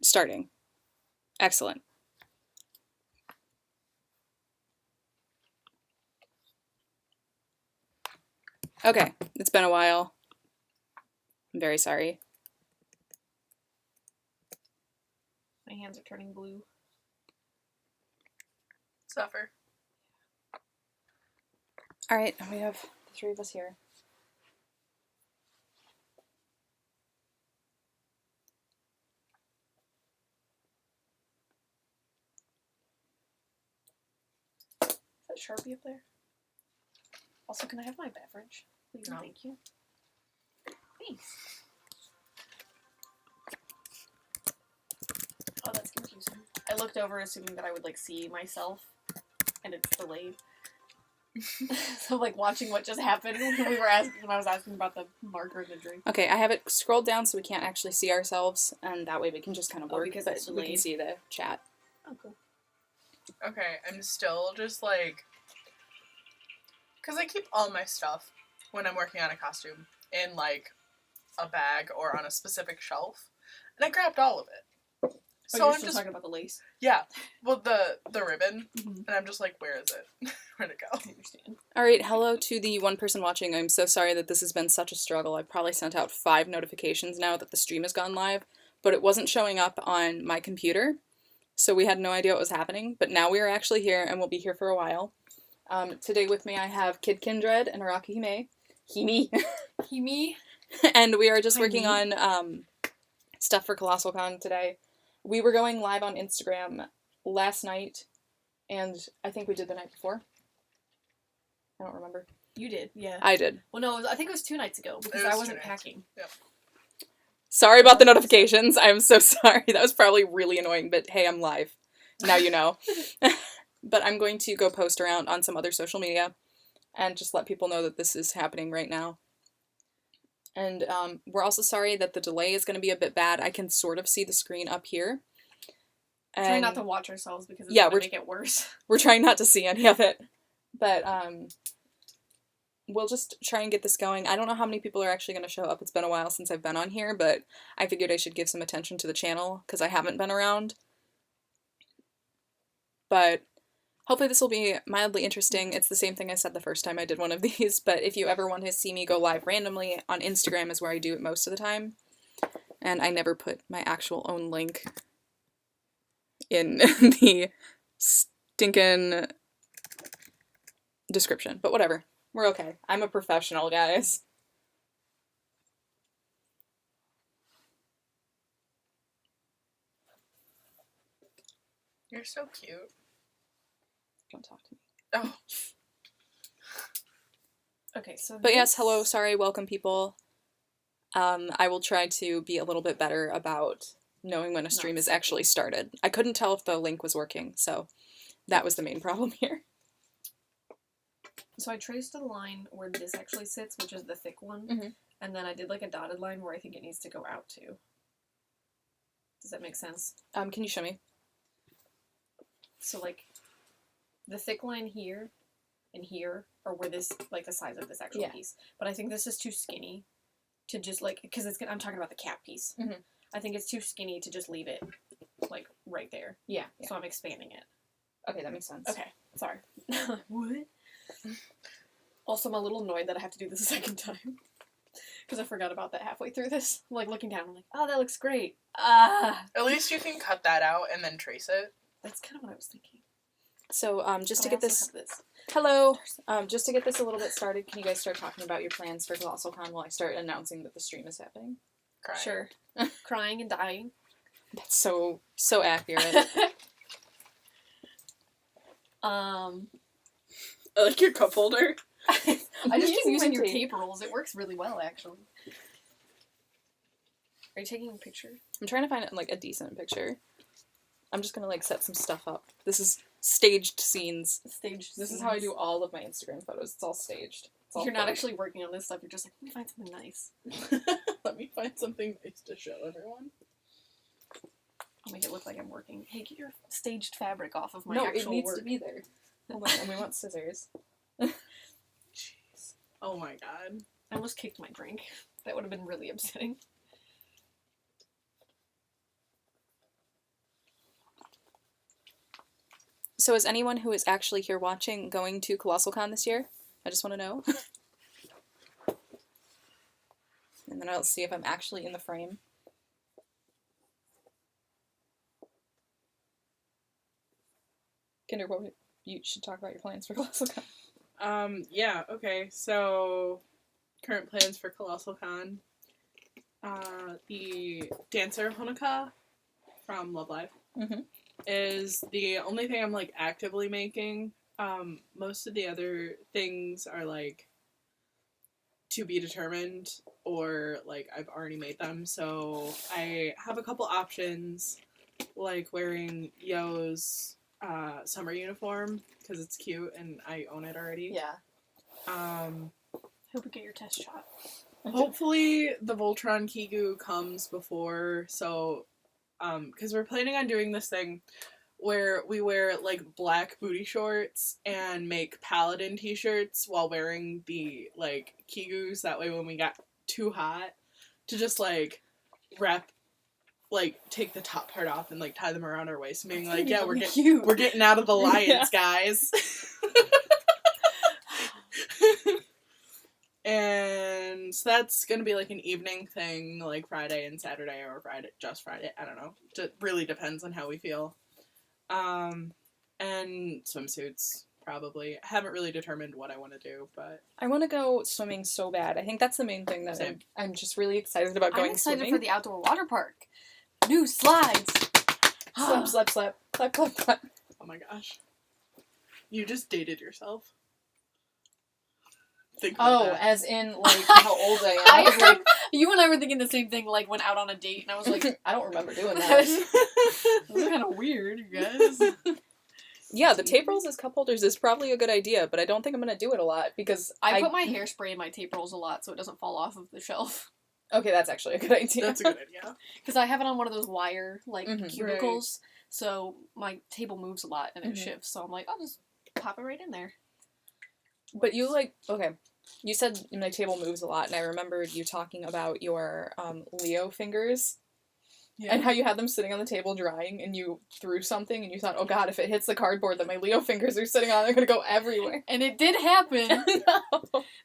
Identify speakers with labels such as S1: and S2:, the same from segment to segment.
S1: Starting. Excellent. Okay, it's been a while. I'm very sorry.
S2: My hands are turning blue.
S3: Suffer.
S1: Alright, we have the three of us here.
S2: Is that Sharpie up there? Also, can I have my beverage? Please,
S3: No.
S2: Thank you. Thanks. Oh, that's confusing. I looked over assuming that I would, like, see myself, and it's delayed. So, like, watching what just happened when I was asking about the marker and the drink.
S1: Okay, I have it scrolled down so we can't actually see ourselves, and that way we can just kind of work,
S2: because
S1: but
S2: it's
S1: we can
S2: delayed.
S1: see the chat.
S2: Oh, cool.
S3: Okay, I'm still just like... Because I keep all my stuff when I'm working on a costume in, like, a bag or on a specific shelf. And I grabbed all of it.
S2: So
S3: So
S2: you're
S3: I'm
S2: still
S3: just...
S2: talking about the lace?
S3: Yeah. Well, the ribbon.
S2: Mm-hmm.
S3: And I'm just like, where is it? Where'd it go?
S2: I understand.
S1: Alright, hello to the one person watching. I'm so sorry that this has been such a struggle. I've probably sent out 5 notifications now that the stream has gone live, but it wasn't showing up on my computer, so we had no idea what was happening, but now we are actually here, and we'll be here for a while. Today with me I have Kid Kindred and Araki Hime.
S2: Hime.
S1: And we are just working
S2: Hime.
S1: on stuff for Colossalcon today. We were going live on Instagram last night, and I think we did the night before. I don't remember.
S2: You did, yeah.
S1: I did.
S2: Well, no, I think it was 2 nights ago, because I wasn't packing.
S3: Yep.
S1: Sorry about the notifications. I'm so sorry. That was probably really annoying, but hey, I'm live. Now you know. But I'm going to go post around on some other social media and just let people know that this is happening right now. And we're also sorry that the delay is going to be a bit bad. I can sort of see the screen up here. And
S2: Try not to watch ourselves because it's
S1: yeah,
S2: going to make it worse.
S1: We're trying not to see any of it. But we'll just try and get this going. I don't know how many people are actually going to show up. It's been a while since I've been on here, but I figured I should give some attention to the channel because I haven't been around. But hopefully this will be mildly interesting. It's the same thing I said the first time I did one of these, but if you ever want to see me go live randomly, on Instagram is where I do it most of the time. And I never put my actual own link in the stinking description. But whatever. We're okay. I'm a professional, guys.
S3: You're so cute.
S1: Don't talk to me.
S3: Oh.
S2: Okay, so
S1: But yes, hello, sorry, welcome people. I will try to be a little bit better about knowing when a stream is actually started. I couldn't tell if the link was working, so that was the main problem here.
S2: So I traced a line where this actually sits, which is the thick one,
S1: Mhm.
S2: and then I did like a dotted line where I think it needs to go out to. Does that make sense?
S1: Can you show me?
S2: So like, the thick line here and here are where this, like the size of this actual piece. But I think this is too skinny to just like, because I'm talking about the cap piece.
S1: Mhm.
S2: I think it's too skinny to just leave it like right there.
S1: Yeah.
S2: So I'm expanding it.
S1: Okay, that makes sense.
S2: Okay, sorry. What? Also, I'm a little annoyed that I have to do this a second time. Because I forgot about that halfway through this. I'm like looking down, I'm like, oh, that looks great.
S3: At least you can cut that out and then trace it.
S2: That's kind of what I was thinking.
S1: So, just to
S2: But I
S1: get
S2: also
S1: this...
S2: have this.
S1: Hello! Just to get this a little bit started, can you guys start talking about your plans for Colossalcon while I start announcing that the stream is happening?
S3: Crying.
S2: Sure. Crying and dying.
S1: That's so accurate.
S2: I
S3: I like your cup holder.
S2: just keep using your
S1: tape.
S2: tape rolls. It works really well, actually. Are you taking a picture?
S1: I'm trying to find like a decent picture. I'm just gonna like set some stuff up. This is staged scenes. This is how I do all of my Instagram photos. It's all staged. It's all
S2: You're not
S1: fake.
S2: actually working on this stuff. You're just like, let me find something nice.
S3: Let me find something nice to show everyone.
S2: I'll make it look like I'm working. Hey, get your staged fabric off of my
S1: No,
S2: actual
S1: it needs
S2: work.
S1: to be there. Hold on, and we want scissors.
S3: Jeez. Oh my god.
S2: I almost kicked my drink. That would have been really upsetting.
S1: So is anyone who is actually here watching going to Colossalcon this year? I just want to know. And then I'll see if I'm actually in the frame. Kinder, you should talk about your plans for Colossalcon.
S3: Yeah, okay. So, current plans for Colossalcon. The dancer Honoka from Love Live is the only thing I'm, like, actively making. Most of the other things are, like, to be determined, or, like, I've already made them. So, I have a couple options, like wearing Yo's summer uniform, because it's cute and I own it already.
S1: Yeah.
S2: Hope we get your test shot.
S3: Hopefully the Voltron Kigu comes before, so, because we're planning on doing this thing where we wear, like, black booty shorts and make Paladin t-shirts while wearing the, like, Kigus, that way when we got too hot, to just, like, wrap, like, take the top part off and, like, tie them around our waist, being like, yeah, we're getting out of the alliance, guys. And so that's gonna be, like, an evening thing, like, Friday and Saturday, or just Friday, I don't know. It really depends on how we feel. And swimsuits, probably. I haven't really determined what I want to do, but...
S1: I want to go swimming so bad. I think that's the main thing that I'm just really excited about going swimming.
S2: I'm excited for the outdoor water park. New slides!
S1: Slap, slap, slap. Clap, clap, clap.
S3: Oh my gosh. You just dated yourself. Think about that.
S1: As in, like, how old I am.
S2: I was like, you and I were thinking the same thing, like, went out on a date, and I was like,
S1: I don't remember doing that.
S2: This is kind of weird, you guys.
S1: Yeah, the tape rolls as cup holders is probably a good idea, but I don't think I'm going to do it a lot, because
S2: I put my hairspray in my tape rolls a lot so it doesn't fall off of the shelf.
S1: Okay, that's actually a good idea.
S3: That's a good idea.
S2: Because I have it on one of those wire, like, cubicles,
S3: right.
S2: So my table moves a lot and it shifts, so I'm like, I'll just pop it right in there.
S1: But you, like, okay, you said my table moves a lot, and I remembered you talking about your Leo fingers, and how you had them sitting on the table drying, and you threw something, and you thought, oh god, if it hits the cardboard that my Leo fingers are sitting on, they're gonna go everywhere.
S2: And it did happen!
S1: No.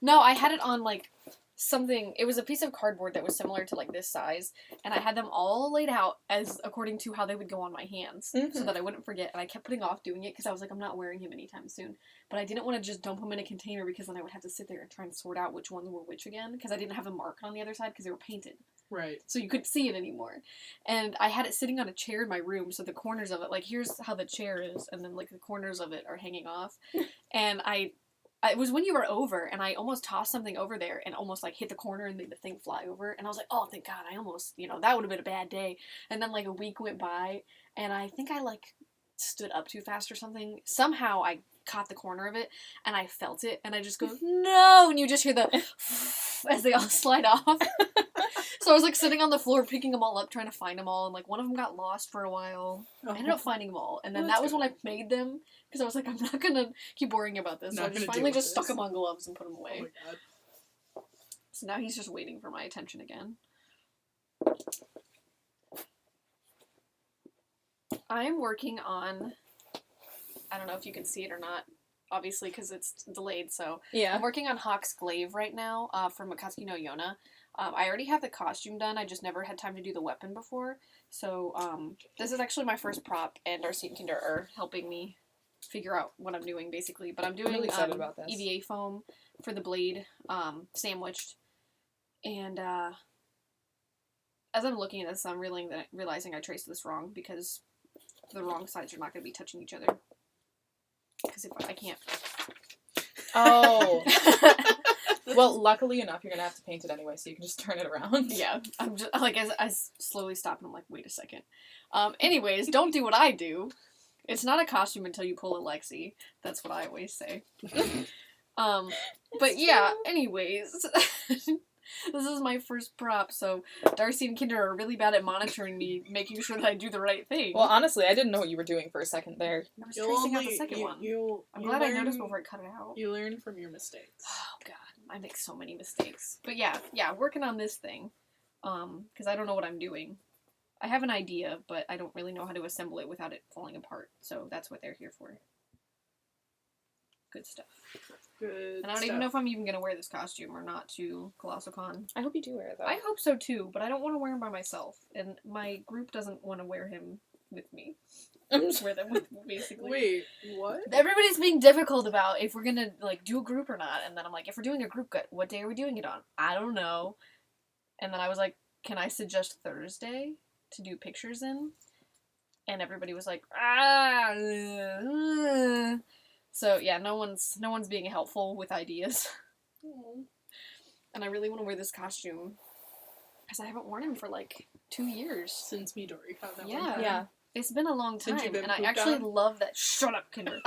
S2: No, I had it on, like, something, it was a piece of cardboard that was similar to, like, this size, and I had them all laid out as according to how they would go on my hands, so that I wouldn't forget, and I kept putting off doing it because I was like, I'm not wearing him anytime soon, but I didn't want to just dump him in a container because then I would have to sit there and try and sort out which ones were which again, because I didn't have them marked on the other side because they were painted.
S3: Right.
S2: So you couldn't see it anymore. And I had it sitting on a chair in my room, so the corners of it, like, here's how the chair is, and then, like, the corners of it are hanging off, and it was when you were over, and I almost tossed something over there and almost, like, hit the corner and made the thing fly over. And I was like, oh, thank God, I almost, that would have been a bad day. And then, like, a week went by, and I think I, like, stood up too fast or something. Somehow I caught the corner of it, and I felt it, and I just go, no! And you just hear the as they all slide off. So I was, like, sitting on the floor, picking them all up, trying to find them all, and, like, one of them got lost for a while. I ended up finding them all, and then that was when I made them, because I was like, I'm not gonna keep worrying about this, so I just finally just stuck them on gloves and put them away.
S3: Oh my god.
S2: So now he's just waiting for my attention again. I'm working on, I don't know if you can see it or not, obviously, because it's delayed, so.
S1: Yeah.
S2: I'm working on Hawk's Glaive right now, from Akatsuki no Yona. I already have the costume done, I just never had time to do the weapon before, so, this is actually my first prop, and Darcy and Kinder are helping me figure out what I'm doing, basically, but I'm doing,
S1: really excited about this.
S2: EVA foam for the blade, sandwiched, and, as I'm looking at this, I'm realizing I traced this wrong, because the wrong sides are not going to be touching each other, because if I can't.
S1: Oh. Well, luckily enough, you're gonna have to paint it anyway, so you can just turn it around.
S2: Yeah, I'm just, like, as I slowly stop, and I'm like, wait a second. Anyways, don't do what I do. It's not a costume until you pull a Lexi. That's what I always say. But yeah, anyways. This is my first prop, so Darcy and Kinder are really bad at monitoring me, making sure that I do the right thing.
S1: Well, honestly, I didn't know what you were doing for a second there.
S2: I was tracing out the second one. I'm glad I noticed before I cut it out.
S3: You learn from your mistakes.
S2: Oh god, I make so many mistakes. But yeah, working on this thing, because I don't know what I'm doing. I have an idea, but I don't really know how to assemble it without it falling apart. So that's what they're here for. Good stuff.
S3: Good.
S2: And I don't even know if I'm even gonna wear this costume or not to Colossalcon.
S1: I hope you do wear it, though.
S2: I hope so too, but I don't want to wear him by myself, and my group doesn't want to wear him with me. Wear them with me, basically.
S3: Wait, what?
S2: Everybody's being difficult about if we're gonna like do a group or not, and then I'm like, if we're doing a group, what day are we doing it on? I don't know. And then I was like, can I suggest Thursday to do pictures in? And everybody was like, So yeah, no one's being helpful with ideas. And I really want to wear this costume because I haven't worn him for like 2 years.
S3: Since Midori found that
S2: Yeah.
S3: one time.
S1: Yeah.
S2: It's been a long time,
S3: Since you've been
S2: and I
S3: pooped
S2: actually
S3: on?
S2: love that. Shut up, Kinder.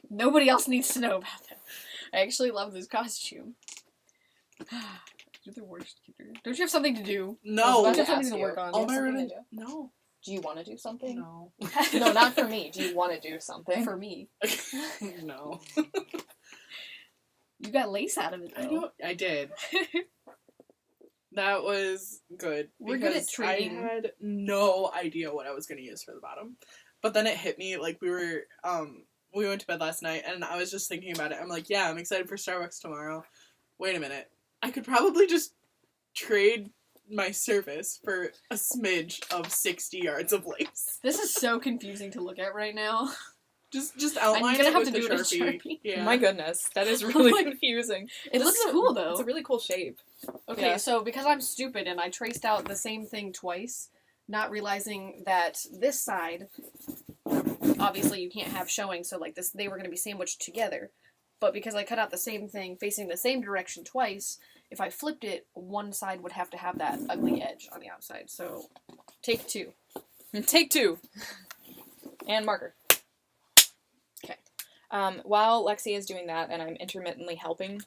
S2: Nobody else needs to know about that. I actually love this costume. You're the worst, Kinder. Don't you have something to do?
S3: No.
S2: Don't you have
S1: to
S2: something
S1: ask
S2: to
S1: you.
S2: work on?
S3: All my
S1: something
S3: ribbon.
S1: to do?
S3: No.
S1: Do you want to do something?
S3: No.
S1: No, not for me. Do you want to do something?
S2: For me.
S3: No.
S2: You got lace out of it, though.
S3: I did. That was good.
S2: We're good at
S3: because
S2: trading.
S3: I had no idea what I was going to use for the bottom. But then it hit me, like, we went to bed last night, and I was just thinking about it. I'm like, yeah, I'm excited for Starbucks tomorrow. Wait a minute. I could probably just trade my service for a smidge of 60 yards of lace.
S2: This is so confusing to look at right now.
S3: Just outline
S2: I'm gonna
S3: it
S2: have
S3: with
S2: to
S3: the
S2: do it in
S3: Sharpie.
S2: Sharpie.
S3: Yeah.
S1: My goodness, that is really
S2: Like,
S1: confusing.
S2: It
S1: This
S2: looks
S1: is a-
S2: cool, though.
S1: It's a really cool shape.
S2: Okay,
S1: Yeah.
S2: so because I'm stupid and I traced out the same thing twice, not realizing that this side, obviously you can't have showing, so like this, they were going to be sandwiched together. But because I cut out the same thing facing the same direction twice, if I flipped it, one side would have to have that ugly edge on the outside. So, take 2.
S1: Take 2. And marker. Okay. While Lexi is doing that and I'm intermittently helping,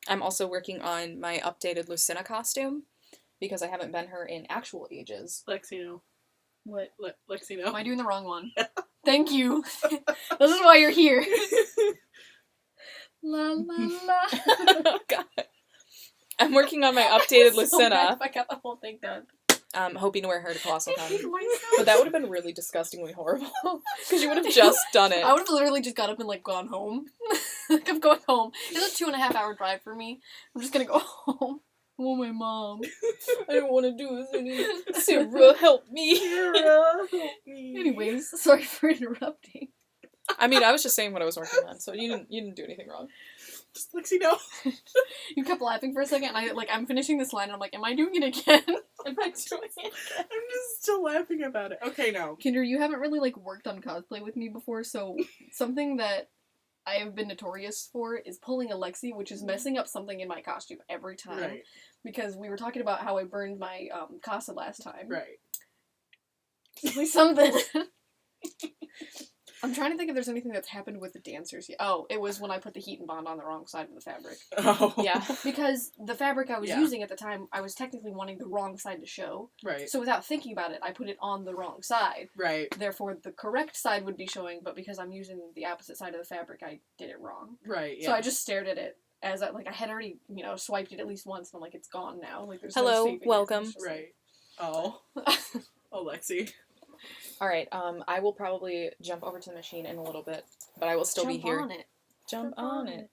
S1: I'm also working on my updated Lucina costume because I haven't been her in actual ages.
S3: Lexi, no.
S2: What?
S3: Lexi,
S2: Am
S3: no.
S2: I doing the wrong one? Thank you. This is why you're here. La la la.
S1: Oh, God. I'm working on my updated
S2: So
S1: Lucina,
S2: mad if I got the whole thing done.
S1: hoping to wear her to
S2: I hate
S1: Colossalcon.
S2: myself.
S1: But that would have been really disgustingly horrible because you would have just done it.
S2: I would have literally just got up and like gone home. Like I'm going home. It's a 2.5 hour drive for me. I'm just gonna go home. Oh my mom.
S1: I don't want to do this anymore. Sarah, help me.
S3: Sarah, help me.
S2: Anyways, sorry for interrupting.
S1: I mean, I was just saying what I was working on, so you didn't do anything wrong.
S3: Just Lexi, no.
S2: You kept laughing for a second, and I'm finishing this line, and I'm like, am I doing it again?
S1: Am I doing it?
S3: I'm just still laughing about it. Okay, no.
S2: Kinder, you haven't really like worked on cosplay with me before, so something that I have been notorious for is pulling a Lexi, which is messing up something in my costume every time.
S3: Right.
S2: Because we were talking about how I burned my casa last time.
S3: Right.
S2: Like something. I'm trying to think if there's anything that's happened with the dancers yet. Oh, it was when I put the heat and bond on the wrong side of the fabric.
S3: Oh.
S1: Yeah.
S2: Because the fabric I was
S3: Yeah.
S2: using at the time, I was technically wanting the wrong side to show.
S3: Right.
S2: So without thinking about it, I put it on the wrong side.
S3: Right.
S2: Therefore, the correct side would be showing, but because I'm using the opposite side of the fabric, I did it wrong.
S3: Right. Yeah.
S2: So I just stared at it as I had already, swiped it at least once, and I'm like, it's gone now. Like, there's no
S1: Hello,
S2: saving it.
S1: welcome.
S2: It's just
S3: Right. Oh. Oh, Lexi.
S1: All right. I will probably jump over to the machine in a little bit, but I will still be
S2: Jump
S1: here.
S2: on it.
S1: Jump on it.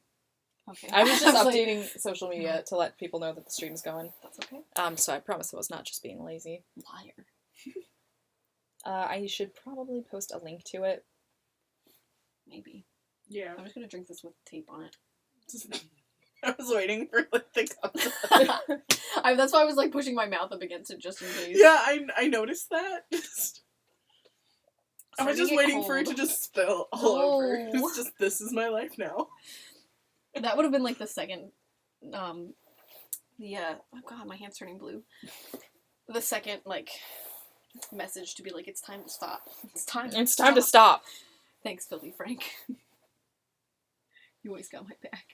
S2: Okay.
S1: I was just
S2: like,
S1: updating social media to let people know that the stream's going.
S2: That's okay.
S1: So I promise I was not just being lazy.
S2: Liar.
S1: I should probably post a link to it.
S2: Maybe.
S3: Yeah.
S2: I'm just gonna drink this with tape on it.
S3: I was waiting for like the cup.
S2: That's why I was like pushing my mouth up against it just in case.
S3: Yeah, I noticed that. I was
S2: Starting
S3: just
S2: to get
S3: waiting for it to
S2: cold.
S3: just spill all over.
S2: No.
S3: It's just, this is my life now.
S2: That would have been like the second, oh god, my hand's turning blue. The second, message to be like, it's time to stop. It's time
S1: to stop.
S2: Thanks, Philly Frank. You always got my back.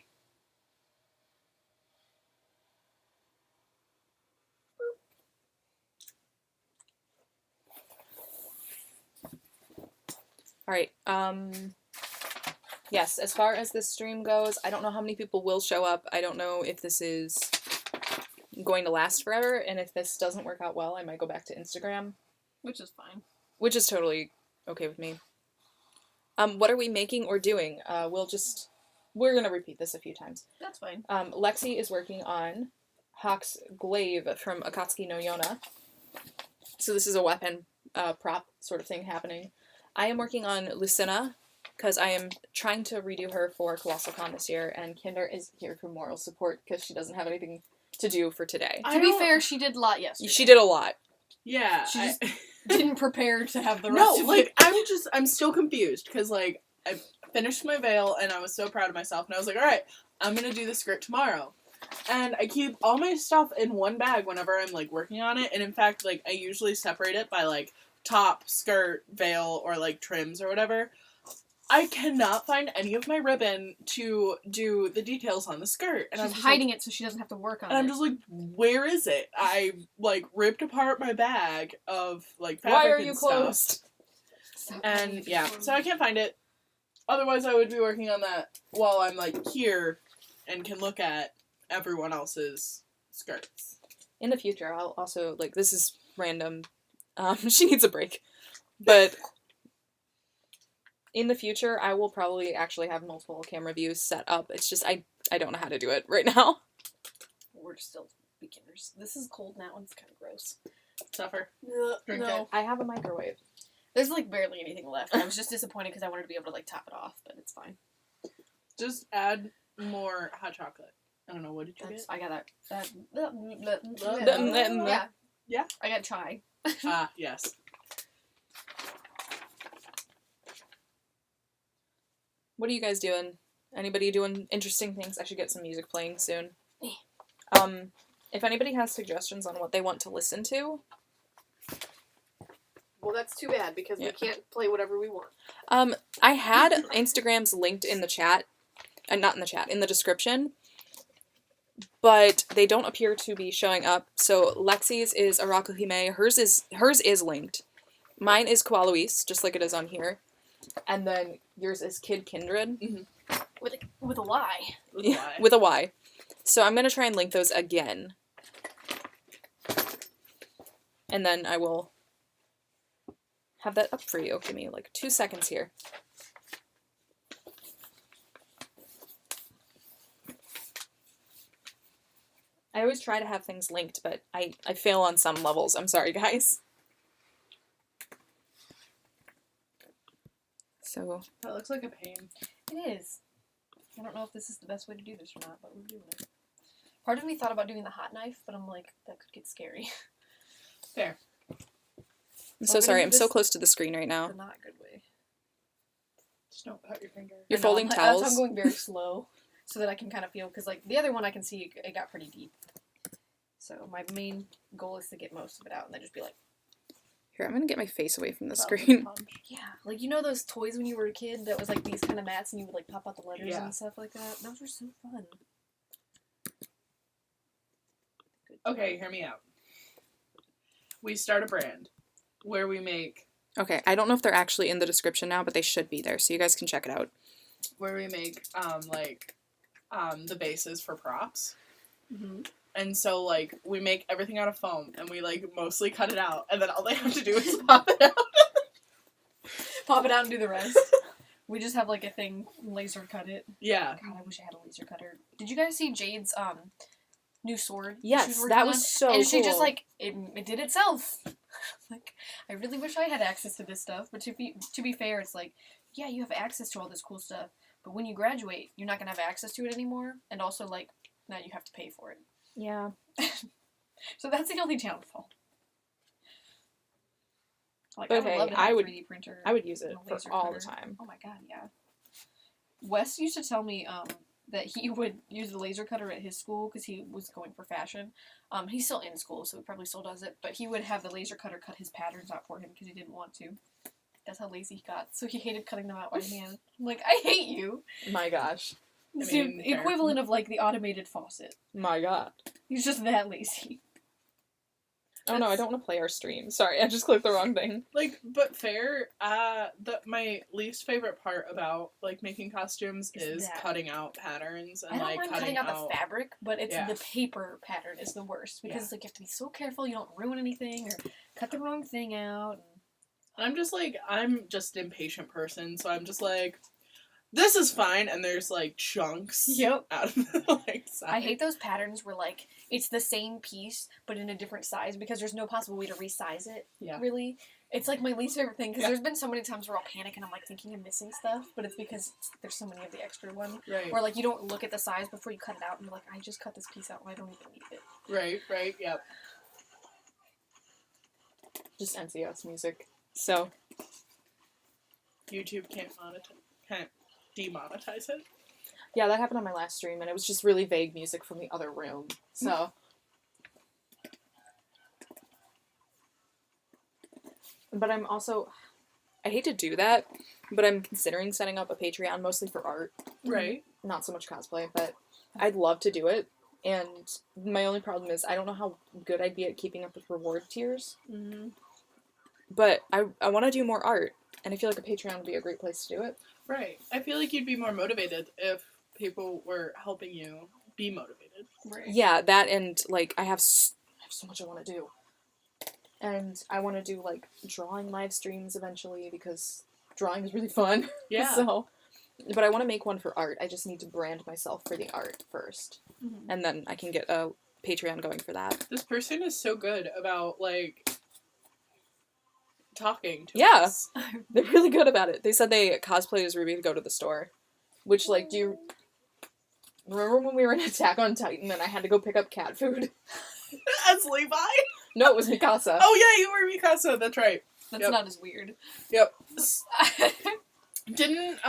S1: All right. Yes, as far as this stream goes, I don't know how many people will show up. I don't know if this is going to last forever, and if this doesn't work out well, I might go back to Instagram.
S2: Which is fine.
S1: Which is totally okay with me. What are we making or doing? We're gonna repeat this a few times.
S2: That's fine.
S1: Lexi is working on Hawk's glaive from Akatsuki no Yona. So this is a weapon prop sort of thing happening. I am working on Lucina, because I am trying to redo her for Colossalcon this year, and Kinder is here for moral support, because she doesn't have anything to do for today.
S2: To be fair, she did a lot yesterday.
S1: She did a lot.
S3: Yeah.
S2: She just didn't prepare to have the rest of
S3: like,
S2: it.
S3: I'm still confused, because, like, I finished my veil, and I was so proud of myself, and I was like, alright, I'm gonna do the skirt tomorrow. And I keep all my stuff in one bag whenever I'm, like, working on it, and in fact, like, I usually separate it by, like, top, skirt, veil, or, like, trims or whatever. I cannot find any of my ribbon to do the details on the skirt. And
S2: She's
S3: I'm
S2: hiding it so she doesn't have to work on it.
S3: And I'm just like, where is it? I, like, ripped apart my bag of, like, fabric
S1: Why are
S3: and
S1: you
S3: stuff.
S1: closed?
S3: And, yeah, so I can't find it. Otherwise, I would be working on that while I'm, like, here and can look at everyone else's skirts.
S1: In the future, I'll also, like, this is random. She needs a break. But in the future, I will probably actually have multiple camera views set up. It's just, I don't know how to do it right now.
S2: We're still beginners. This is cold now and it's kind of gross.
S3: Suffer. Drink
S2: No.
S3: it.
S1: I have a microwave.
S2: There's, like, barely anything left. I was just disappointed because I wanted to be able to, like, top it off, but it's fine.
S3: Just add more hot chocolate. I don't know, what did you get?
S2: I got that.
S3: Yeah. Yeah?
S2: I got chai.
S3: Ah, yes.
S1: What are you guys doing? Anybody doing interesting things? I should get some music playing soon. If anybody has suggestions on what they want to listen to.
S2: Well, that's too bad because we can't play whatever we want.
S1: I had Instagrams linked in the chat, not in the chat, in the description, but they don't appear to be showing up. So Lexi's is Arakuhime. Hers is linked. Mine is Koaluis, just like it is on here. And then yours is Kid Kindred.
S3: Mm-hmm.
S2: With a Y.
S1: With a Y. So I'm going to try and link those again. And then I will have that up for you. Give me like 2 seconds here. I always try to have things linked, but I fail on some levels. I'm sorry, guys. So
S3: That looks like a pain.
S2: It is. I don't know if this is the best way to do this or not, but we're doing it. Part of me thought about doing the hot knife, but I'm like, that could get scary.
S3: Fair.
S1: I'm so sorry. I'm so close to the screen right now.
S2: The not good way.
S3: Just don't cut your finger.
S1: You're folding towels?
S2: That's why I'm going very slow, so that I can kind of feel, because like the other one I can see it got pretty deep. So my main goal is to get most of it out and then just be like,
S1: Here, I'm gonna get my face away from the
S3: Probably
S1: screen.
S3: punch.
S2: yeah, like you know those toys when you were a kid that was like these kind of mats and you would like pop out the letters
S3: Yeah.
S2: and stuff like that? Those were so fun. Good
S3: Okay,
S2: job.
S3: hear me out. We start a brand where we make
S1: Okay, I don't know if they're actually in the description now, but they should be there, so you guys can check it out.
S3: the bases for props.
S2: Mm-hmm.
S3: And so, like, we make everything out of foam, and we, like, mostly cut it out, and then all they have to do is pop it out.
S2: Pop it out and do the rest. We just have like a thing, laser cut it.
S3: Yeah.
S2: God, I wish I had a laser cutter. Did you guys see Jade's new sword?
S1: Yes,
S2: she was working
S1: that
S2: on?
S1: was so
S2: And she just
S1: cool.
S2: like it did itself. Like, I really wish I had access to this stuff. But to be fair, it's like, yeah, you have access to all this cool stuff, but when you graduate, you're not gonna have access to it anymore. And also, like, now you have to pay for it.
S1: Yeah.
S2: So that's the only downfall. Like,
S1: But
S2: I would
S1: hey,
S2: love to have
S1: I
S2: a
S1: would-
S2: 3D printer.
S1: I would use it
S2: and a
S1: for
S2: laser
S1: all the
S2: cutter.
S1: time.
S2: Oh my god, yeah. Wes used to tell me that he would use the laser cutter at his school because he was going for fashion. He's still in school, so he probably still does it. But he would have the laser cutter cut his patterns out for him because he didn't want to. That's how lazy he got. So he hated cutting them out by hand. I'm like, I hate you.
S1: My gosh.
S2: It's
S3: mean,
S2: the
S3: fair.
S2: equivalent of like the automated faucet.
S1: My god.
S2: He's just that lazy.
S1: Oh no, I don't want to play our stream. Sorry, I just clicked the wrong thing.
S3: Like, but fair, my least favorite part about, like, making costumes is
S2: that.
S3: cutting out patterns and,
S2: I don't
S3: like,
S2: mind cutting out the fabric, but it's
S3: Yeah.
S2: the paper pattern is the worst because like you have to be so careful you don't ruin anything or cut the wrong thing out.
S3: I'm just I'm just an impatient person, so I'm just like, this is fine, and there's chunks
S2: Yep.
S3: out of the side.
S2: I hate those patterns where it's the same piece but in a different size because there's no possible way to resize it.
S3: Yeah.
S2: Really, it's my least favorite thing because there's been so many times where I'll panic and I'm thinking I'm missing stuff, but it's because there's so many of the extra one.
S3: Right.
S2: Or you don't look at the size before you cut it out and you're like, I just cut this piece out and I don't even need it.
S3: Right. Yep.
S1: Just NCS music. So
S3: YouTube can't demonetize it.
S1: yeah, that happened on my last stream, and it was just really vague music from the other room. So. But I'm also, I hate to do that, but I'm considering setting up a Patreon mostly for art.
S3: Right.
S1: Not so much cosplay, but I'd love to do it. And my only problem is I don't know how good I'd be at keeping up with reward tiers.
S3: Mm-hmm.
S1: But I want to do more art, and I feel like a Patreon would be a great place to do it.
S3: Right. I feel like you'd be more motivated if people were helping you be motivated.
S2: Right.
S1: Yeah, that and, I have so much I want to do. And I want to do, drawing live streams eventually, because drawing is really fun.
S3: Yeah.
S1: But I want to make one for art. I just need to brand myself for the art first.
S2: Mm-hmm.
S1: And then I can get a Patreon going for that.
S3: This person is so good about, talking to
S1: Yeah.
S3: us.
S1: They're really good about it. They said they cosplayed as Ruby to go to the store. Which, do you remember when we were in Attack on Titan and I had to go pick up cat food?
S3: As Levi?
S1: No, it was Mikasa.
S3: Oh, yeah, you were Mikasa. That's right.
S2: That's not as weird.
S3: Yep. Didn't,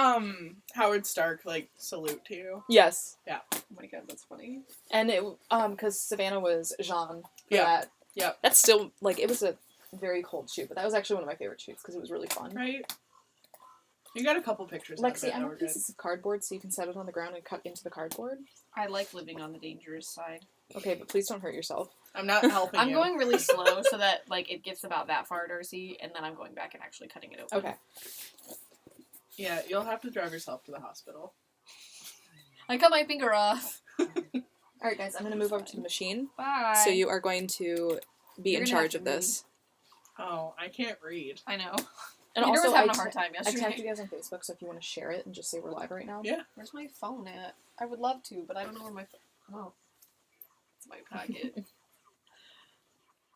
S3: Howard Stark, salute to you?
S1: Yes.
S3: Yeah.
S2: Oh my god, that's funny.
S1: And it, because Savannah was Jean.
S3: Yeah.
S1: That.
S3: Yeah.
S1: That's still, it was a very cold shoot, but that was actually one of my favorite shoots because it was really fun.
S3: Right? You got a couple pictures
S1: Lexi,
S3: of it
S1: I
S3: that were
S1: want
S3: good.
S1: pieces of cardboard so you can set it on the ground and cut into the cardboard.
S2: I like living on the dangerous side.
S1: Okay, but please don't hurt yourself.
S3: I'm not helping
S2: I'm
S3: you.
S2: going really slow so that it gets about that far, Darcy, and then I'm going back and actually cutting it open.
S1: Okay.
S3: Yeah, you'll have to drive yourself to the hospital.
S2: I cut my finger off.
S1: Alright guys, I'm going to move over to the machine.
S2: Bye.
S1: So you are going to be
S2: You're
S1: in
S2: gonna
S1: charge
S2: have
S1: of
S2: to
S1: this.
S3: Oh, I can't read.
S2: I know.
S1: And
S2: Peter
S1: also,
S2: was having
S1: I
S2: a hard time
S1: I
S2: yesterday.
S1: tagged you guys on Facebook, so if you want to share it and just say we're live right now.
S3: Yeah.
S2: Where's my phone at? I would love to, but I don't know where my phone... Oh. It's my pocket.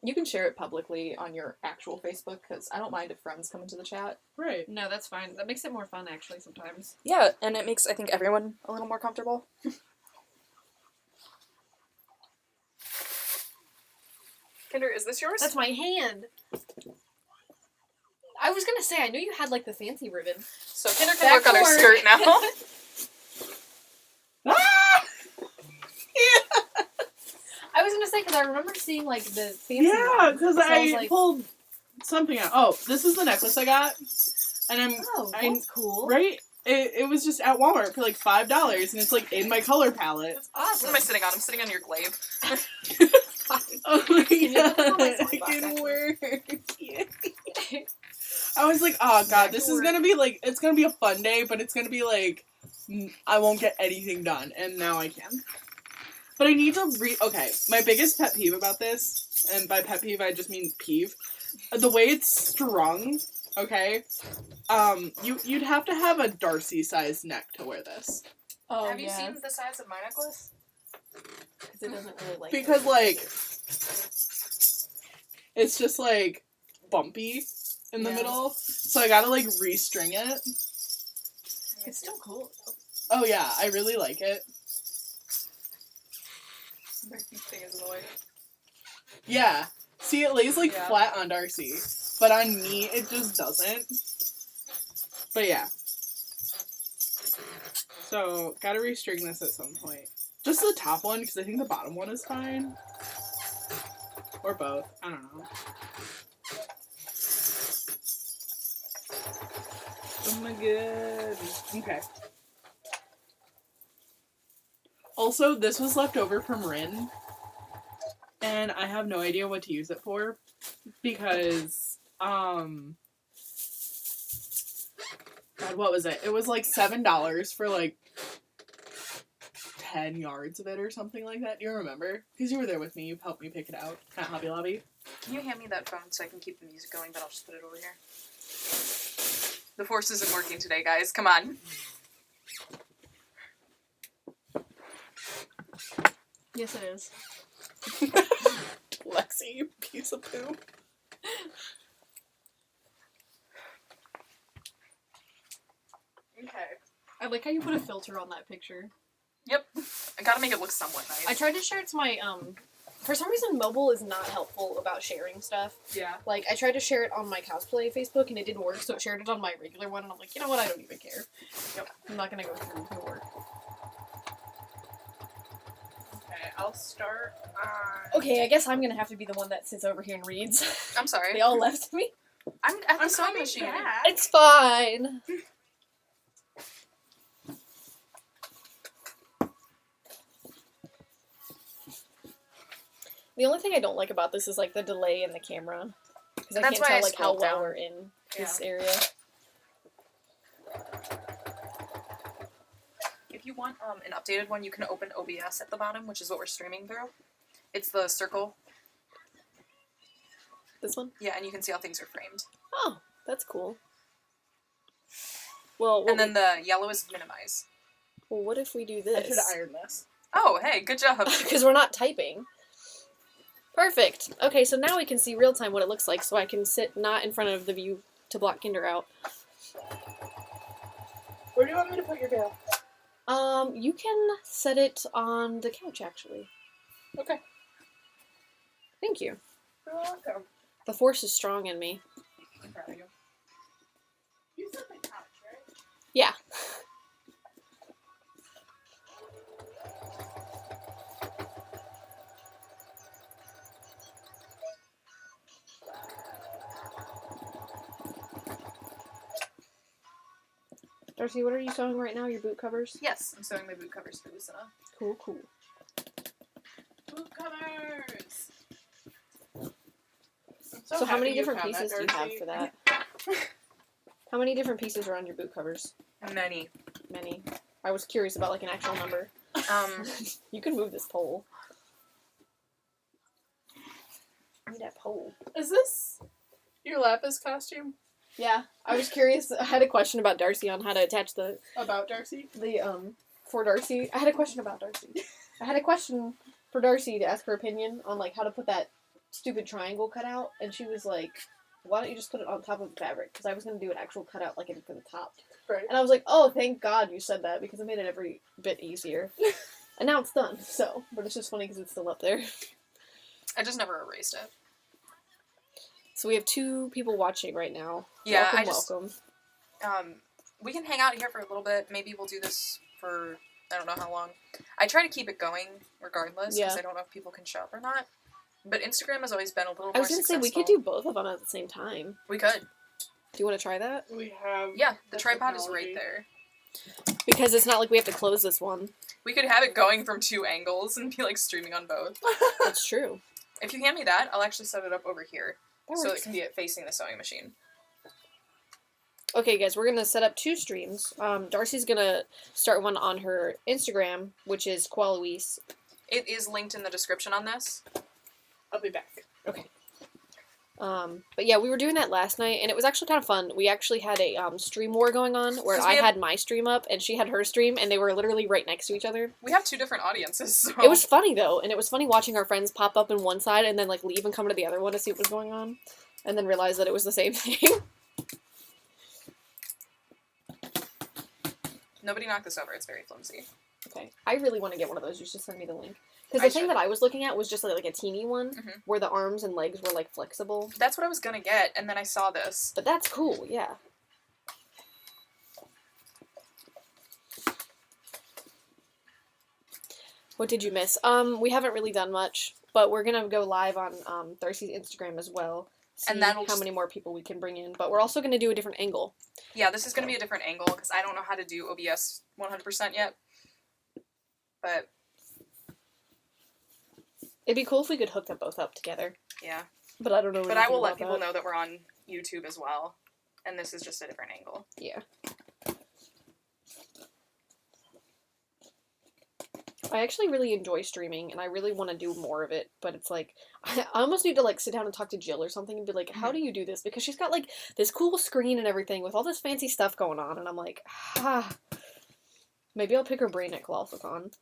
S1: You can share it publicly on your actual Facebook, because I don't mind if friends come into the chat.
S3: Right.
S2: No, that's fine. That makes it more fun, actually, sometimes.
S1: Yeah, and it makes, I think, everyone a little more comfortable. Kinder, is this yours?
S2: That's my hand! I was gonna say, I knew you had, the fancy ribbon.
S1: So Kinder can work on her
S2: Backward.
S1: skirt now.
S3: Ah! Yeah!
S2: I was gonna say, because I remember seeing, the fancy
S3: Yeah,
S2: one.
S3: because
S2: So
S3: I pulled something out. Oh, this is the necklace I got. And
S2: Oh, that's cool.
S3: Right? It was just at Walmart for $5, and it's in my color palette.
S2: That's awesome.
S1: What am I sitting on? I'm sitting on your glaive.
S3: Oh my
S2: Can you put that on my
S3: god,
S2: sock
S3: it
S2: box,
S3: can
S2: actually?
S3: work. I was like, oh god, this is gonna be it's gonna be a fun day, but it's gonna be I won't get anything done, and now I can. But I need to okay, my biggest pet peeve about this, and by pet peeve I just mean peeve, the way it's strung, okay, you'd have to have a Darcy-sized neck to wear this.
S2: Oh,
S1: Have you
S2: yes.
S1: seen the size of my necklace?
S2: Because it doesn't really
S3: Because, it's just, bumpy in the
S2: Yeah.
S3: middle, so I gotta, restring it.
S2: It's still cool.
S3: Oh yeah, I really like it.
S1: My thing is annoying.
S3: Yeah. See, it lays,
S1: Yeah.
S3: flat on Darcy, but on me, it just doesn't. But yeah. So, gotta restring this at some point. Just the top one, because I think the bottom one is fine. Or both. I don't know. Oh my god. Okay. Also, this was left over from Rin. And I have no idea what to use it for. Because, God, what was it? It was $7 for 10 yards of it or something like that. Do you remember? Because you were there with me. You helped me pick it out at Hobby Lobby.
S1: Can you hand me that phone so I can keep the music going, but I'll just put it over here? The force isn't working today, guys. Come on.
S2: Yes, it is.
S1: Lexi, you piece of poo. Okay.
S2: I like how you put a filter on that picture.
S1: Yep. I gotta make it look somewhat nice.
S2: I tried to share it to my, for some reason mobile is not helpful about sharing stuff.
S1: Yeah.
S2: Like, I tried to share it on my Cosplay Facebook and it didn't work, so it shared it on my regular one, and I'm like, you know what, I don't even care.
S1: Yep.
S2: I'm not gonna go through the work.
S3: Okay, I'll start on...
S2: Okay, I guess I'm gonna have to be the one that sits over here and reads.
S1: I'm sorry.
S2: They all left me.
S1: I'm at the
S3: I'm
S1: sewing
S3: coming
S1: machine.
S3: back.
S2: It's fine. The only thing I don't like about this is like the delay in the camera, because I
S1: That's
S2: can't
S1: why I
S2: tell like how
S1: scrolled
S2: well
S1: down.
S2: we're in this area.
S1: If you want an updated one, you can open OBS at the bottom, which is what we're streaming through. It's the circle.
S2: This one?
S1: Yeah, and you can see how things are framed.
S2: Oh, that's cool. Well,
S1: And then the yellow is minimize.
S2: well, what if we do
S3: I
S2: this?
S3: should have ironed this.
S1: Oh, hey, good job.
S2: Because we're not typing. Perfect. Okay, so now we can see real time what it looks like, so I can sit not in front of the view to block Kinder out.
S3: Where do you want me to put your veil?
S2: You can set it on the couch, actually.
S3: Okay.
S2: Thank you.
S3: You're welcome.
S2: The force is strong in me.
S3: I'm proud of you. You said the couch, right?
S2: Yeah. Darcy, what are you sewing right now? Your boot covers?
S1: Yes, I'm sewing my boot covers for Lucina.
S2: Cool, cool.
S3: Boot covers!
S2: So how many different pieces do you have for that? How many different pieces are on your boot covers?
S1: Many.
S2: Many. I was curious about like an actual number. You can move this pole. Give me that pole.
S3: Is this your Lapis costume?
S2: Yeah, I was curious. I had a question about Darcy on how to attach the
S3: About Darcy?
S2: for Darcy. I had a question about Darcy. I had a question for Darcy to ask her opinion on like how to put that stupid triangle cutout, and she was like, "Why don't you just put it on top of the fabric?" Because I was gonna do an actual cutout like I did for the top,
S3: Right.
S2: and I was like, "Oh, thank God you said that because it made it every bit easier." And now it's done. So, but it's just funny because it's still up there.
S1: I just never erased it.
S2: So we have 2 people watching right now.
S1: Yeah,
S2: welcome.
S1: We can hang out here for a little bit. Maybe we'll do this for, I don't know how long. I try to keep it going regardless, because
S2: Yeah.
S1: I don't know if people can show up or not. But Instagram has always been a little more
S2: I was gonna
S1: successful.
S2: say we could do both of them at the same time.
S1: We could.
S2: Do you want to try that?
S3: We have...
S1: Yeah, the
S3: the
S1: tripod is
S3: technology.
S1: right there.
S2: Because it's not like we have to close this one.
S1: We could have it going from 2 angles and be like streaming on both.
S2: That's true.
S1: If you hand me that, I'll actually set it up over here.
S2: That
S1: So it
S2: works.
S1: can be facing the sewing machine.
S2: Okay, guys, we're gonna set up 2 streams. Darcy's gonna start one on her Instagram, which is Koaluise.
S1: It is linked in the description on this.
S3: I'll be back.
S2: Okay. But yeah, we were doing that last night, and it was actually kind of fun. We actually had a stream war going on where
S1: 'Cause we
S2: I
S1: have-
S2: had my stream up and she had her stream, and they were literally right next to each other.
S1: We have 2 different audiences, so...
S2: It was funny though, and it was funny watching our friends pop up in one side and then like leave and come to the other one to see what was going on, and then realize that it was the same thing.
S1: Nobody knock this over, it's very flimsy.
S2: Okay, I really want to get one of those. You should send me the link. Because
S1: I
S2: the thing
S1: should.
S2: that I was looking at was just like a teeny one,
S1: Mhm.
S2: where the arms and legs were like flexible.
S1: That's what I was gonna get, and then I saw this.
S2: But that's cool, yeah. What did you miss? We haven't really done much, but we're gonna go live on Darcy's Instagram as well. See
S1: And that'll
S2: how
S1: just-
S2: many more people we can bring in. But we're also gonna do a different angle.
S1: Yeah, this is gonna be a different angle, because I don't know how to do OBS 100% yet. But,
S2: It'd be cool if we could hook them both up together.
S1: yeah.
S2: But I don't know.
S1: But I will let
S2: about
S1: people
S2: that.
S1: know that we're on YouTube as well. And this is just a different angle.
S2: Yeah. I actually really enjoy streaming, and I really want to do more of it, but it's like, I almost need to, like, sit down and talk to Jill or something and be like, how do you do this? Because she's got, like, this cool screen and everything with all this fancy stuff going on, and I'm like, maybe I'll pick her brain at Colossalcon.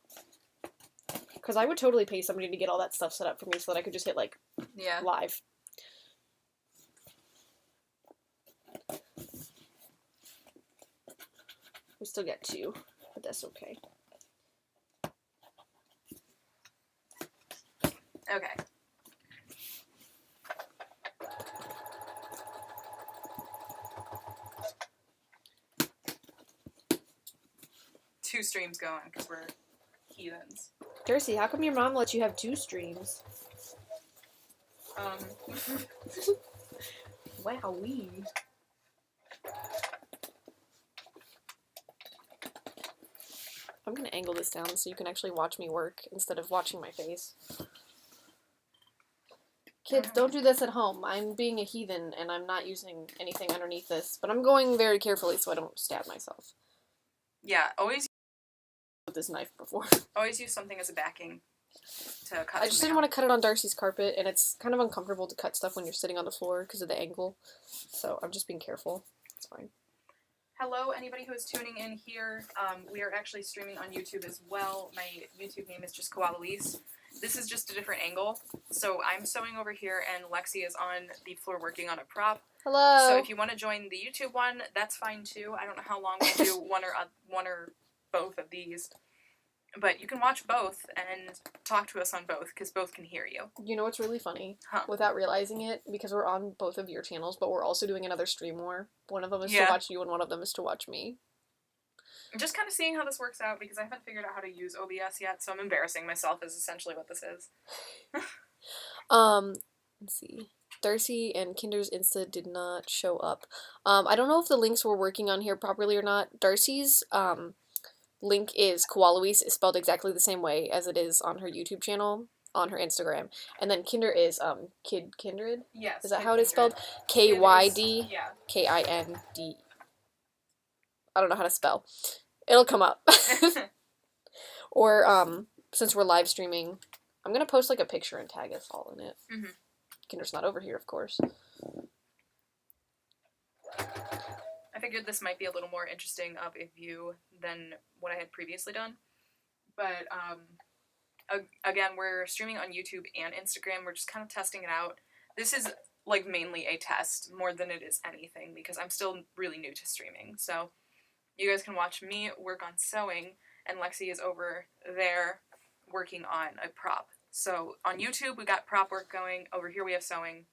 S2: Because I would totally pay somebody to get all that stuff set up for me so that I could just hit, like, live. We still get 2, but that's okay.
S1: Okay. Two streams going because we're heathens.
S2: Darcy, how come your mom lets you have 2 streams? Wowee. I'm gonna angle this down so you can actually watch me work instead of watching my face. Kids, don't do this at home. I'm being a heathen and I'm not using anything underneath this, but I'm going very carefully so I don't stab myself.
S1: Yeah, always
S2: With this knife before.
S1: always use something as a backing to cut.
S2: I just didn't want to cut it on Darcy's carpet, and it's kind of uncomfortable to cut stuff when you're sitting on the floor because of the angle. So I'm just being careful. It's fine.
S1: Hello, anybody who is tuning in here. We are actually streaming on YouTube as well. My YouTube name is just Koalalise. This is just a different angle. So I'm sewing over here, and Lexi is on the floor working on a prop.
S2: Hello.
S1: So if you want to join the YouTube one, that's fine too. I don't know how long we'll do one or both of these. But you can watch both and talk to us on both, because both can hear you.
S2: You know what's really funny?
S1: Huh.
S2: Without realizing it, because we're on both of your channels, but we're also doing another stream war. One of them is to watch you, and one of them is to watch me.
S1: I'm just kind of seeing how this works out, because I haven't figured out how to use OBS yet, so I'm embarrassing myself is essentially what this is.
S2: Let's see. Darcy and Kinder's Insta did not show up. I don't know if the links we're working on here properly or not. Darcy's, link is Koalalise, is spelled exactly the same way as it is on her YouTube channel, on her Instagram. And then Kinder is, Kindred?
S1: Yes.
S2: Is that how it is spelled? K-Y-D?
S1: Yeah.
S2: K-I-N-D. I don't know how to spell. It'll come up. Or, since we're live streaming, I'm gonna post, like, a picture and tag us all in it.
S1: Mm-hmm.
S2: Kinder's not over here, of course.
S1: I figured this might be a little more interesting of a view than what I had previously done. But, again, we're streaming on YouTube and Instagram. We're just kind of testing it out. This is, like, mainly a test more than it is anything, because I'm still really new to streaming. So you guys can watch me work on sewing, and Lexi is over there working on a prop. So on YouTube, we got prop work going. Over here, we have sewing.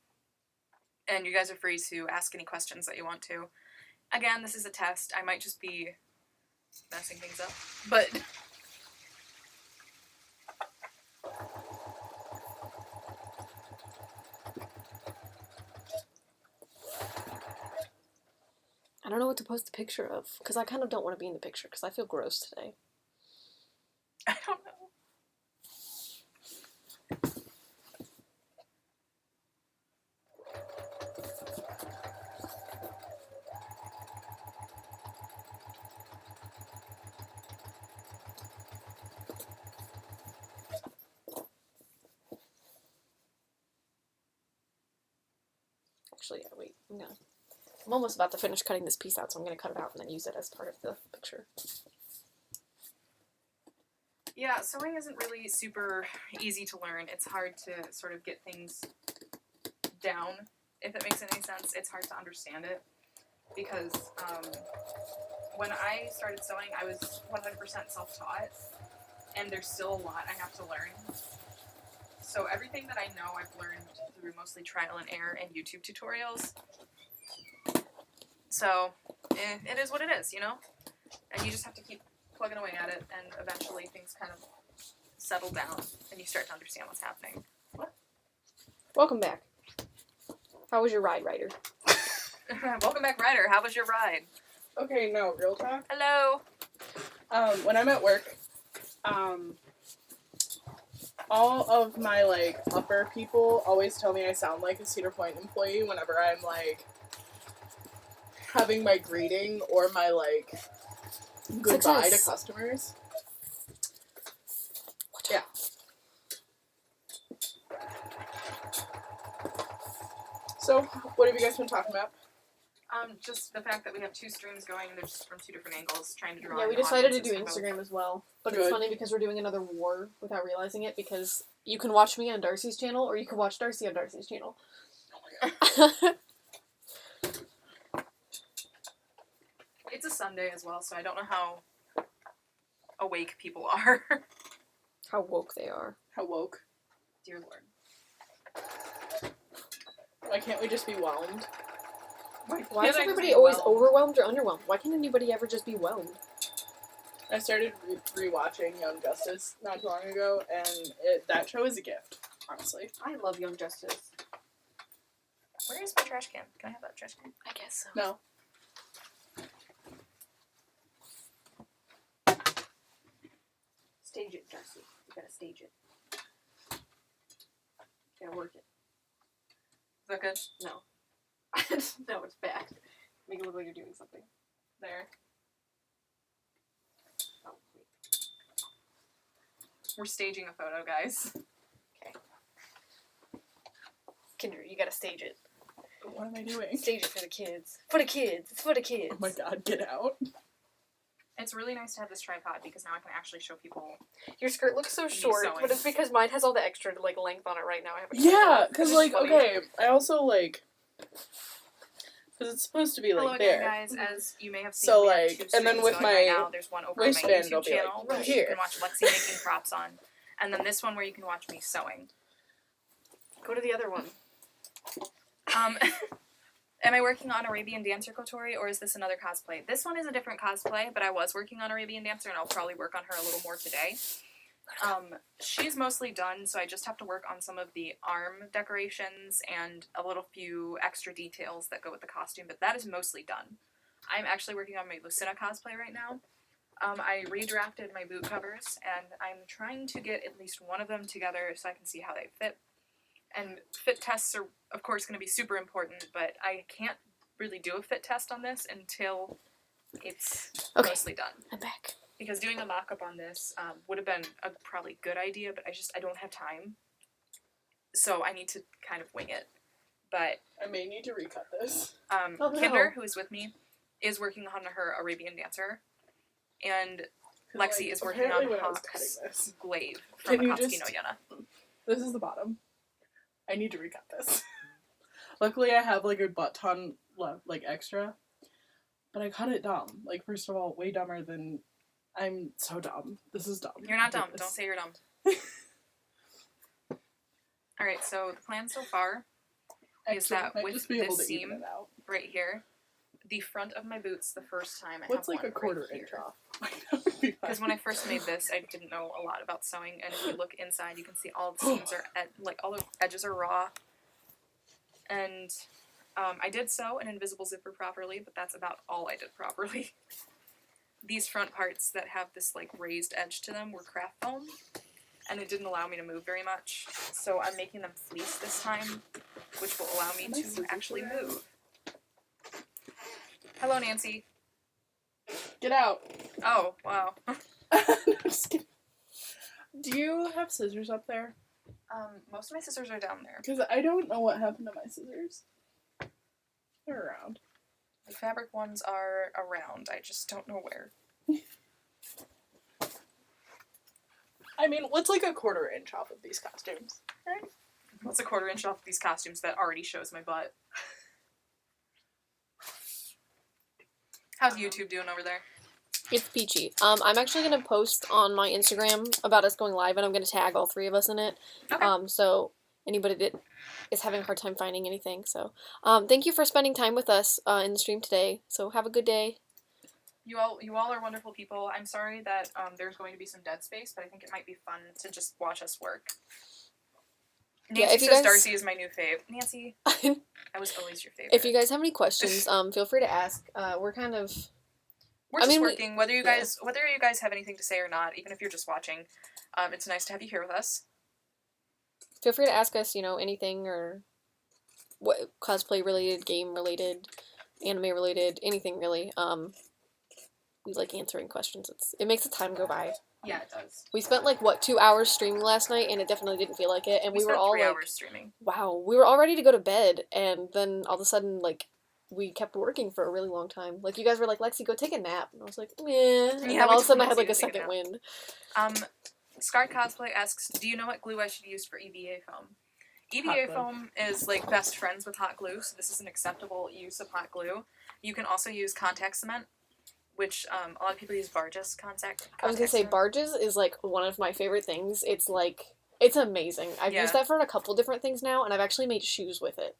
S1: And you guys are free to ask any questions that you want to. Again, this is a test. I might just be messing things up. But
S2: I don't know what to post the picture of, because I kind of don't want to be in the picture, because I feel gross today.
S1: I don't know.
S2: Actually, yeah, wait, I'm almost about to finish cutting this piece out, so I'm going to cut it out and then use it as part of the picture.
S1: Yeah, sewing isn't really super easy to learn. It's hard to sort of get things down, if it makes any sense. It's hard to understand it, because when I started sewing, I was 100% self-taught, and there's still a lot I have to learn. So everything that I know I've learned through mostly trial and error and YouTube tutorials. So it is what it is, you know? And you just have to keep plugging away at it, and eventually things kind of settle down, and you start to understand what's happening. What?
S2: Welcome back. How was your ride, Ryder?
S1: Welcome back, Ryder. How was your ride?
S3: Okay, no, real talk.
S1: Hello.
S3: When I'm at work, all of my, like, upper people always tell me I sound like a Cedar Point employee whenever I'm, like, having my greeting or my, like, goodbye to customers. So, what have you guys been talking about?
S1: Just the fact that we have 2 streams going, they're just from 2 different angles, trying to draw.
S2: Yeah, we decided to do
S1: audiences for both.
S2: Instagram as well. But
S3: Good.
S2: it's funny because we're doing another war without realizing it, because you can watch me on Darcy's channel, or you can watch Darcy on Darcy's channel.
S3: Oh my god.
S1: It's a Sunday as well, so I don't know how awake people are.
S2: How woke they are.
S3: How woke.
S1: Dear Lord.
S3: Why can't we just be whelmed?
S2: Why is everybody always overwhelmed or underwhelmed? Why can't anybody ever just be whelmed?
S3: I started rewatching Young Justice not too long ago, and that show is a gift, honestly.
S2: I love Young Justice.
S1: Where is my trash can? Can I have that trash can?
S2: I guess so.
S3: No.
S2: Stage it, Darcy. You gotta stage it. You gotta work it.
S1: Is that good?
S2: No. No, it's bad. Make it look like you're doing something.
S1: There.
S2: Oh, wait.
S1: We're staging a photo, guys.
S2: Kinder, you gotta stage it.
S3: What am I doing?
S2: Stage it for the kids. For the kids. It's for the kids.
S3: Oh my god, get out.
S1: It's really nice to have this tripod because now I can actually show people.
S2: Your skirt looks so short,
S1: sewing.
S2: but it's because mine has all the extra length on it right now. I haven't.
S3: Yeah, because,
S2: It's funny.
S3: okay, I also, because it's supposed to be,
S1: Hello
S3: there.
S1: again, guys. As you may have seen,
S3: So,
S1: we have 2
S3: and then
S1: streams
S3: with
S1: going
S3: my
S1: right now. There's one over on my
S3: waistband,
S1: YouTube
S3: it'll be,
S1: channel,
S3: right
S1: which
S3: here.
S1: you can watch Lexi making props on, and then this one where you can watch me sewing.
S2: Go to the other one.
S1: Am I working on Arabian Dancer Kotori, or is this another cosplay? This one is a different cosplay, but I was working on Arabian Dancer, and I'll probably work on her a little more today. She's mostly done, so I just have to work on some of the arm decorations and a little few extra details that go with the costume, but that is mostly done. I'm actually working on my Lucina cosplay right now. I redrafted my boot covers, and I'm trying to get at least one of them together so I can see how they fit. And fit tests are, of course, going to be super important, but I can't really do a fit test on this until it's mostly done.
S2: I'm back.
S1: Because doing a mock-up on this would have been a probably good idea, but I don't have time. So I need to kind of wing it. But
S3: I may need to recut this.
S2: Oh, no.
S1: Kinder, who is with me, is working on her Arabian Dancer. And Lexi is working on Hawk's Glaive from Akatsuki no Yona.
S3: This is the bottom. I need to recut this. Luckily, I have, a butt-ton left, extra. But I cut it dumb. First of all, way dumber than... I'm so dumb. This is dumb.
S1: You're not dumb. Don't say you're dumb. Alright, so the plan so far is that with this seam right here, the front of my boots the first time I have
S3: What's
S1: one
S3: a quarter
S1: right
S3: inch
S1: here.
S3: off?
S1: Because when I first made this, I didn't know a lot about sewing, and if you look inside, you can see all the seams are all the edges are raw. And I did sew an invisible zipper properly, but that's about all I did properly. These front parts that have this raised edge to them were craft foam, and it didn't allow me to move very much. So I'm making them fleece this time, which will allow me to actually move. Hello, Nancy.
S3: Get out.
S1: Oh, wow.
S3: Just kidding. Do you have scissors up there?
S1: Most of my scissors are down there.
S3: Because I don't know what happened to my scissors. They're around.
S1: The fabric ones are around. I just don't know where.
S3: I mean, what's a quarter inch off of these costumes? Right?
S1: What's a quarter inch off these costumes that already shows my butt? How's YouTube doing over there?
S2: It's peachy. I'm actually gonna post on my Instagram about us going live, and I'm gonna tag all 3 of us in it.
S1: Okay.
S2: So anybody that is having a hard time finding anything. So, thank you for spending time with us in the stream today. So have a good day.
S1: You all are wonderful people. I'm sorry that there's going to be some dead space, but I think it might be fun to just watch us work. Nancy
S2: Yeah, if you
S1: says
S2: guys...
S1: Darcy is my new fave. Nancy, I was always your favorite.
S2: If you guys have any questions, feel free to ask. We're kind of...
S1: We're just working. Whether you guys have anything to say or not, even if you're just watching, it's nice to have you here with us.
S2: Feel free to ask us, anything or what cosplay related, game related, anime related, anything really.
S4: we like answering questions. It makes the time go by.
S2: Yeah, it does.
S4: We spent 2 hours streaming last night, and it definitely didn't feel like it. And we were
S1: spent
S4: all
S1: 3 hours streaming.
S4: wow, we were all ready to go to bed, and then all of a sudden we kept working for a really long time. You guys were like, Lexi, go take a nap, and I was like, meh. And then all of a sudden I had a second wind.
S1: Scarred Cosplay asks, do you know what glue I should use for EVA foam? EVA foam is best friends with hot glue, so this is an acceptable use of hot glue. You can also use contact cement, which a lot of people use Barges contact.
S4: I was gonna say Barges is one of my favorite things. It's amazing. I've used that for a couple different things now, and I've actually made shoes with it.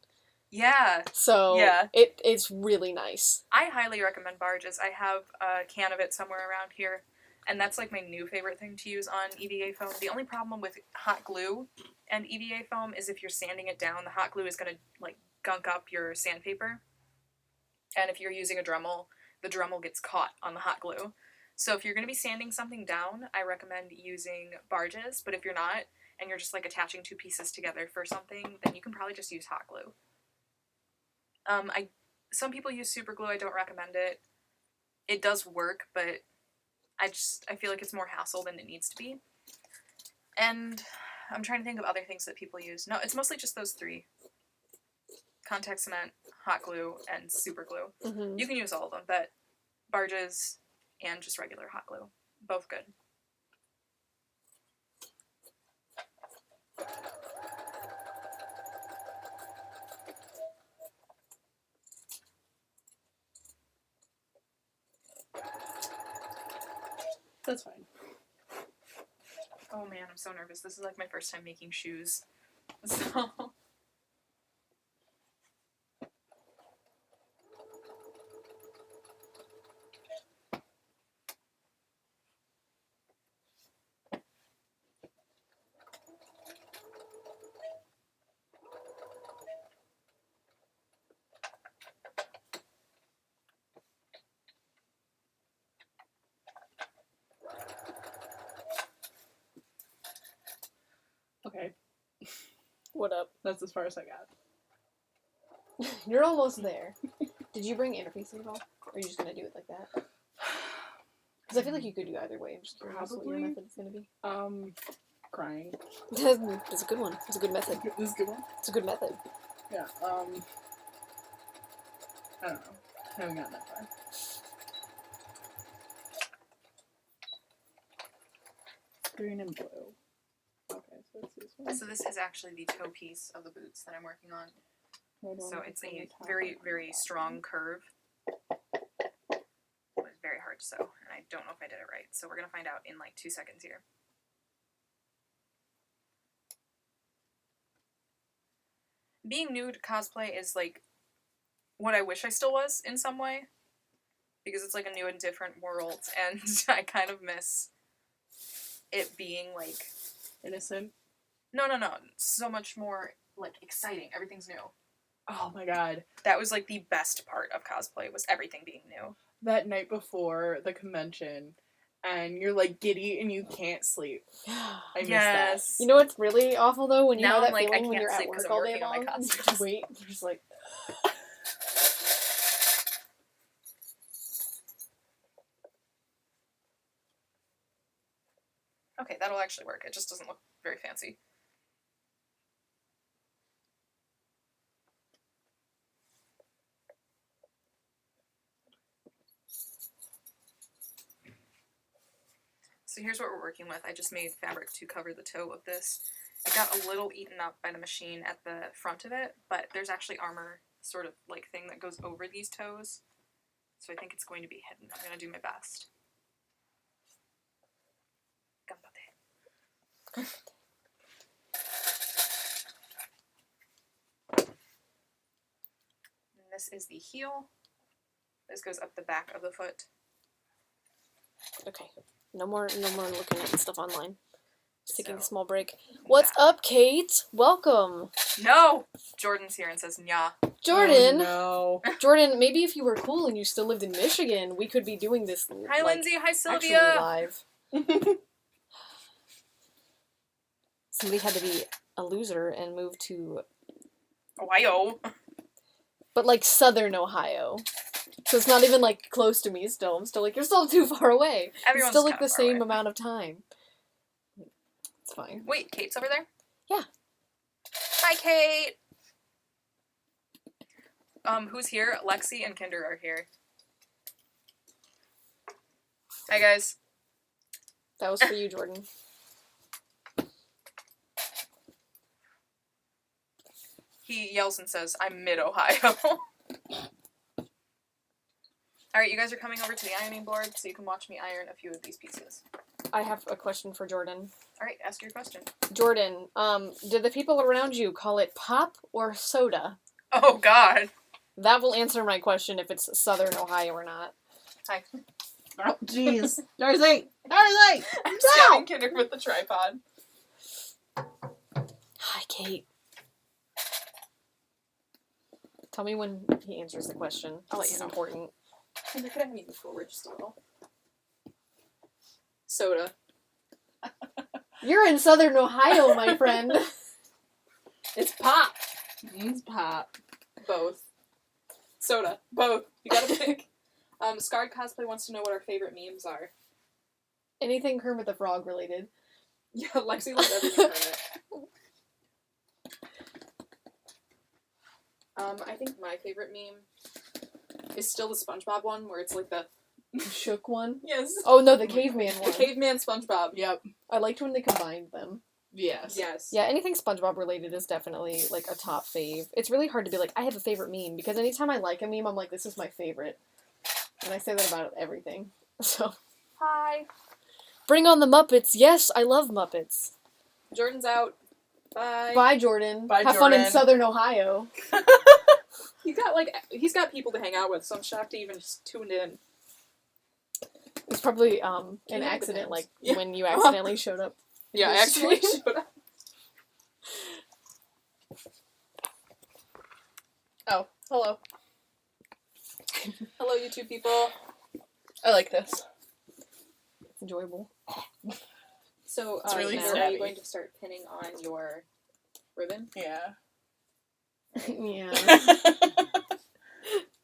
S1: Yeah.
S4: So it's really nice.
S1: I highly recommend Barges. I have a can of it somewhere around here, and that's my new favorite thing to use on EVA foam. The only problem with hot glue and EVA foam is if you're sanding it down, the hot glue is gonna gunk up your sandpaper, and if you're using a Dremel, the Dremel gets caught on the hot glue. So if you're gonna be sanding something down, I recommend using Barges. But if you're not, and you're just attaching two pieces together for something, then you can probably just use hot glue. Some people use super glue. I don't recommend it. It does work, but I feel like it's more hassle than it needs to be. And I'm trying to think of other things that people use. No, it's mostly just those three. Contact cement, hot glue, and super glue.
S4: Mm-hmm.
S1: You can use all of them, but Barges and just regular hot glue. Both good.
S3: That's fine.
S1: Oh man, I'm so nervous. This is my first time making shoes. So...
S3: Okay.
S4: What up?
S3: That's as far as I got.
S4: You're almost there. Did you bring interfacing at all? Or are you just gonna do it like that? Because I feel like you could do either way. I'm just curious what your method is gonna be.
S3: Crying.
S4: That's a good one. It's a good method.
S3: This is a good one?
S4: It's a good method.
S3: Yeah, I don't know. I haven't gotten that far. Green and blue. Okay, so it's this one.
S1: So this is actually the toe piece of the boots that I'm working on. So it's a very, very strong curve. It was very hard to sew, and I don't know if I did it right. So we're going to find out in 2 seconds here. Being new to cosplay is what I wish I still was in some way. Because it's a new and different world, and I kind of miss it being
S3: innocent?
S1: No. So much more exciting. Everything's new.
S3: Oh my god.
S1: That was the best part of cosplay, was everything being new.
S3: That night before the convention, and you're giddy and you can't sleep. I miss that.
S4: You know what's really awful though? When you
S1: now
S4: have that
S1: I'm
S4: feeling
S1: I
S4: when you're
S1: can't
S4: at
S1: sleep
S4: work
S1: I'm
S4: all day
S1: working on
S4: long,
S1: my
S4: and you
S1: costumes.
S4: just wait, you're just
S1: Okay, that'll actually work. It just doesn't look very fancy. So here's what we're working with. I just made fabric to cover the toe of this. It got a little eaten up by the machine at the front of it, but there's actually armor sort of thing that goes over these toes. So I think it's going to be hidden. I'm going to do my best. And this is the heel. This goes up the back of the foot.
S4: okay. No more looking at stuff online. Just taking a small break.
S1: Yeah.
S4: What's up, Kate? Welcome.
S1: No! Jordan's here and says, "Nya."
S4: Jordan!
S3: Oh, no.
S4: Jordan, maybe if you were cool and you still lived in Michigan, we could be doing this
S1: Hi, Lindsay. Hi,
S4: actually
S1: Sylvia.
S4: live. Somebody had to be a loser and move to...
S1: Ohio.
S4: But southern Ohio. So it's not even, like, close to me still. I'm still like, you're still too far away.
S5: Everyone's
S4: it's still, like,
S5: kinda
S4: the
S5: far
S4: same
S5: away.
S4: amount of time. It's fine.
S5: Wait, Kate's over there?
S4: Yeah.
S5: Hi, Kate! Who's here? Lexi and Kinder are here. Hi, guys.
S4: That was for you, Jordan.
S5: He yells and says, I'm mid-Ohio. Alright, you guys are coming over to the ironing board so you can watch me iron a few of these pieces.
S4: I have a question for Jordan.
S5: Alright, ask your question.
S4: Jordan, did the people around you call it pop or soda?
S5: Oh, God.
S4: That will answer my question if it's Southern Ohio or not.
S5: Hi.
S3: Oh, jeez. Darcy! Darcy!
S5: I'm
S3: No!
S5: stabbing Kinder with the tripod.
S4: Hi, Kate. Tell me when he answers the question.
S5: I'll let
S4: This
S5: you
S4: is
S5: know.
S4: important.
S1: And I could have eaten forward just a little. Soda.
S4: You're in Southern Ohio, my friend.
S1: It's pop.
S3: It's pop.
S1: Both. Soda. Both. You gotta pick. Scarred Cosplay wants to know what our favorite memes are.
S4: Anything Kermit the Frog related.
S1: Yeah, Lexi loves everything Kermit. I think my favorite meme is still the SpongeBob one, where it's like the...
S4: Shook one.
S1: Yes.
S4: Oh no, the caveman
S1: The
S4: one.
S1: caveman SpongeBob.
S3: Yep.
S4: I liked when they combined them.
S3: Yes.
S1: Yes.
S4: Yeah, anything SpongeBob related is definitely like a top fave. It's really hard to be like, I have a favorite meme, because anytime I like a meme, I'm like, this is my favorite. And I say that about everything. So.
S1: Hi.
S4: Bring on the Muppets. Yes, I love Muppets.
S1: Jordan's out. Bye.
S4: Bye, Jordan.
S3: Bye,
S4: Have fun in
S3: Jordan.
S4: Southern Ohio.
S1: He's got people to hang out with, so I'm shocked he even just tuned in.
S4: It's probably an
S1: It
S4: accident,
S1: depends.
S4: like
S1: Yeah.
S4: when you accidentally showed up.
S1: Yeah, I
S4: This
S1: actually
S4: stream.
S1: showed up.
S3: Oh, hello.
S1: Hello, YouTube people.
S3: I like this.
S4: It's enjoyable.
S1: So,
S3: It's really
S1: now are
S3: stabby.
S1: you going to start pinning on your ribbon?
S3: Yeah.
S4: Yeah.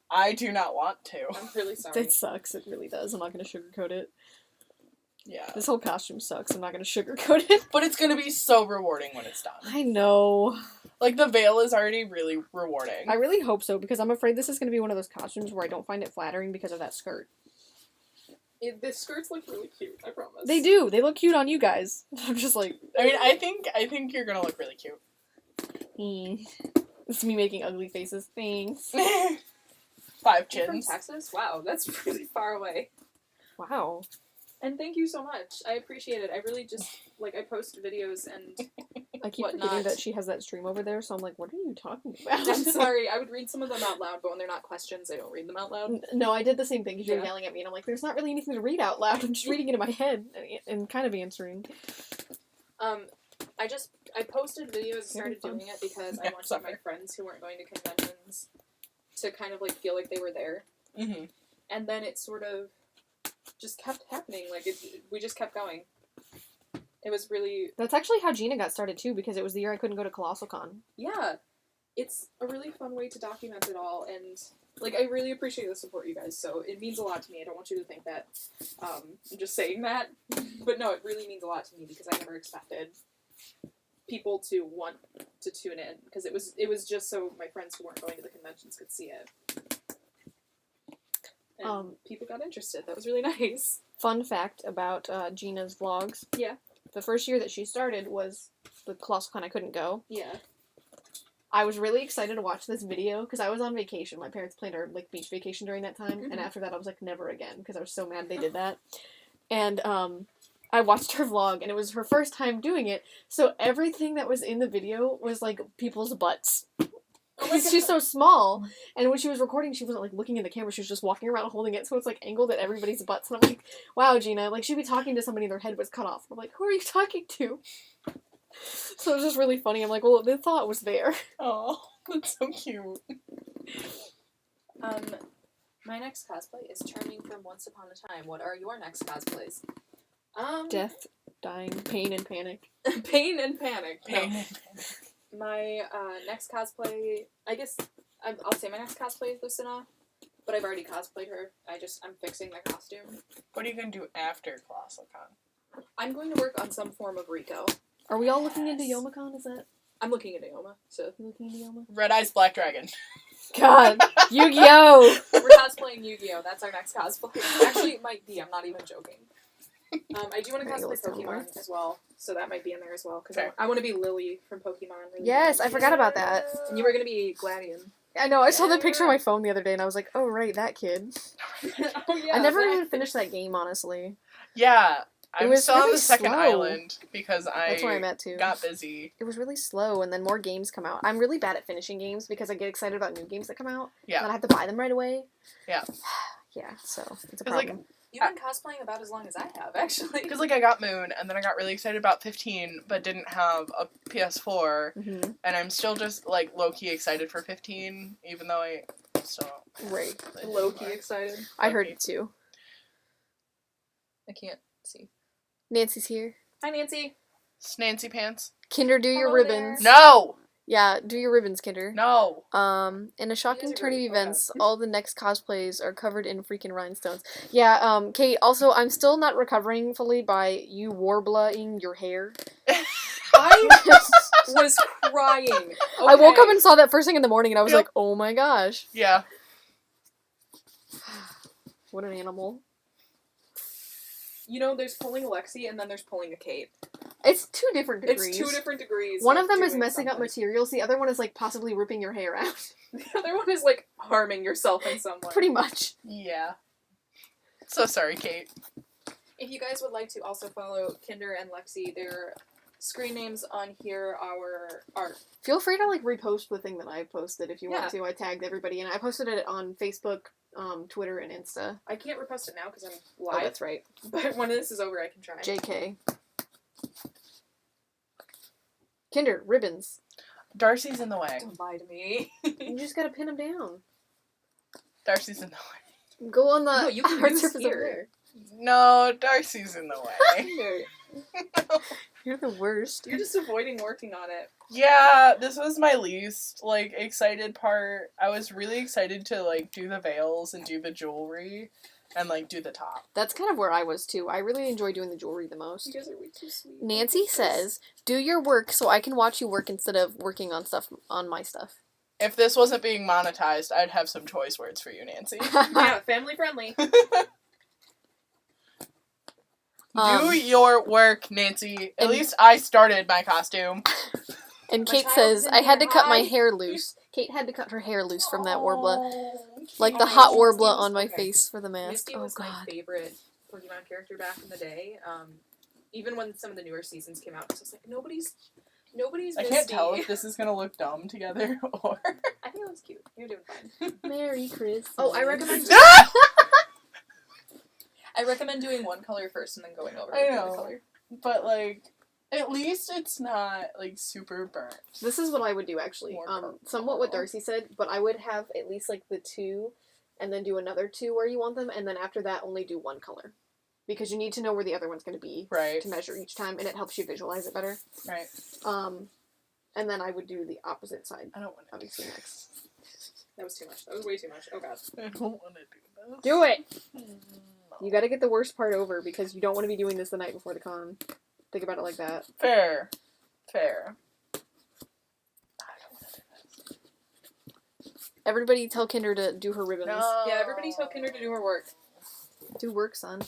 S3: I do not want to.
S1: I'm really sorry.
S4: It sucks. It really does. I'm not going to sugarcoat it.
S3: Yeah.
S4: This whole costume sucks. I'm not going to sugarcoat it.
S3: But it's gonna be so rewarding when it's done.
S4: I know.
S3: Like, the veil is already really rewarding.
S4: I really hope so, because I'm afraid this is going to be one of those costumes where I don't find it flattering because of that skirt.
S1: The skirts look really cute, I promise.
S4: They do. They look cute on you guys. I'm just like,
S3: I mean, I think you're gonna look really cute.
S4: It's me making ugly faces. Thanks.
S3: 5
S1: You're from
S3: chins.
S1: Texas? Wow, that's really far away.
S4: Wow.
S1: And thank you so much. I appreciate it. I really just, I post videos and...
S4: I keep
S1: Whatnot.
S4: forgetting that she has that stream over there, so I'm like, what are you talking about?
S1: I'm sorry, I would read some of them out loud, but when they're not questions, I don't read them out loud.
S4: No, I did the same thing because you were
S1: Yeah.
S4: yelling at me, and I'm like, there's not really anything to read out loud. I'm just reading it in my head and kind of answering.
S1: I posted videos and started
S4: fun.
S1: doing it because I
S3: Yeah,
S1: wanted
S3: sorry.
S1: my friends who weren't going to conventions to kind of, feel like they were there.
S3: Mm-hmm.
S1: And then it sort of just kept happening. We just kept going. It was really,
S4: That's actually how Gina got started, too, because it was the year I couldn't go to Colossalcon.
S1: yeah, it's a really fun way to document it all, and, I really appreciate the support, you guys, so it means a lot to me. I don't want you to think that I'm just saying that, but no, it really means a lot to me, because I never expected people to want to tune in, because it was just so my friends who weren't going to the conventions could see it. And people got interested. That was really nice.
S4: Fun fact about Gina's vlogs.
S1: Yeah.
S4: The first year that she started was the Colossalcon I couldn't go.
S1: Yeah.
S4: I was really excited to watch this video because I was on vacation. My parents planned our beach vacation during that time,
S1: Mhm.
S4: and after that I was like, never again, because I was so mad they did that. And I watched her vlog, and it was her first time doing it, so everything that was in the video was people's butts. Because she's so small, and when she was recording, she wasn't looking in the camera. She was just walking around holding it, so it's angled at everybody's butts. And I'm like, "Wow, Gina!" She'd be talking to somebody, and their head was cut off. I'm like, "Who are you talking to?" So it was just really funny. I'm like, "Well, the thought was there."
S3: Oh, that's so cute.
S1: My next cosplay is Charming from Once Upon a Time. What are your next cosplays?
S4: Death, dying, pain, and panic.
S1: Pain and Panic. No.
S3: Pain.
S1: My next cosplay, I guess I'll say my next cosplay is Lucina. but I've already cosplayed her. I'm fixing my costume.
S3: What are you gonna do after Colossalcon?
S1: I'm going to work on some form of Rico.
S4: Are we all looking into YomaCon? Is that
S1: I'm looking into Yoma, so.
S4: you looking into Yoma?
S3: Red Eyes Black Dragon.
S4: God, Yu-Gi-Oh!
S1: We're cosplaying Yu-Gi-Oh! That's our next cosplay. Actually, it might be. I'm not even joking. I do want to
S4: There you go,
S1: cosplay
S4: let's tell me more.
S1: Pokemon as well, so that might be in there as well. Because
S3: Okay.
S1: I want to be Lily from Pokemon. Really
S4: Yes,
S1: bad.
S4: I forgot about that.
S1: And you were going to be Gladion.
S4: I know, I saw the picture on my phone the other day and I was like, oh right, that kid.
S1: Oh, yeah.
S4: I never
S1: that-
S4: even finished that game, honestly.
S3: Yeah, I'm
S4: was
S3: still on
S4: really
S3: the second
S4: slow.
S3: island because
S4: That's where I'm
S3: I
S4: at too.
S3: got busy.
S4: It was really slow and then more games come out. I'm really bad at finishing games because I get excited about new games that come out.
S3: Yeah.
S4: And I have to buy them right away.
S3: Yeah.
S4: Yeah, so it's a
S3: 'Cause, like,
S4: problem.
S1: You've been cosplaying about as long as I have, actually.
S3: Because, like, I got Moon, and then I got really excited about 15, but didn't have a PS4,
S4: Mm-hmm.
S3: and I'm still just, like, low-key excited for 15, even though I still don't
S4: Right.
S3: play it
S1: Low-key
S3: anymore.
S1: excited.
S4: I heard
S3: Okay.
S4: it too.
S1: I can't see.
S4: Nancy's here.
S1: Hi, Nancy.
S3: Snancy Pants?
S4: Kinder, do your
S1: Hello
S4: ribbons.
S1: there.
S3: No!
S4: Yeah, do your ribbons, Kinder.
S3: No!
S4: In a shocking
S1: are
S4: turn of
S1: great. Oh,
S4: events, all the next cosplays are covered in freaking rhinestones. Yeah, Kate, also, I'm still not recovering fully by you warbling your hair.
S1: I was crying.
S4: I woke up
S1: Okay.
S4: and saw that first thing in the morning and I was
S3: Yep.
S4: like, oh my gosh.
S3: Yeah.
S4: What an animal.
S1: You know, there's pulling a Lexi and then there's pulling a Kate.
S4: It's 2 different degrees.
S1: It's 2 different degrees.
S4: One of them is
S1: doing
S4: messing up
S1: something.
S4: materials, the other one is like possibly ripping your hair out.
S1: The other one is like harming yourself in some way.
S4: Pretty much.
S3: Yeah. So sorry, Kate.
S1: If you guys would like to also follow Kinder and Lexi, their screen names on here are
S4: Feel free to like repost the thing that I posted if you
S1: Yeah.
S4: want to. I tagged everybody and I posted it on Facebook, Twitter, and Insta.
S1: I can't repost it now because I'm
S4: Oh,
S1: live.
S4: that's right.
S1: But when this is over, I can try.
S4: JK. Kinder, ribbons.
S3: Darcy's in the way.
S1: Don't lie to me.
S4: You just gotta pin them down.
S3: Darcy's in the way.
S4: Go on the
S1: No, you can
S4: hard
S1: use
S4: surface over
S1: here.
S3: No, Darcy's in the way.
S1: Kinder,
S4: You're the worst.
S1: you're just avoiding working on it.
S3: Yeah, this was my least, like, excited part. I was really excited to, like, do the veils and do the jewelry and, like, do the top.
S4: That's kind of where I was too. I really enjoy doing the jewelry the
S1: You
S4: most.
S1: guys are way too sweet.
S4: Nancy says, do your work so I can watch you work instead of working on stuff on my stuff.
S3: If this wasn't being monetized, I'd have some choice words for you, Nancy.
S1: Yeah, family friendly.
S3: Do your work, Nancy. At
S4: and-
S3: least I started my costume.
S4: And
S1: My
S4: Kate
S1: child's
S4: says,
S1: in
S4: I had to
S1: here.
S4: cut my
S1: Hi.
S4: hair loose. Kate had to cut her hair loose from that warbler.
S3: Oh,
S4: Like the
S1: Oh,
S4: hot
S1: Misty
S4: warbler
S1: was-
S4: on my
S1: okay.
S4: face for the mask.
S1: Misty
S4: Oh
S1: was my
S4: god.
S1: favorite Pokemon character back in the day. Even when some of the newer seasons came out, I was just like, nobody's
S3: I
S1: Misty.
S3: can't tell if this is gonna look dumb together or.
S1: I think that was cute. You're doing fine.
S4: Merry Christmas.
S1: Oh, I recommend. I recommend doing one color first and then going over
S3: I
S1: to the
S3: know.
S1: other color.
S3: But, like, at least it's not, like, super burnt.
S4: This is what I would do actually.
S3: More purple.
S4: Somewhat what Darcy said, but I would have at least like the 2 and then do another 2 where you want them and then after that only do 1 color. Because you need to know where the other one's going to be
S3: Right,
S4: to measure each time and it helps you visualize it better.
S3: right.
S4: And then I would do the opposite side
S3: I don't want to
S4: obviously next.
S1: That was too much. That was way too much. Oh god.
S3: I don't want to do this.
S4: Do it!
S3: No.
S4: You got to get the worst part over because you don't want to be doing this the night before the con. Think about it like that.
S3: Fair. Fair. I don't want to do this.
S4: Everybody tell Kinder to do her ribbons.
S3: No.
S1: Yeah, everybody tell Kinder to do her work.
S4: Do work, son.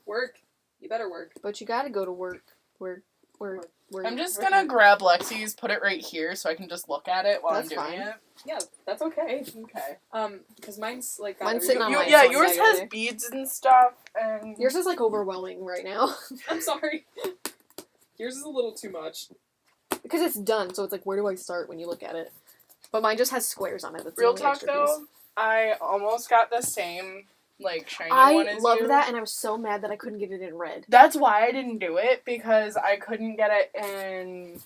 S1: Work. You better work.
S4: But you got to go to work. Work.
S3: I'm just gonna grab Lexi's, put it right here so I can just look at it while
S4: That's
S3: I'm doing
S4: fine.
S3: it.
S1: Yeah, that's okay.
S3: Okay.
S1: Because mine's like. got
S4: Mine's sitting on
S1: everything.
S4: my
S3: Yeah,
S4: phone
S3: yours
S4: bag over
S3: has
S4: there.
S3: beads and stuff, and
S4: Yours is like overwhelming right now.
S1: I'm sorry. Yours is a little too much.
S4: Because it's done, so it's like, where do I start when you look at it? But mine just has squares on it. That's the
S3: real
S4: only
S3: talk
S4: extra
S3: though,
S4: piece.
S3: I almost got the same like shiny one
S4: I
S3: as
S4: love
S3: you.
S4: that, and I was so mad that I couldn't get it in red.
S3: That's why I didn't do it, because I couldn't get it in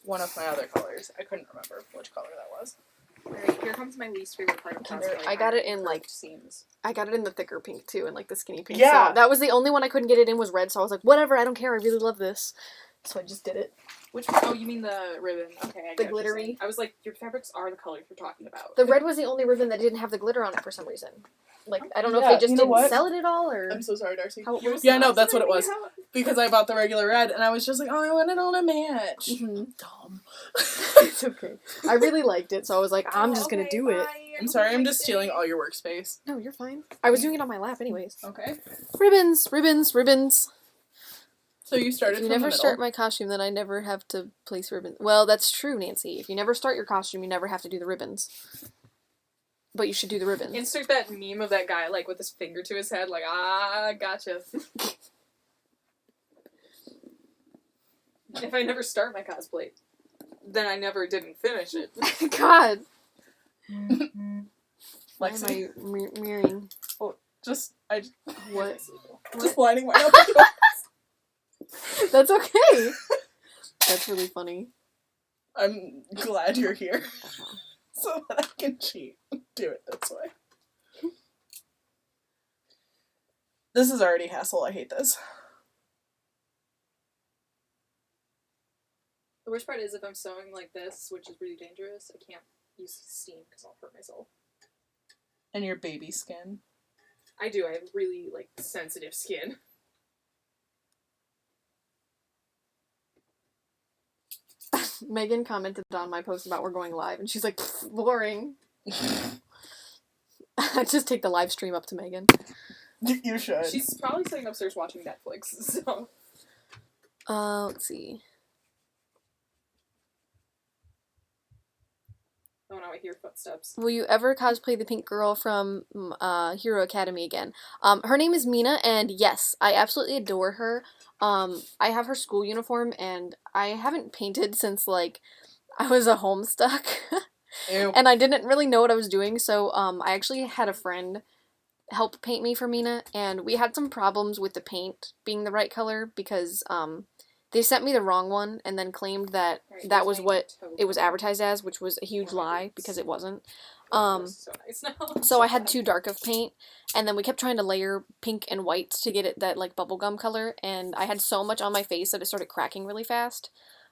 S3: one of my other colors. I couldn't remember which color that was.
S1: Alright, here comes my least favorite part of cosplay.
S4: I got it in, like,
S1: seams.
S4: I got it in the thicker pink too, and like the skinny pink.
S3: Yeah.
S4: So that was the only one I couldn't get it in was red. So I was like, whatever, I don't care. I really love this. so I just did it.
S5: Which one? Oh, you mean the ribbon. Okay, I get
S4: The
S5: what you're
S4: glittery.
S5: saying. I was like, your fabrics are the colors you're talking about.
S4: The red was the only ribbon that didn't have the glitter on it for some reason. Like, I don't know if
S3: Yeah,
S4: they just
S3: you know
S4: didn't
S3: what?
S4: sell it at all, or
S3: I'm so sorry, Darcy.
S4: how it works.
S3: Yeah, no, that's what it was. Because I bought the regular red, and I was just like, oh, I want it all to match.
S4: Mhm.
S3: Dumb.
S4: It's okay. I really liked it, so I was like, I'm just gonna do it.
S3: I'm sorry, I'm just stealing all your workspace.
S4: No, you're fine. I was doing it on my lap anyways.
S3: Okay.
S4: Ribbons, ribbons, ribbons.
S3: So you started
S4: If you
S3: from
S4: never
S3: the
S4: start
S3: middle.
S4: my costume, then I never have to place ribbons. Well, that's true, Nancy. If you never start your costume, you never have to do the ribbons. But you should do the ribbons.
S5: Insert that meme of that guy, like, with his finger to his head, like, gotcha. If I never start my cosplay, then I never didn't finish it.
S4: God. Why am
S3: Lexi.
S4: I mirroring?
S3: Just
S4: What?
S3: just lining mine up.
S4: That's okay. That's really funny.
S3: I'm glad you're here. So that I can cheat. Do it this way. This is already hassle. I hate this.
S5: The worst part is if I'm sewing like this, which is really dangerous, I can't use steam because I'll hurt myself.
S3: And your baby skin.
S5: I do, I have really, like, sensitive skin.
S4: Megan commented on my post about we're going live, and she's like, boring. I just take the live stream up to Megan.
S3: You should.
S5: She's probably sitting upstairs watching Netflix, so...
S4: Let's see.
S5: Oh, now I hear footsteps.
S4: Will you ever cosplay the pink girl from Hero Academy again? Her name is Mina, and yes, I absolutely adore her. I have her school uniform, and I haven't painted since, like, I was a homestuck.
S3: Ew.
S4: And I didn't really know what I was doing, so I actually had a friend help paint me for Mina, and we had some problems with the paint being the right color, because they sent me the wrong one, and then claimed that that was what it was advertised as, which was a huge lie, because it wasn't.
S5: So nice now.
S4: So I had too dark of paint, and then we kept trying to layer pink and white to get it that, like, bubblegum color, and I had so much on my face that it started cracking really fast.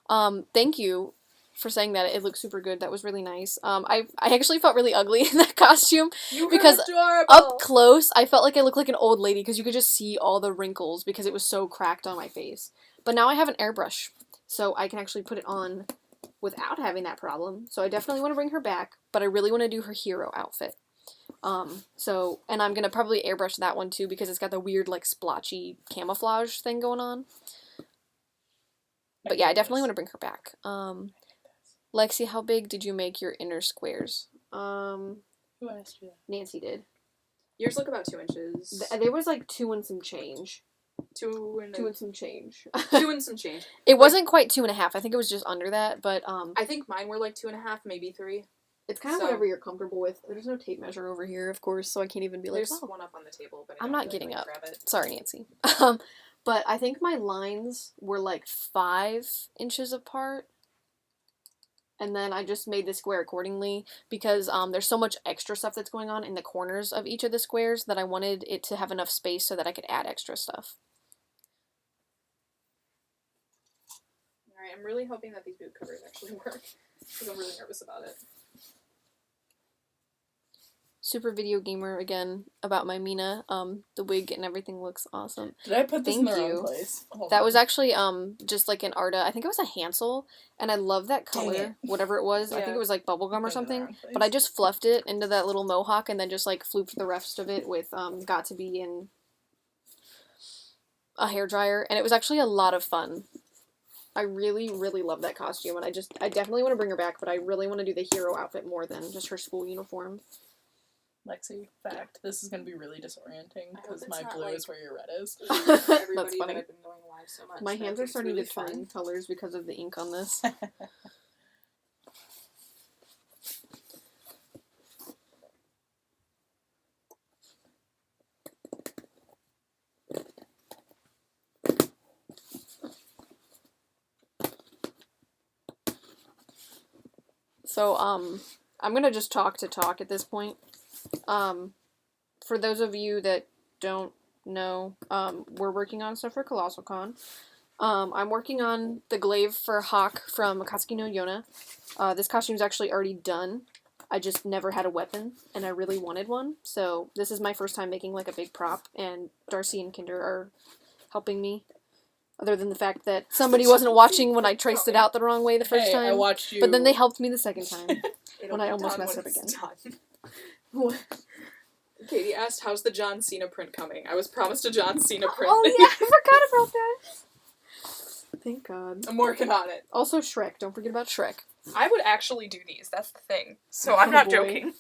S4: Thank you for saying that. It looked super good. That was really nice. I actually felt really ugly in that costume, because
S5: adorable.
S4: up close, I felt like I looked like an old lady, because you could just see all the wrinkles, because it was so cracked on my face. But now I have an airbrush, so I can actually put it on without having that problem. So I definitely want to bring her back, but I really want to do her hero outfit. And I'm gonna probably airbrush that one too, because it's got the weird, like, splotchy camouflage thing going on. But yeah, I definitely want to bring her back. Lexi, how big did you make your inner squares?
S3: Who asked you that?
S4: Nancy did.
S5: Yours look about 2 inches.
S4: There was like 2 and some change.
S5: 2 and
S4: 2 and some change.
S5: 2 and some change.
S4: It wasn't quite 2.5. I think it was just under that, but
S5: I think mine were like 2.5, maybe 3.
S4: it's kind of
S5: so-
S4: whatever you're comfortable with. There's no tape measure over here, of course, so I can't even be like,
S5: There's
S4: oh.
S5: one up on the table, but
S4: I'm
S5: don't
S4: not
S5: really,
S4: getting
S5: like,
S4: up.
S5: grab it.
S4: Sorry, Nancy. But I think my lines were like 5 inches apart. And then I just made the square accordingly, because there's so much extra stuff that's going on in the corners of each of the squares that I wanted it to have enough space so that I could add extra stuff.
S5: Alright, I'm really hoping that these boot covers actually work, because I'm really nervous about it.
S4: Super video gamer again about my Mina. The wig and everything looks awesome.
S3: Did I put this in the
S4: Thank
S3: wrong
S4: you.
S3: place? Hold
S4: That
S3: on.
S4: was actually just like an Arta. I think it was a Hansel, and I love that
S3: Dang it.
S4: color, whatever it was. I think
S5: Yeah.
S4: it was like bubblegum
S3: Put it in
S4: or
S3: the
S4: something.
S3: wrong place.
S4: But I just fluffed it into that little mohawk, and then just like flooped the rest of it with Got to Be in a hairdryer, and it was actually a lot of fun. I really, really love that costume, and I definitely want to bring her back, but I really want to do the hero outfit more than just her school uniform.
S3: Lexi, fact, this is going to be really disorienting
S5: I hope
S3: because
S5: it's
S3: my
S5: not,
S3: blue
S5: like-
S3: is where your red is.
S5: Everybody
S4: That's funny.
S5: that I've been going live so much.
S4: My
S5: that
S4: hands are
S5: it's
S4: starting
S5: really
S4: to turn
S5: fun.
S4: colors because of the ink on this. So, I'm gonna just talk to talk at this point. For those of you that don't know, we're working on stuff for Colossalcon. I'm working on the glaive for Hawk from Akatsuki no Yona. This costume's actually already done. I just never had a weapon, and I really wanted one. So this is my first time making like a big prop, and Darcy and Kinder are helping me. Other than the fact that somebody wasn't watching when I traced it out the wrong way the first
S3: Hey,
S4: time.
S3: I watched you.
S4: But then they helped me the second time.
S1: It'll
S4: When I
S1: be
S4: almost
S1: done
S4: messed
S1: when
S4: up
S1: it's
S4: again.
S1: done. Katie asked, how's the John Cena print coming? I was promised a John Cena print.
S4: Oh yeah, I forgot about that. Thank God.
S1: I'm working on it.
S4: Also Shrek. Don't forget about Shrek.
S1: I would actually do these, that's the thing. So I'm
S4: Oh,
S1: not
S4: boy.
S1: joking.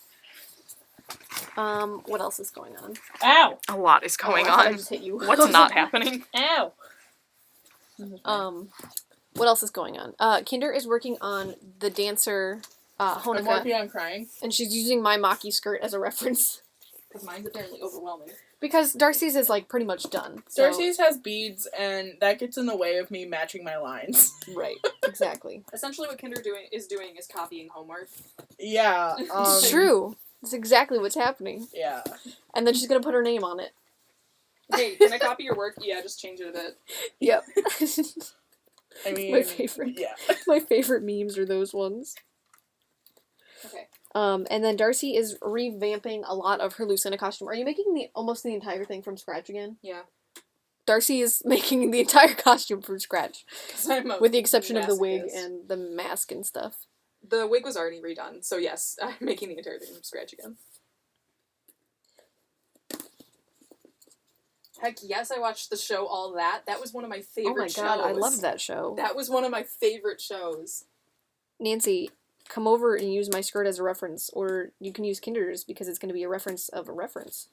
S4: What else is going on?
S3: Ow!
S1: A lot is going
S4: Oh, I thought I
S1: on.
S4: just hit you.
S1: What's not happening?
S3: Ow!
S4: What else is going on? Kinder is working on the dancer,
S3: I'm
S4: Honoka,
S3: working on crying.
S4: and she's using my Maki skirt as a reference.
S1: Because mine's apparently overwhelming.
S4: Because Darcy's is, like, pretty much done. So.
S3: Darcy's has beads, and that gets in the way of me matching my lines.
S4: Right, exactly.
S1: Essentially what Kinder is doing is copying homework.
S3: Yeah.
S4: It's true. It's exactly what's happening.
S3: Yeah.
S4: And then she's gonna put her name on it.
S1: Hey, can I copy your work? Yeah, just change it a bit.
S4: Yep.
S3: I mean,
S4: My favorite.
S3: Yeah.
S4: My favorite memes are those ones.
S1: Okay.
S4: And then Darcy is revamping a lot of her Lucina costume. Are you making almost the entire thing from scratch again?
S1: Yeah.
S4: Darcy is making the entire costume from scratch,
S1: 'Cause I'm a
S4: with the exception of the wig
S1: masochist.
S4: and the mask and stuff.
S1: The wig was already redone, so yes, I'm making the entire thing from scratch again. Heck yes, I watched the show All That. That was one of my favorite
S4: Oh my
S1: shows.
S4: god, I loved that show.
S1: That was one of my favorite shows.
S4: Nancy, come over and use my skirt as a reference, or you can use Kinder's because it's going to be a reference of a reference.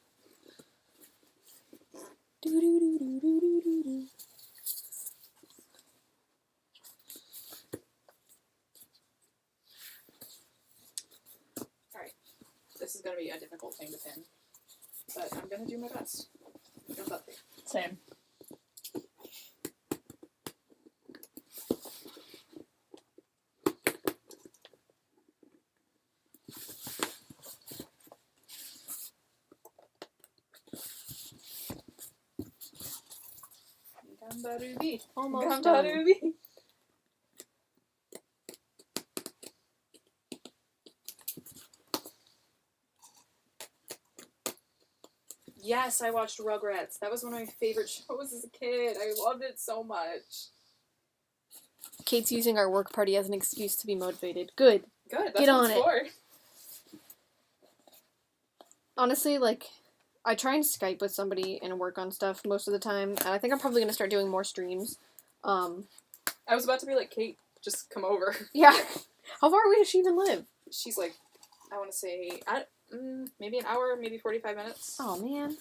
S4: Doo-doo-doo-doo-doo-doo-doo.
S1: This is going to be a difficult thing to pin, but I'm going to do my best. Jump up here.
S3: Same.
S1: Gambarubi.
S4: Almost done.
S1: Gambarubi. Yes, I watched Rugrats. That was one of my favorite shows as a kid. I loved it so much.
S4: Kate's using our work party as an excuse to be motivated. Good.
S1: Good. That's
S4: Get
S1: what
S4: on
S1: it's
S4: it.
S1: for.
S4: Honestly, like, I try and Skype with somebody and work on stuff most of the time, and I think I'm probably going to start doing more streams.
S1: I was about to be like, Kate, just come over.
S4: Yeah. How far away does she even live?
S1: She's like, I want to say, maybe an hour, maybe 45 minutes.
S4: Oh, man.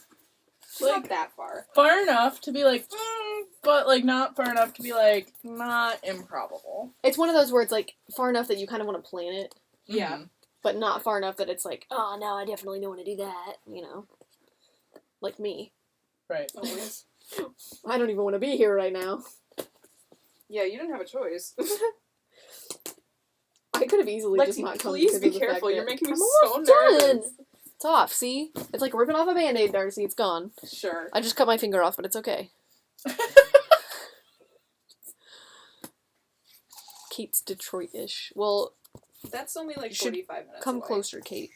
S1: She's not that far.
S3: Far enough to be like, but like not far enough to be like not improbable.
S4: It's one of those where it's, like, far enough that you kind of want to plan it,
S1: Yeah.
S3: Mhm.
S4: but not far enough that it's like, oh, no, I definitely don't want to do that, you know? Like me.
S3: Right.
S1: Always.
S4: I don't even want to be here right now.
S1: Yeah, you didn't have a choice.
S4: I could have easily just
S1: Lexi,
S4: not come
S1: please
S4: because
S1: be
S4: of the fact
S1: careful. You're
S4: that
S1: making me
S4: I'm
S1: so
S4: almost done.
S1: nervous.
S4: It's off, see? It's like ripping off a Band-Aid, Darcy. It's gone.
S1: Sure.
S4: I just cut my finger off, but it's okay. Kate's Detroit-ish. Well,
S1: That's only like
S4: Should
S1: 45 minutes
S4: come
S1: away.
S4: closer, Kate.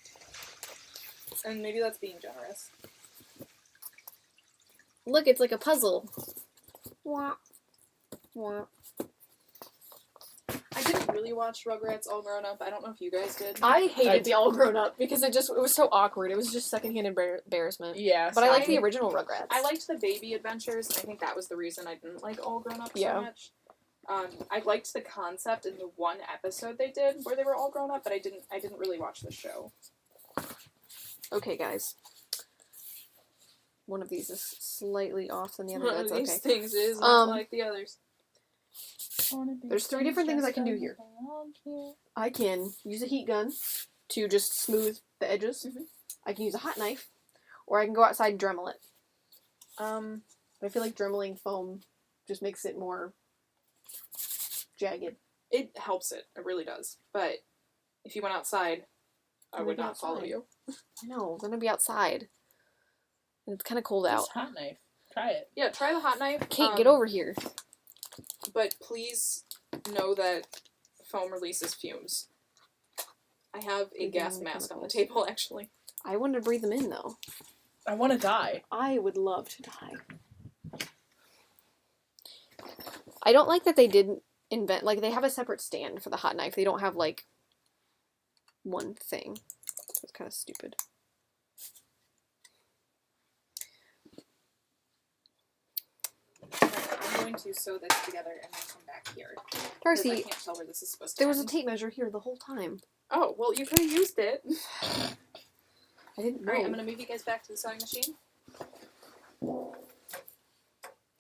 S1: And maybe that's being generous.
S4: Look, it's like a puzzle. Wah. Wah.
S1: I didn't really watch Rugrats All Grown Up. I don't know if you guys did.
S4: I hated the All Grown Up because it was so awkward. It was just secondhand embarrassment.
S3: Yeah.
S4: But I like
S1: same.
S4: the original Rugrats.
S1: I liked the baby adventures, and I think that was the reason I didn't like All Grown Up
S4: Yeah.
S1: so much. I liked the concept in the one episode they did where they were all grown up, but I didn't really watch the show.
S4: Okay, guys. One of these is slightly off than the other.
S1: One
S4: That's
S1: of these
S4: okay.
S1: things is not
S4: Um,
S1: like the others.
S4: There's 3 different things I can do here. I can use a heat gun to just smooth the edges.
S1: Mhm.
S4: I can use a hot knife, or I can go outside and Dremel it. But I feel like Dremeling foam just makes it more jagged.
S1: It helps it really does. But if you went outside, I
S4: I'm
S1: would
S4: gonna
S1: not follow
S4: outside.
S1: you.
S4: I know, we're gonna be outside. And it's kind of cold out.
S3: This hot knife. Try it.
S1: Yeah, try the hot knife.
S4: Kate, get over here.
S1: but please know that foam releases fumes. I have a gas mask on the table, actually.
S4: I want to breathe them in, though.
S3: I want to die.
S4: I would love to die. I don't like that they didn't invent, like, they have a separate stand for the hot knife. They don't have, like, one thing. It's kind of stupid.
S5: I'm going to sew this together and then come back here. 'Cause I
S4: Darcy,
S5: can't tell where this is supposed to
S4: there was a
S5: end.
S4: tape measure here the whole time.
S5: Oh, well, you could have used it.
S4: I didn't know.
S5: Alright, I'm going to move you guys back to the sewing machine.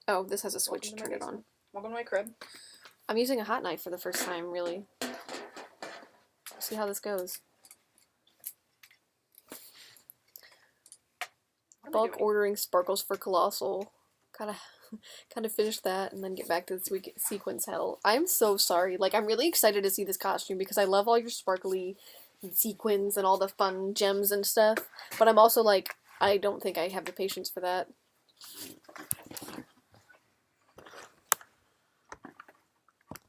S4: Oh, this has a switch.
S5: Welcome to
S4: Turn
S5: my
S4: it on.
S5: Welcome to my crib.
S4: I'm using a hot knife for the first time, really. See how this goes.
S5: What am I
S4: Bulk
S5: doing?
S4: ordering sparkles for Colossal. Kind of finish that and then get back to the sequence hell. I'm so sorry. Like, I'm really excited to see this costume because I love all your sparkly sequins and all the fun gems and stuff. But I'm also like, I don't think I have the patience for that.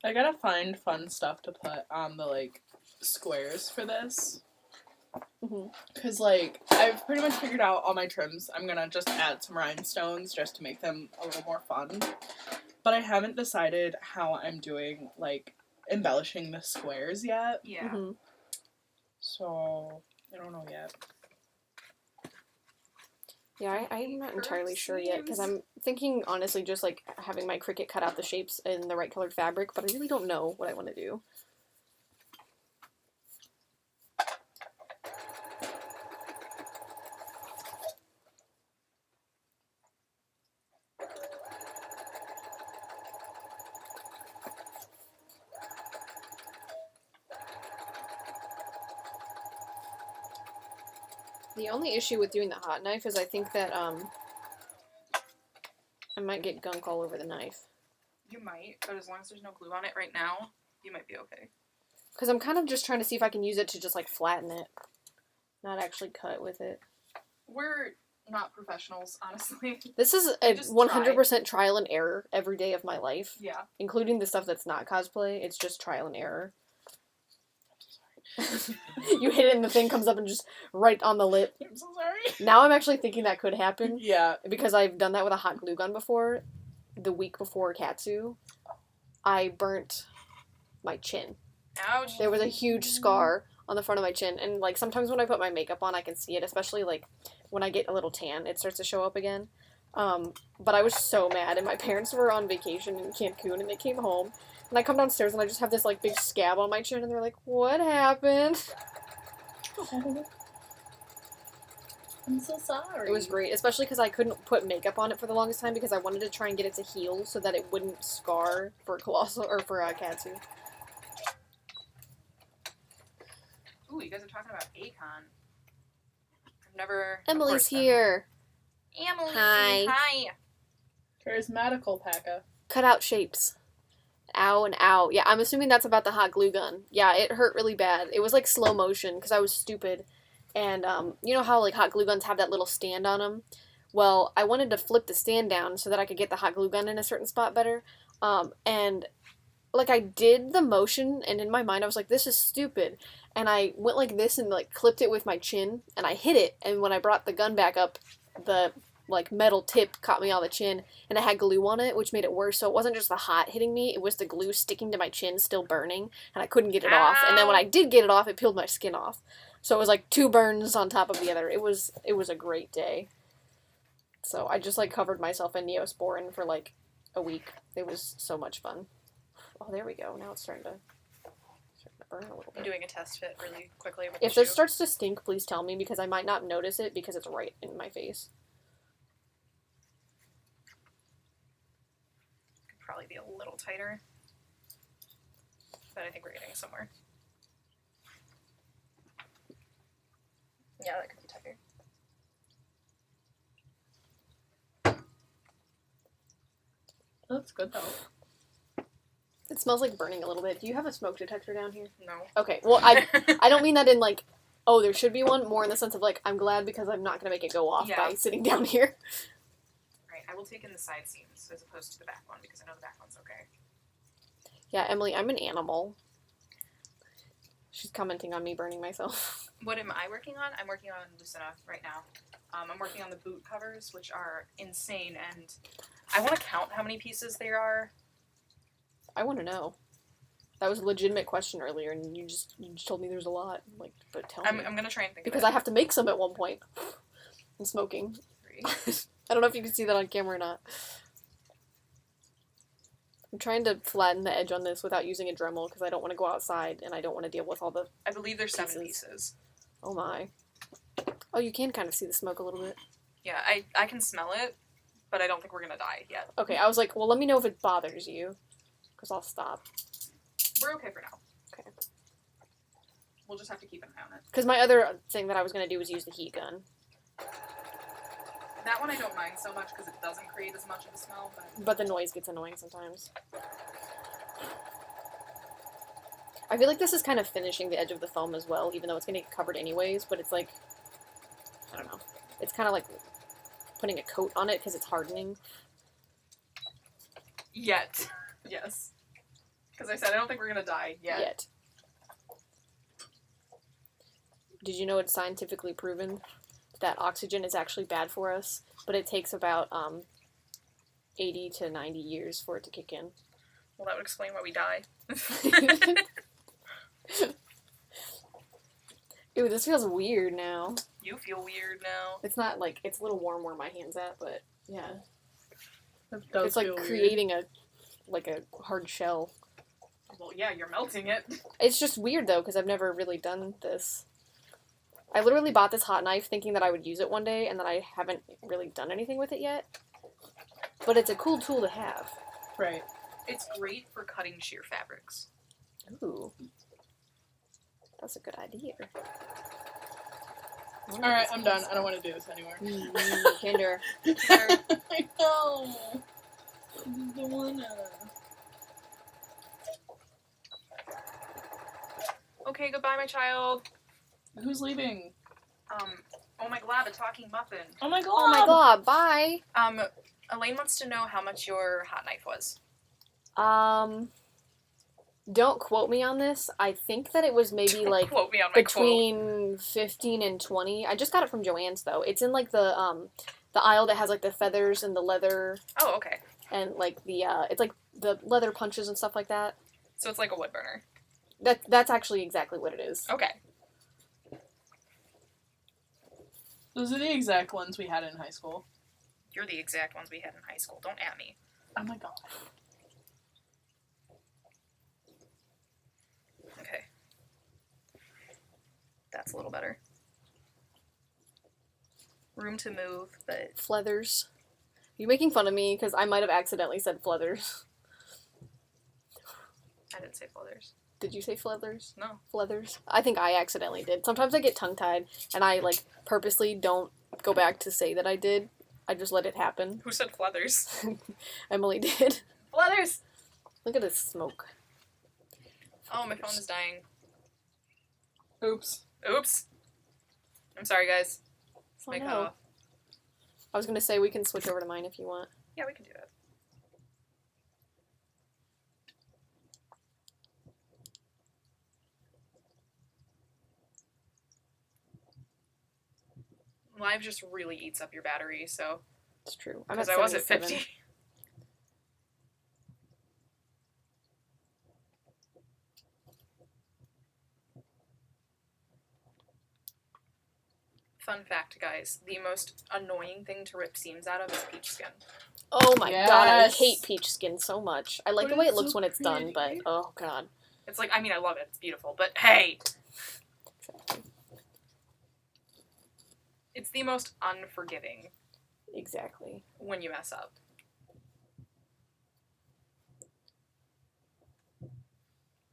S3: I gotta find fun stuff to put on the, like, squares for this.
S4: Mm-hmm.
S3: Because, like, I've pretty much figured out all my trims. I'm gonna just add some rhinestones just to make them a little more fun. But I haven't decided how I'm doing, like, embellishing the squares yet.
S5: Yeah.
S4: Mm-hmm.
S3: So, I don't know yet.
S4: Yeah, I'm not entirely sure yet because I'm thinking, honestly, just like having my Cricut cut out the shapes in the right colored fabric, but I really don't know what I want to do. The only issue with doing the hot knife is I think that I might get gunk all over the knife.
S5: You might, but as long as there's no glue on it right now, you might be okay.
S4: Because I'm kind of just trying to see if I can use it to just like flatten it, not actually cut with it.
S5: We're not professionals, honestly.
S4: This is
S5: We
S4: a
S5: just
S4: 100% trial and error every day of my life,
S5: Yeah.
S4: including the stuff that's not cosplay. It's just trial and error. You hit it and the thing comes up and just right on the lip.
S3: I'm so sorry.
S4: Now I'm actually thinking that could happen
S3: Yeah.
S4: because I've done that with a hot glue gun before. The week before Katsu, I burnt my chin.
S5: Ouch.
S4: There was a huge scar on the front of my chin, and like sometimes when I put my makeup on I can see it, especially like when I get a little tan it starts to show up again. But I was so mad, and my parents were on vacation in Cancun and they came home and I come downstairs and I just have this like big scab on my chin and they're like, what happened?
S3: I'm so sorry.
S4: It was great, especially because I couldn't put makeup on it for the longest time because I wanted to try and get it to heal so that it wouldn't scar for Colossal or for Katsu.
S5: Ooh, you guys are talking about Akon. I've never...
S4: Emily's here.
S5: Emily!
S4: Hi.
S5: Hi!
S3: Charismatic alpaca.
S4: Cut out shapes. Ow and ow. Yeah, I'm assuming that's about the hot glue gun. Yeah, it hurt really bad. It was like slow motion because I was stupid. And you know how like hot glue guns have that little stand on them? Well, I wanted to flip the stand down so that I could get the hot glue gun in a certain spot better. And like I did the motion and in my mind I was like, this is stupid. And I went like this and like clipped it with my chin and I hit it. And when I brought the gun back up, the like metal tip caught me on the chin and it had glue on it, which made it worse. So it wasn't just the hot hitting me, it was the glue sticking to my chin still burning and I couldn't get it off. And then when I did get it off, it peeled my skin off. So it was like two burns on top of the other. It was a great day. So I just like covered myself in Neosporin for like a week. It was so much fun. Oh, there we go. Now it's starting to burn a little
S5: I'm
S4: bit.
S5: doing a test fit really quickly with
S4: If
S5: the
S4: this
S5: shoe.
S4: starts to stink, please tell me because I might not notice it because it's right in my face.
S5: Could probably be a little tighter. But I think we're getting somewhere. Yeah, that could be tighter.
S3: That's good though.
S4: It smells like burning a little bit. Do you have a smoke detector down here?
S5: No.
S4: Okay, well, I don't mean that in like, oh, there should be one, more in the sense of like, I'm glad because I'm not going to make it go off
S5: Yeah.
S4: by sitting down here.
S5: Right, I will take in the side seams as opposed to the back one because I know the back one's okay.
S4: Yeah, Emily, I'm an animal. She's commenting on me burning myself.
S1: What am I working on? I'm working on Lucina right now. I'm working on the boot covers, which are insane, and I want to count how many pieces there are.
S4: I want to know. That was a legitimate question earlier, and you just told me there's a lot. Like, but tell me.
S1: I'm gonna try and think
S4: Because
S1: of
S4: I have to make some at one point. I'm smoking.
S1: it.
S4: I don't know if you can see that on camera or not. I'm trying to flatten the edge on this without using a Dremel because I don't want to go outside and I don't want to deal with all the...
S1: I believe there's 7
S4: Pieces.
S1: pieces.
S4: Oh my. Oh, you can kind of see the smoke a little bit.
S1: Yeah, I can smell it, but I don't think we're gonna die yet.
S4: Okay, I was like, well, let me know if it bothers you. Because I'll stop.
S1: We're okay for now.
S4: Okay.
S1: We'll just have to keep an eye on it.
S4: Because my other thing that I was going to do was use the heat gun.
S1: That one I don't mind so much because it doesn't create as much of a smell, but...
S4: But the noise gets annoying sometimes. I feel like this is kind of finishing the edge of the foam as well, even though it's going to get covered anyways, but it's like, I don't know. It's kind of like putting a coat on it because it's hardening.
S1: Yet. Yes. Because I said I don't think we're gonna die yet.
S4: Did you know it's scientifically proven that oxygen is actually bad for us, but it takes about 80 to 90 years for it to kick in?
S1: Well, that would explain why we die.
S4: Ew, this feels weird now.
S1: You feel weird now.
S4: It's not like, it's a little warm where my hand's at, but yeah.
S3: That does
S4: It's like
S3: feel weird.
S4: creating a hard shell.
S1: Well, yeah, you're melting it.
S4: It's just weird though, because I've never really done this. I literally bought this hot knife thinking that I would use it one day, and then I haven't really done anything with it yet. But it's a cool tool to have.
S3: Right.
S1: It's great for cutting sheer fabrics.
S4: Ooh. That's a good idea.
S3: Alright, I'm done. I don't want to do this anymore.
S4: Kinder.
S3: I know. I don't wanna.
S1: Okay, goodbye, my child.
S3: Who's leaving?
S1: Oh my god, a talking muffin.
S3: Oh my god.
S4: Oh my god, bye!
S1: Elaine wants to know how much your hot knife was.
S4: Don't quote me on this. I think that it was maybe like
S1: Quote me on my quote.
S4: between 15 and 20. I just got it from Joann's though. It's in like the aisle that has like the feathers and the leather
S1: Oh, okay.
S4: and like the it's like the leather punches and stuff like that.
S1: So it's like a wood burner.
S4: That's actually exactly what it is.
S1: Okay.
S3: Those are the exact ones we had in high school.
S1: You're the exact ones we had in high school. Don't at me.
S3: Oh my god.
S1: Okay. That's a little better. Room to move, but...
S4: Fleathers. Are you making fun of me? Because I might have accidentally said fleathers.
S1: I didn't say feathers.
S4: Did you say fleathers?
S1: No.
S4: Fleathers? I think I accidentally did. Sometimes I get tongue-tied, and I, like, purposely don't go back to say that I did. I just let it happen.
S1: Who said feathers?
S4: Emily did.
S1: Feathers!
S4: Look at this smoke.
S1: Oh, my phone is dying.
S3: Oops.
S1: Oops. I'm sorry, guys.
S4: Oh,
S1: May cut
S4: no.
S1: off.
S4: I was gonna say we can switch over to mine if you want.
S1: Yeah, we can do that. Live just really eats up your battery, so...
S4: It's true. I'm
S1: Because
S4: at
S1: I was at
S4: 77.
S1: 50. Fun fact, guys. The most annoying thing to rip seams out of is peach skin.
S4: Oh my god, I
S3: Yes.
S4: hate peach skin so much. I like
S3: But
S4: the way it
S3: it's
S4: looks
S3: so
S4: when it's done, but
S3: pretty.
S4: oh god.
S1: It's like, I mean, I love it. It's beautiful. But hey! It's the most unforgiving
S4: Exactly.
S1: when you mess up.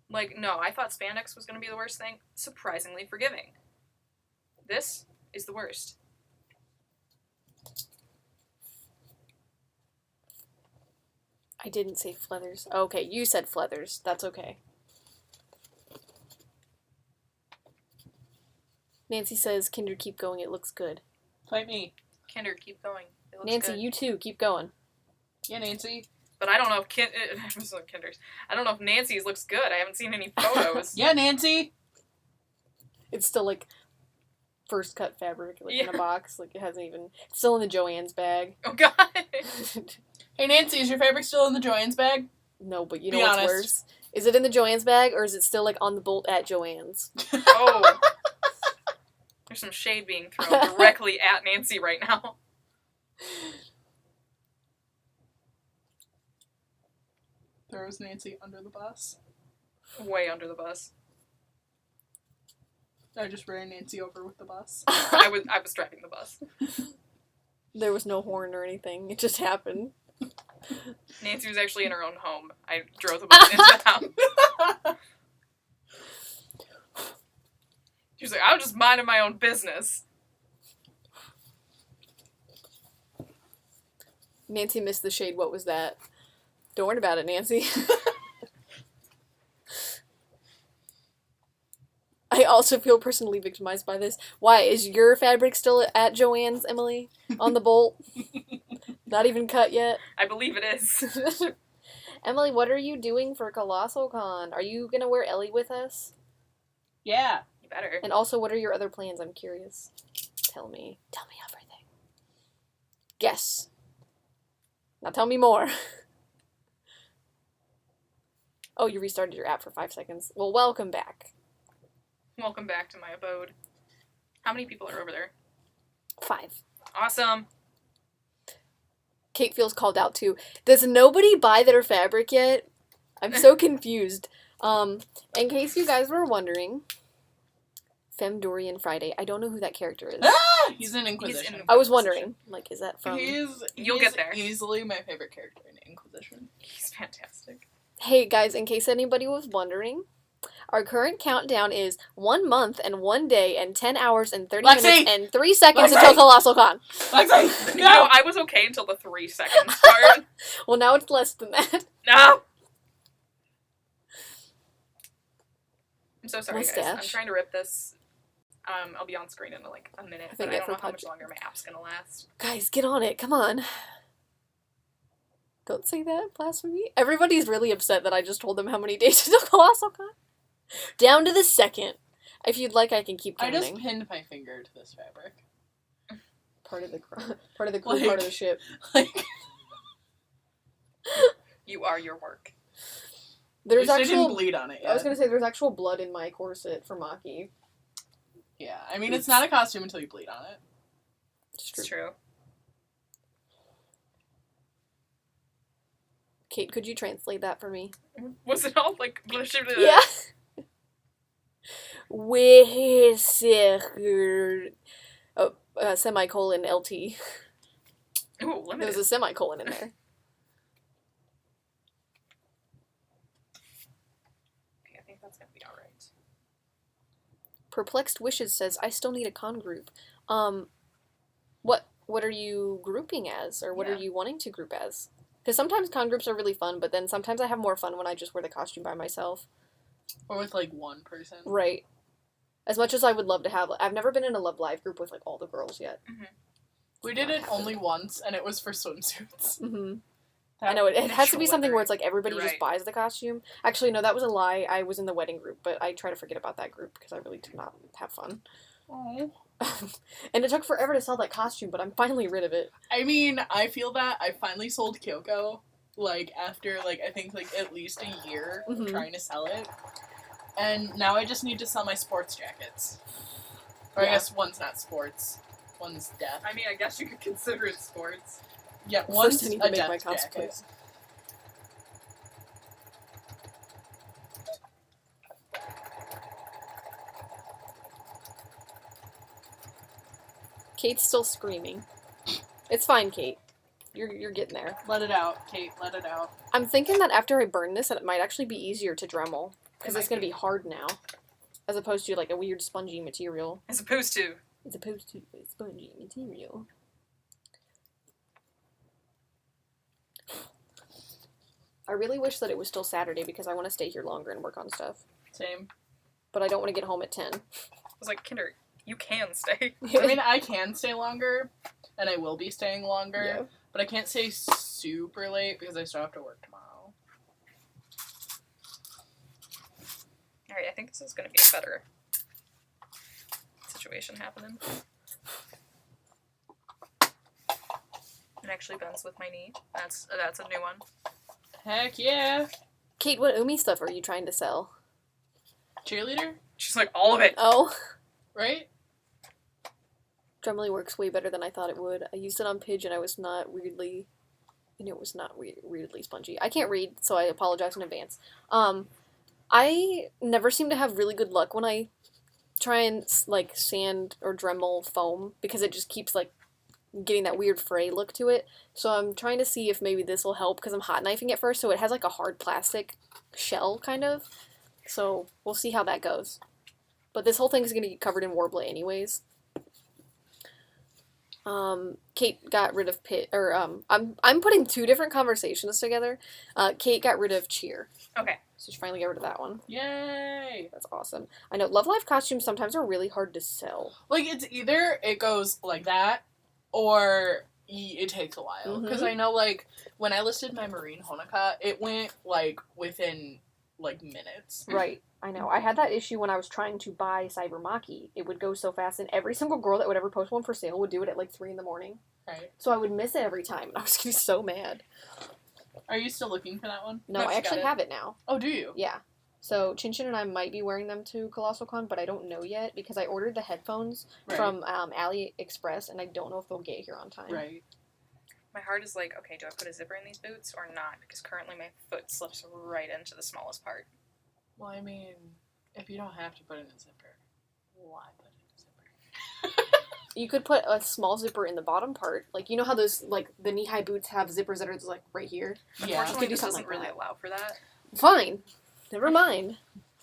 S1: Like, no, I thought spandex was going to be the worst thing. Surprisingly forgiving. This is the worst.
S4: I didn't say fleathers. Okay, you said fleathers. That's okay. Nancy says, Kinder, keep going. It looks good.
S3: Fight me.
S1: Kinder, keep going. It looks
S4: Nancy,
S1: good.
S4: you too. Keep going.
S3: Yeah, Nancy.
S1: But I don't know if Kinder's. I don't know if Nancy's looks good. I haven't seen any photos.
S3: Yeah, Nancy.
S4: It's still like first cut fabric, like in
S1: Yeah.
S4: a box. Like it hasn't even. It's still in the Joann's bag.
S1: Oh God.
S3: Hey, Nancy, is your fabric still in the Joann's bag?
S4: No, but you know
S3: Be
S4: what's
S3: honest.
S4: worse? Is it in the Joann's bag or is it still like on the bolt at Joann's?
S1: Oh. There's some shade being thrown directly at Nancy right now.
S3: Throws Nancy under the bus.
S1: Way under the bus.
S3: I just ran Nancy over with the bus.
S1: I was driving the bus.
S4: There was no horn or anything. It just happened.
S1: Nancy was actually in her own home. I drove the bus into the house. She was like, I was just minding my own business.
S4: Nancy missed the shade. What was that? Don't worry about it, Nancy. I also feel personally victimized by this. Why? Is your fabric still at Joann's, Emily? On the bolt? Not even cut yet?
S1: I believe it is.
S4: Emily, what are you doing for Colossalcon? Are you gonna wear Ellie with us?
S3: Yeah.
S1: You better.
S4: And also, what are your other plans? I'm curious. Tell me. Tell me everything. Guess. Now tell me more. Oh, you restarted your app for 5 seconds. Well, welcome back.
S1: Welcome back to my abode. How many people are over there?
S4: 5.
S1: Awesome.
S4: Kate feels called out too. Does nobody buy their fabric yet? I'm so confused. In case you guys were wondering, Femdorian Friday. I don't know who that character is.
S3: Ah! He's in Inquisition.
S4: I was wondering, like, is that from...
S1: You'll get there.
S3: Easily my favorite character in Inquisition.
S1: He's fantastic.
S4: Hey guys, in case anybody was wondering, our current countdown is 1 month and 1 day and 10 hours and 30
S3: Lexi!
S4: minutes and 3 seconds
S3: Lexi!
S4: until Colossalcon.
S3: Lexi!
S1: You know, I was okay until the 3 seconds part.
S4: Well, now it's less than that.
S1: No! I'm so sorry, guys.
S4: Mustache.
S1: I'm trying to rip this. I'll be on screen in like a minute,
S4: I
S1: but
S4: think
S1: I
S4: I
S1: don't know how
S4: forgot
S1: much
S4: you.
S1: longer my app's gonna last.
S4: Guys, get on it. Come on. Don't say that, blasphemy. Everybody's really upset that I just told them how many days until Colossalcon. Down to the second. If you'd like, I can keep
S3: I
S4: counting.
S3: just pinned my finger to this fabric.
S4: Part of the crew, part of
S3: Like-
S4: the ship.
S3: Like,
S1: You are your work.
S4: There's
S3: I didn't
S4: actual.
S3: bleed on it yet.
S4: I was gonna say there's actual blood in my corset for Maki.
S3: Yeah, I mean, it's not a costume until you bleed on it.
S4: It's
S1: It's true.
S4: Kate, could you translate that for me?
S1: Was it all like...
S4: Yeah. Oh, semicolon LT.
S1: Ooh, limited.
S4: There's a semicolon in there.
S1: Okay, I think that's gonna be alright.
S4: Perplexed Wishes says, I still need a con group. What are you grouping as? Or what are
S1: Yeah.
S4: you wanting to group as? Because sometimes con groups are really fun, but then sometimes I have more fun when I just wear the costume by myself.
S3: Or with, like, one person.
S4: Right. As much as I would love to have... I've never been in a Love Live group with, like, all the girls yet.
S3: We did it only once, and it was for swimsuits.
S4: Mm-hmm.
S3: That
S4: I know, it has to
S1: initial
S4: be something where
S1: lettering.
S4: it's like everybody
S1: You're
S4: just
S1: right.
S4: buys the costume. Actually, no, that was a lie. I was in the wedding group, but I try to forget about that group because I really did not have fun.
S3: Oh.
S4: And it took forever to sell that costume, but I'm finally rid of it.
S3: I mean, I feel that I finally sold Kyoko, like, after, like, I think, like, at least a year
S4: Mhm.
S3: trying to sell it. And now I just need to sell my sports jackets. Or
S4: Yeah.
S3: I guess one's not sports, one's death.
S1: I mean, I guess you could consider it sports.
S3: Yeah,
S4: First,
S3: one's
S4: I need
S3: a
S4: to make
S3: death
S4: my
S3: jacket.
S4: cosplays. Kate's still screaming. It's fine, Kate. You're getting there.
S3: Let it out, Kate, let it out.
S4: I'm thinking that after I burn this, that it might actually be easier to Dremel. Because
S1: It
S4: it's
S1: might
S4: going to be hard now. As opposed to, like, a weird spongy material.
S1: As opposed to...
S4: As opposed to a spongy material. I really wish that it was still Saturday because I want to stay here longer and work on stuff.
S3: Same.
S4: But I don't want to get home at 10.
S1: I was like, Kinder, you can stay.
S3: I mean, I can stay longer, and I will be staying longer, But I can't stay super late because I still have to work tomorrow.
S1: Alright, I think this is gonna be a better situation happening. It actually bends with my knee. That's a new one.
S3: Heck yeah.
S4: Kate, what Umi stuff are you trying to sell?
S3: Cheerleader,
S1: She's like, all of it.
S4: Oh.
S3: right?
S4: Dremel works way better than I thought it would. I used it on Pidge and it was not weirdly spongy. I can't read, so I apologize in advance. I never seem to have really good luck when I try and like sand or Dremel foam because it just keeps like getting that weird fray look to it. So I'm trying to see if maybe this will help because I'm hot knifing it first, so it has like a hard plastic shell kind of. So we'll see how that goes. But this whole thing is going to get covered in Warbler anyways. Kate got rid of I'm putting two different conversations together. Kate got rid of cheer.
S1: Okay.
S4: So she finally got rid of that one.
S3: Yay.
S4: That's awesome. I know Love Live costumes sometimes are really hard to sell.
S3: Like, it's either it goes like that, or it takes a while. Because I know, like, when I listed my Marine Honoka, it went, like, within, like, minutes.
S4: Right. I know. I had that issue when I was trying to buy Cybermaki. It would go so fast, and every single girl that would ever post one for sale would do it at like 3 a.m.
S3: Right.
S4: So I would miss it every time, and I was getting so mad.
S3: Are you still looking for that one?
S4: No, I actually have it now.
S3: Oh, do you?
S4: Yeah. So Chin Chin and I might be wearing them to Colossalcon, but I don't know yet because I ordered the headphones from AliExpress, and I don't know if they'll get here on time.
S3: Right.
S1: My heart is like, okay, do I put a zipper in these boots or not? Because currently my foot slips right into the smallest part.
S3: Well, I mean, if you don't have to put in a zipper, why put in a zipper?
S4: You could put a small zipper in the bottom part. Like, you know how those, like, the knee-high boots have zippers that are, like, right here?
S3: Yeah.
S1: Unfortunately,
S4: do
S1: this
S4: something
S1: doesn't
S4: like
S1: really
S4: that.
S1: allow for that.
S4: Fine. Never mind.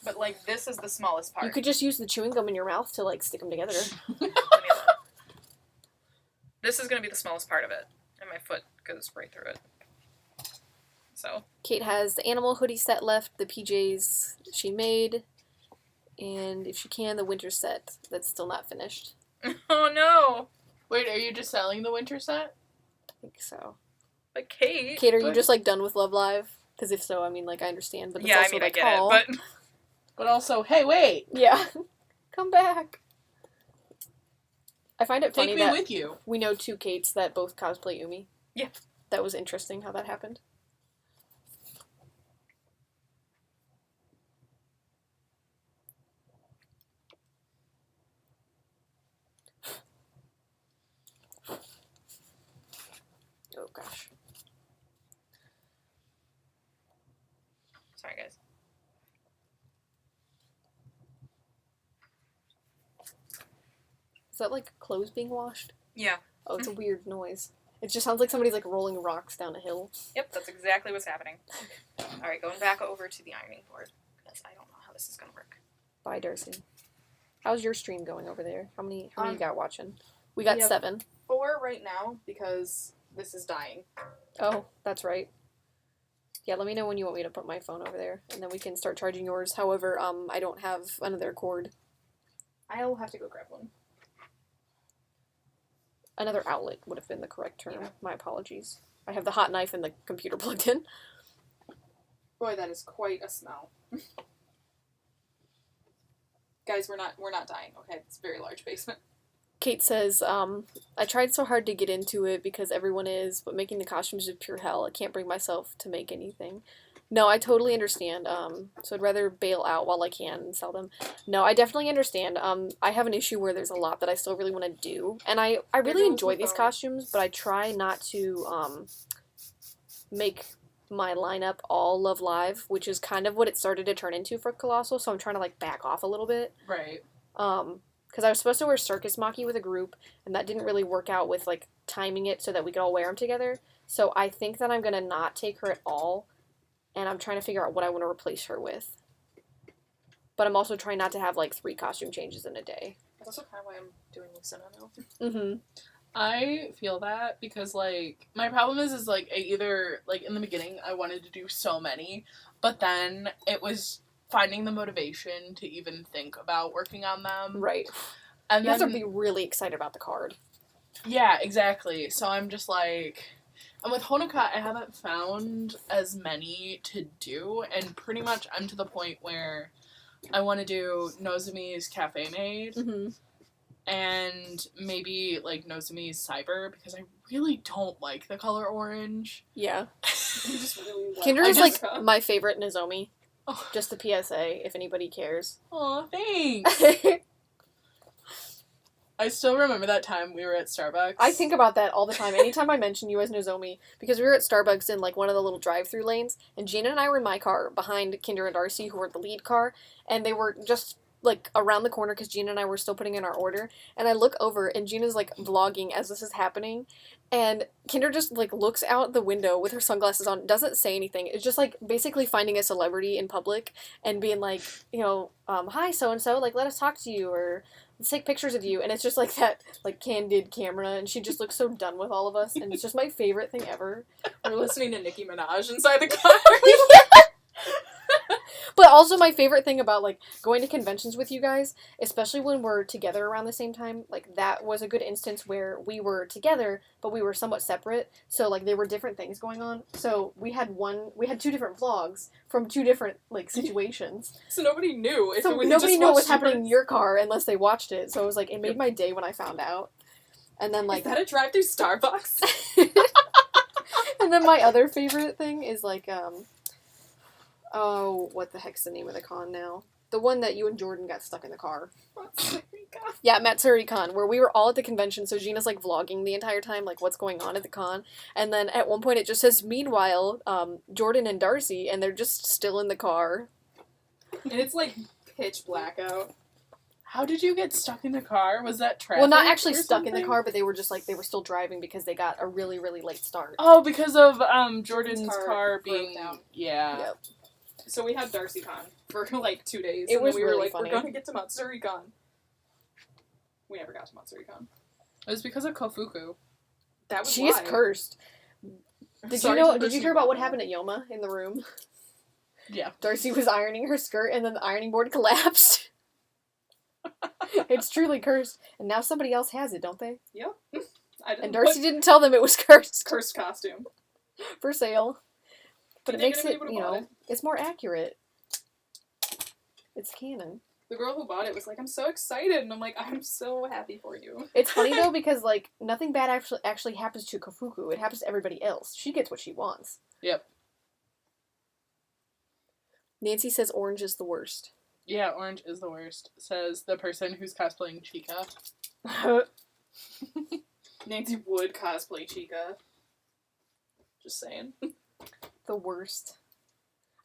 S1: But, like, this is the smallest part.
S4: You could just use the chewing gum in your mouth to, like, stick them together.
S1: Give me that. This is going to be the smallest part of it. And my foot goes right through it. So.
S4: Kate has the animal hoodie set left, the PJs she made, and if she can, the winter set that's still not finished.
S1: Oh, no.
S3: Wait, are you just selling the winter set?
S4: I think so.
S1: But Kate.
S4: Kate, are you just, like, done with Love Live? Because if so, I mean, like, I understand, but that's
S1: Yeah,
S4: also
S1: I mean,
S4: the
S1: I get
S4: call.
S1: it, but.
S3: But also, hey, wait!
S4: Yeah. Come back. I find it
S3: Take
S4: funny
S3: me
S4: that
S3: with you.
S4: we know two Kates that both cosplay Umi.
S1: Yeah.
S4: That was interesting how that happened. Oh gosh.
S1: Sorry, guys.
S4: Is that like clothes being washed?
S1: Yeah.
S4: Oh, it's a weird noise. It just sounds like somebody's like rolling rocks down a hill.
S1: Yep, that's exactly what's happening. Alright, going back over to the ironing board. Because I don't know how this is going to work.
S4: Bye, Darcy. How's your stream going over there? How many you got watching? We
S5: we
S4: got
S5: have-
S4: 7.
S5: 4 right now because this is dying.
S4: Oh, that's right. Yeah, let me know when you want me to put my phone over there, and then we can start charging yours. However, I don't have another cord.
S5: I'll have to go grab one.
S4: Another outlet would have been the correct term.
S5: Yeah.
S4: My apologies. I have the hot knife and the computer plugged in.
S5: Boy, that is quite a smell. Guys, we're not dying. Okay, it's a very large basement.
S4: Kate says, I tried so hard to get into it because everyone is, but making the costumes is pure hell. I can't bring myself to make anything. No, I totally understand. So I'd rather bail out while I can and sell them. No, I definitely understand. I have an issue where there's a lot that I still really want to do. And I really enjoy these costumes, but I try not to make my lineup all Love Live, which is kind of what it started to turn into for Colossal, so I'm trying to, like, back off a little bit.
S3: Right.
S4: Because I was supposed to wear Circus Maki with a group, and that didn't really work out with, like, timing it so that we could all wear them together. So I think that I'm going to not take her at all, and I'm trying to figure out what I want to replace her with. But I'm also trying not to have, like, 3 costume changes in a day.
S5: That's also kind of why I'm doing Lucina now.
S4: Mm-hmm.
S3: I feel that because, like, my problem is like, I either, like, in the beginning, I wanted to do so many, but then it was finding the motivation to even think about working on them.
S4: Right.
S3: And
S4: You
S3: then,
S4: have to be really excited about the card.
S3: yeah, exactly. So I'm just like, And with Honoka, I haven't found as many to do, and pretty much I'm to the point where I want to do Nozomi's Cafe Maid, and maybe, like, Nozomi's Cyber, because I really don't like the color orange.
S4: Yeah.
S5: You just really like
S4: Kinder is, like,
S5: Asuka.
S4: my favorite Nozomi.
S3: Oh.
S4: Just a PSA, if anybody cares.
S3: Aw, thanks! I still remember that time we were at Starbucks.
S4: I think about that all the time. Anytime I mention you as Nozomi, because we were at Starbucks in, like, one of the little drive-through lanes, and Gina and I were in my car behind Kinder and Darcy, who were the lead car, and they were just, like, around the corner because Gina and I were still putting in our order, and I look over, and Gina's, like, vlogging as this is happening, and Kinder just, like, looks out the window with her sunglasses on, doesn't say anything. It's just, like, basically finding a celebrity in public and being like, you know, hi, so-and-so, like, let us talk to you, or let's take pictures of you, and it's just, like, that, like, candid camera, and she just looks so done with all of us, and it's just my favorite thing ever.
S5: We're listening to Nicki Minaj inside the car.
S4: But also my favorite thing about, like, going to conventions with you guys, especially when we're together around the same time, like, that was a good instance where we were together, but we were somewhat separate, so, like, there were different things going on. So we had two different vlogs from two different, like, situations.
S5: So nobody knew. If
S4: So
S5: it was
S4: nobody
S5: just
S4: knew what was
S5: watched
S4: happening in
S5: yours.
S4: your car unless they watched it. So it was like, it made my day when I found out. And then, like,
S5: Is that a drive-through Starbucks?
S4: and then my other favorite thing is, like, oh, what the heck's the name of the con now? The one that you and Jordan got stuck in the car. Yeah, Matsuri-con, where we were all at the convention, so Gina's, like, vlogging the entire time, like, what's going on at the con. And then at one point it just says, meanwhile, Jordan and Darcy, and they're just still in the car.
S5: And it's like pitch black out.
S3: How did you get stuck in the car? Was that traffic?
S4: Well, not actually
S3: or
S4: stuck in the
S3: something?
S4: car, but they were just, like, they were still driving because they got a really, really late start.
S3: Oh, because of Jordan's
S5: car
S3: car
S5: broke
S3: being
S5: down.
S3: yeah.
S4: Yep.
S5: So we had DarcyCon for like 2 days.
S4: It
S5: and
S4: was
S5: then we were
S4: really
S5: like,
S4: funny.
S5: we're gonna get to MatsuriCon. We never got to MatsuriCon.
S3: It was because of Kofuku.
S5: That was
S4: She
S5: why.
S4: is cursed. Did
S5: Sorry
S4: you
S5: to the
S4: Did you
S5: person
S4: hear
S5: who
S4: about what
S5: bought
S4: happened at Yoma in the room?
S3: Yeah.
S4: Darcy was ironing her skirt, and then the ironing board collapsed. It's truly cursed, and now somebody else has it, don't they?
S5: Yep. I didn't
S4: And Darcy
S5: put
S4: didn't tell them it was cursed
S5: cursed costume.
S4: for sale. But
S5: Do
S4: it
S5: you think
S4: makes it,
S5: anybody would've bought it?
S4: it's more accurate. It's canon.
S5: The girl who bought it was like, I'm so excited, and I'm like, I'm so happy for you.
S4: It's funny though because like nothing bad actually happens to Kofuku. It happens to everybody else. She gets what she wants.
S3: Yep.
S4: Nancy says orange is the worst.
S3: Yeah, orange is the worst, says the person who's cosplaying Chica.
S5: Nancy would cosplay Chica. Just saying.
S4: The worst.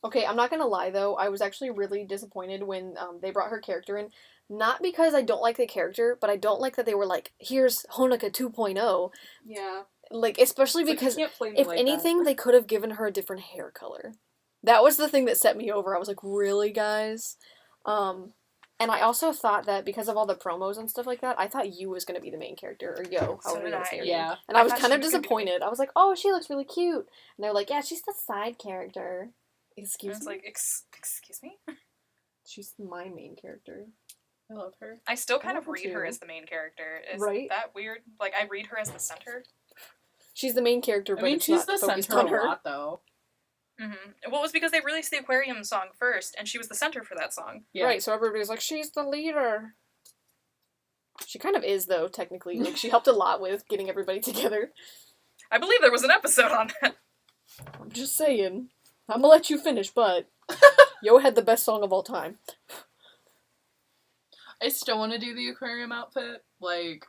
S4: Okay, I'm not gonna lie though, I was actually really disappointed when they brought her character in. Not because I don't like the character, but I don't like that they were like, here's Honoka 2.0.
S5: Yeah.
S4: Like, especially
S5: It's like,
S4: because
S5: you can't play me
S4: if
S5: like
S4: anything,
S5: that.
S4: they could have given her a different hair color. That was the thing that set me over. I was like, really, guys? And I also thought that because of all the promos and stuff like that, I thought Yu was going to be the main character, or Yo,
S2: So
S4: however
S2: did
S4: you want to
S2: I.
S4: say her
S3: Yeah.
S4: name. And I was
S2: thought
S4: kind
S2: she
S4: of
S2: was gonna be-
S4: disappointed. I was like, oh, she looks really cute. And they're like, yeah, she's the side character.
S2: And
S4: Excuse
S2: it's
S4: me?
S2: like, excuse me?
S4: She's my main character.
S3: I love her.
S2: I still
S4: I
S2: kind
S4: love
S2: of
S4: her
S2: read her
S4: too.
S2: as the main character. Is
S4: Right?
S2: that weird? Like, I read her as the center.
S4: She's the main character,
S3: I
S4: but
S3: mean,
S4: it's
S3: she's
S4: not
S3: the
S4: focused
S3: center
S4: on
S3: a
S4: her.
S3: lot, though.
S2: Mm-hmm. Well, it was because they released the Aquarium song first, and she was the center for that song.
S3: Yeah.
S4: Right, so everybody's like, she's the leader. She kind of is, though, technically. Like, she helped a lot with getting everybody together.
S2: I believe there was an episode on that.
S4: I'm just saying. I'm gonna let you finish, but Yo had the best song of all time.
S3: I still want to do the aquarium outfit. Like,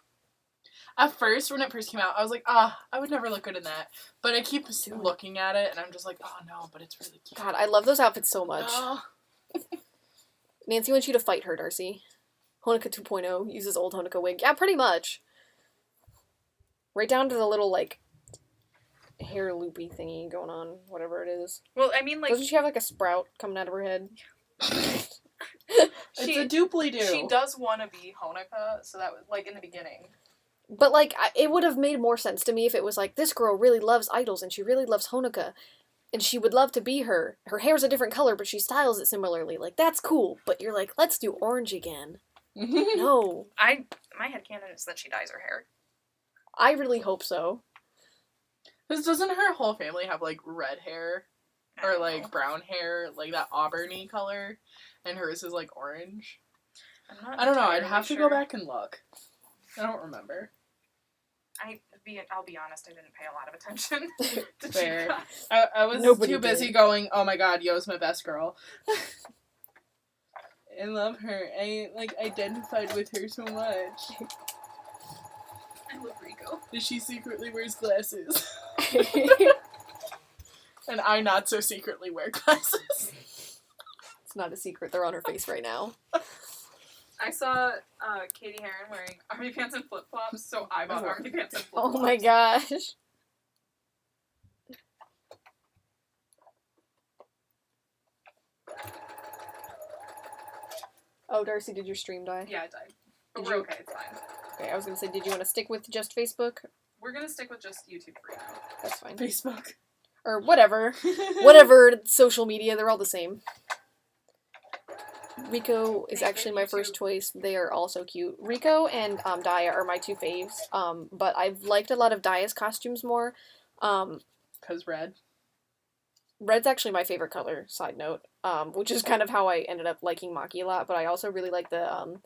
S3: at first, when it first came out, I was like, I would never look good in that. But I keep looking at it, and I'm just like, oh no, but it's really cute.
S4: God, I love those outfits so much.
S3: Oh.
S4: Nancy wants you to fight her, Darcy. Honoka 2.0 uses old Honoka wig. Yeah, pretty much. Right down to the little, like, hair loopy thingy going on, whatever it is.
S2: Well, I mean, like,
S4: Doesn't she have, like, a sprout coming out of her head?
S3: It's a doobly-doo.
S2: she does want to be Honoka, so that was, like, in the beginning.
S4: But, like, it would have made more sense to me if it was like, this girl really loves idols and she really loves Honoka. And she would love to be her. Her hair's a different color, but she styles it similarly. Like, that's cool. But you're like, let's do orange again. No.
S2: My headcanon is that she dyes her hair.
S4: I really hope so.
S3: Because doesn't her whole family have, like, red hair?
S1: I
S3: Or,
S1: don't
S3: like,
S1: know.
S3: brown hair? Like, that auburny color? And hers is, like, orange?
S1: I'm not
S3: I don't know. I'd
S1: entirely
S3: have to
S1: sure.
S3: go back and look. I don't remember.
S1: I'll be honest, I didn't pay a lot of attention to
S3: Fair.
S1: Chica.
S3: I was
S4: Nobody
S3: too busy
S4: did.
S3: going, oh my god, Yo's my best girl. I love her. I, like, identified with her so much.
S1: I love Rico.
S3: She secretly wears glasses. And I not so secretly wear glasses.
S4: It's not a secret. They're on her face right now.
S1: I saw Katie Heron wearing army pants and flip flops, so I bought army pants and flip flops.
S4: Oh my gosh. Oh, Darcy, did your stream die?
S1: Yeah, it died. But
S4: Did
S1: we're
S4: you-
S1: okay, it's fine.
S4: Okay, I was gonna say, did you want to stick with just Facebook?
S1: We're gonna stick with just YouTube for now.
S4: That's fine.
S3: Facebook.
S4: Or whatever. Whatever social media, they're all the same. Rico is
S1: Thank
S4: actually
S1: you,
S4: my first
S1: YouTube.
S4: choice. They are also cute. Rico and Daya are my two faves. But I've liked a lot of Daya's costumes more.
S3: Because red.
S4: Red's actually my favorite color, side note. Which is kind of how I ended up liking Maki a lot, but I also really like the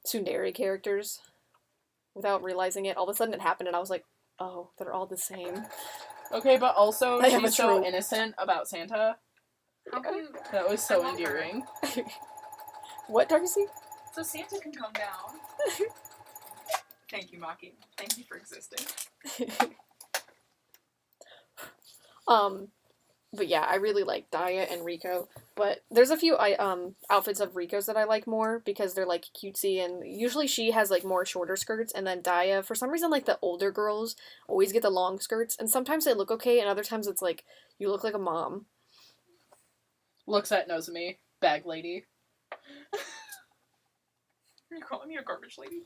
S4: tsundere characters. Without realizing it, all of a sudden it happened and I was like, oh, they're all the same.
S3: Okay, but also
S4: I have a
S3: she's so
S4: trope.
S3: innocent about Santa.
S1: How come?
S3: That was
S1: I
S3: so
S1: love her.
S3: endearing.
S4: What, Darcy?
S1: So Santa can come down. Thank you, Maki. Thank you for existing.
S4: But yeah, I really like Daya and Rico. But there's a few outfits of Rico's that I like more because they're like cutesy, and usually she has like more shorter skirts, and then Daya, for some reason, like the older girls always get the long skirts, and sometimes they look okay, and other times it's like you look like a mom.
S3: Looks at knows me. Bag lady.
S1: Are you calling me a garbage lady?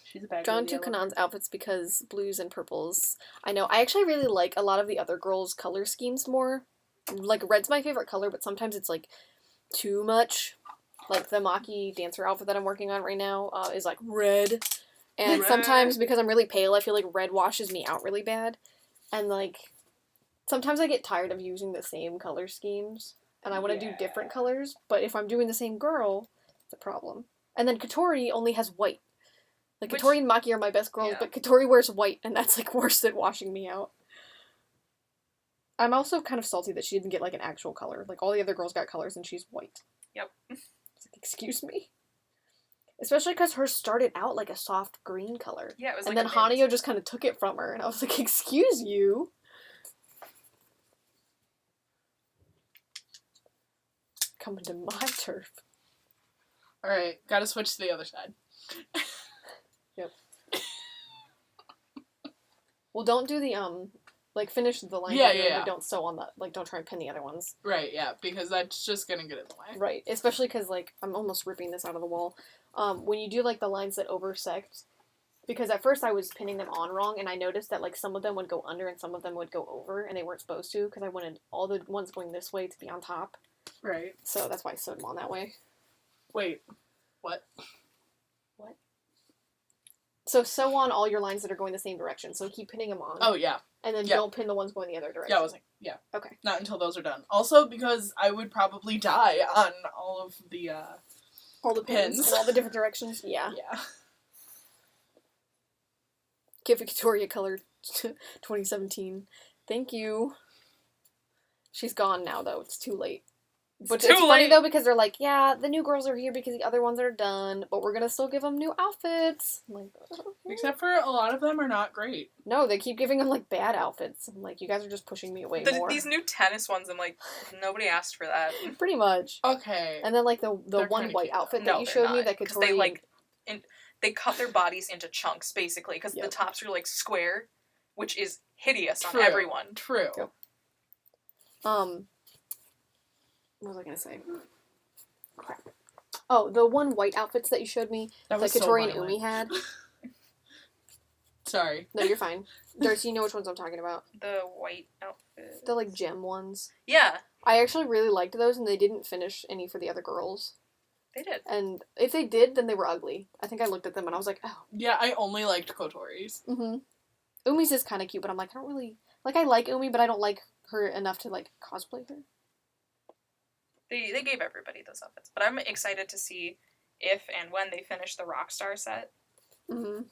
S3: She's a bag
S4: Drawn
S3: lady.
S4: to
S3: I love her.
S4: Kanan's outfits because blues and purples. I know. I actually really like a lot of the other girls' color schemes more. Like, red's my favorite color, but sometimes it's, like, too much. Like, the Maki dancer outfit that I'm working on right now is, like, red. And
S1: Red.
S4: sometimes, because I'm really pale, I feel like red washes me out really bad. And, like, sometimes I get tired of using the same color schemes. And I want to do different colors. But if I'm doing the same girl, it's a problem. And then Katori only has white. Like,
S1: Which-
S4: Katori and Maki are my best girls,
S1: yeah.
S4: but Katori wears white, and that's, like, worse than washing me out. I'm also kind of salty that she didn't get, like, an actual color. Like, all the other girls got colors, and she's white.
S1: Yep.
S4: It's like, excuse me? Especially because hers started out like a soft green color.
S1: Yeah, it was
S4: And
S1: like
S4: then
S1: a mint.
S4: Hanyo just kind of took it from her, and I was like, excuse you? Coming to my turf.
S3: Alright, gotta switch to the other side.
S4: Well, don't do the, like, finish the line
S3: Yeah,
S4: video,
S3: yeah.
S4: but don't sew on the, like, don't try and pin the other ones.
S3: Right, yeah, because that's just gonna get in the way.
S4: Right, especially because, like, I'm almost ripping this out of the wall. When you do, like, the lines that intersect, because at first I was pinning them on wrong, and I noticed that, like, some of them would go under and some of them would go over, and they weren't supposed to, because I wanted all the ones going this way to be on top.
S3: Right.
S4: So that's why I sewed them on that way.
S3: Wait, what?
S4: So sew on all your lines that are going the same direction, so keep pinning them on.
S3: Oh, yeah.
S4: And then
S3: yeah.
S4: don't pin the ones going the other direction.
S3: Yeah, I was like, yeah.
S4: Okay.
S3: Not until those are done. Also, because I would probably die on all of the,
S4: All the pins
S3: Pins.
S4: in all the different directions, yeah.
S3: yeah.
S4: Give Victoria Color 2017. Thank you. She's gone now, though. It's too late. But
S1: too
S4: it's funny,
S1: late.
S4: though, because they're like, yeah, the new girls are here because the other ones are done, but we're going to still give them new outfits. I'm like, okay.
S3: Except for a lot of them are not great.
S4: No, they keep giving them, like, bad outfits. I'm like, you guys are just pushing me away more.
S1: These new tennis ones, I'm like, nobody asked for that.
S4: Pretty much.
S3: Okay.
S4: And then, like, the
S3: They're
S4: one
S3: kinda
S4: white
S3: cute,
S4: outfit
S1: though.
S4: that you
S1: No,
S4: showed
S1: they're
S4: me
S1: not,
S4: that
S1: 'cause
S4: Katori...
S1: they, like, they cut their bodies into chunks, basically, because
S4: Yep.
S1: the tops are, like, square, which is hideous
S3: True.
S1: on everyone.
S3: True.
S4: Yep. What was I gonna say? Crap. Oh, the one white outfits that you showed me,
S3: That
S4: that
S3: was so
S4: Katori and
S3: violent.
S4: Umi had.
S3: Sorry.
S4: No, you're fine. Darcy, you know which ones I'm talking about.
S1: The white outfit.
S4: The, like, gem ones.
S1: Yeah,
S4: I actually really liked those, and they didn't finish any for the other girls.
S1: they did.
S4: And if they did, then they were ugly. I think I looked at them and I was like, oh.
S3: Yeah, I only liked Kotori's.
S4: Mm-hmm. Umi's is kind of cute, but I'm like, I don't really... Like, I like Umi, but I don't like her enough to, like, cosplay her.
S1: They gave everybody those outfits. But I'm excited to see if and when they finish the Rockstar set.
S4: Mm-hmm.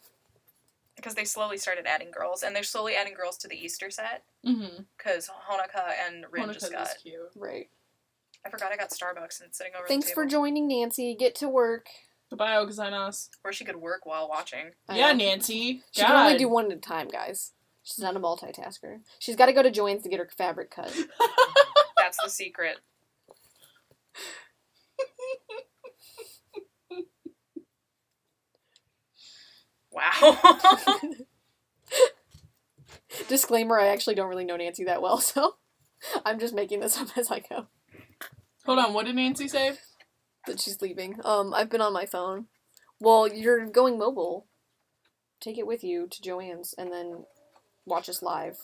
S1: Because they slowly started adding girls, and they're slowly adding girls to the Easter set.
S3: Mm-hmm.
S1: Because Honoka and Rin just got...
S3: cute.
S4: Right.
S1: I forgot I got Starbucks and sitting over
S4: Thanks
S1: the
S4: for
S1: table.
S4: joining, Nancy. Get to work.
S3: Goodbye, gozaimasu.
S1: Or she could work while watching.
S4: I
S3: Yeah,
S4: know.
S3: Nancy.
S4: She can only do one at a time, guys. She's not a multitasker. She's got to go to Joann's to get her fabric cut.
S1: That's the secret. Wow.
S4: Disclaimer, I actually don't really know Nancy that well, so I'm just making this up as I go.
S3: Hold on, what did Nancy say?
S4: That she's leaving. I've been on my phone. Well, you're going mobile. Take it with you to Joann's and then watch us live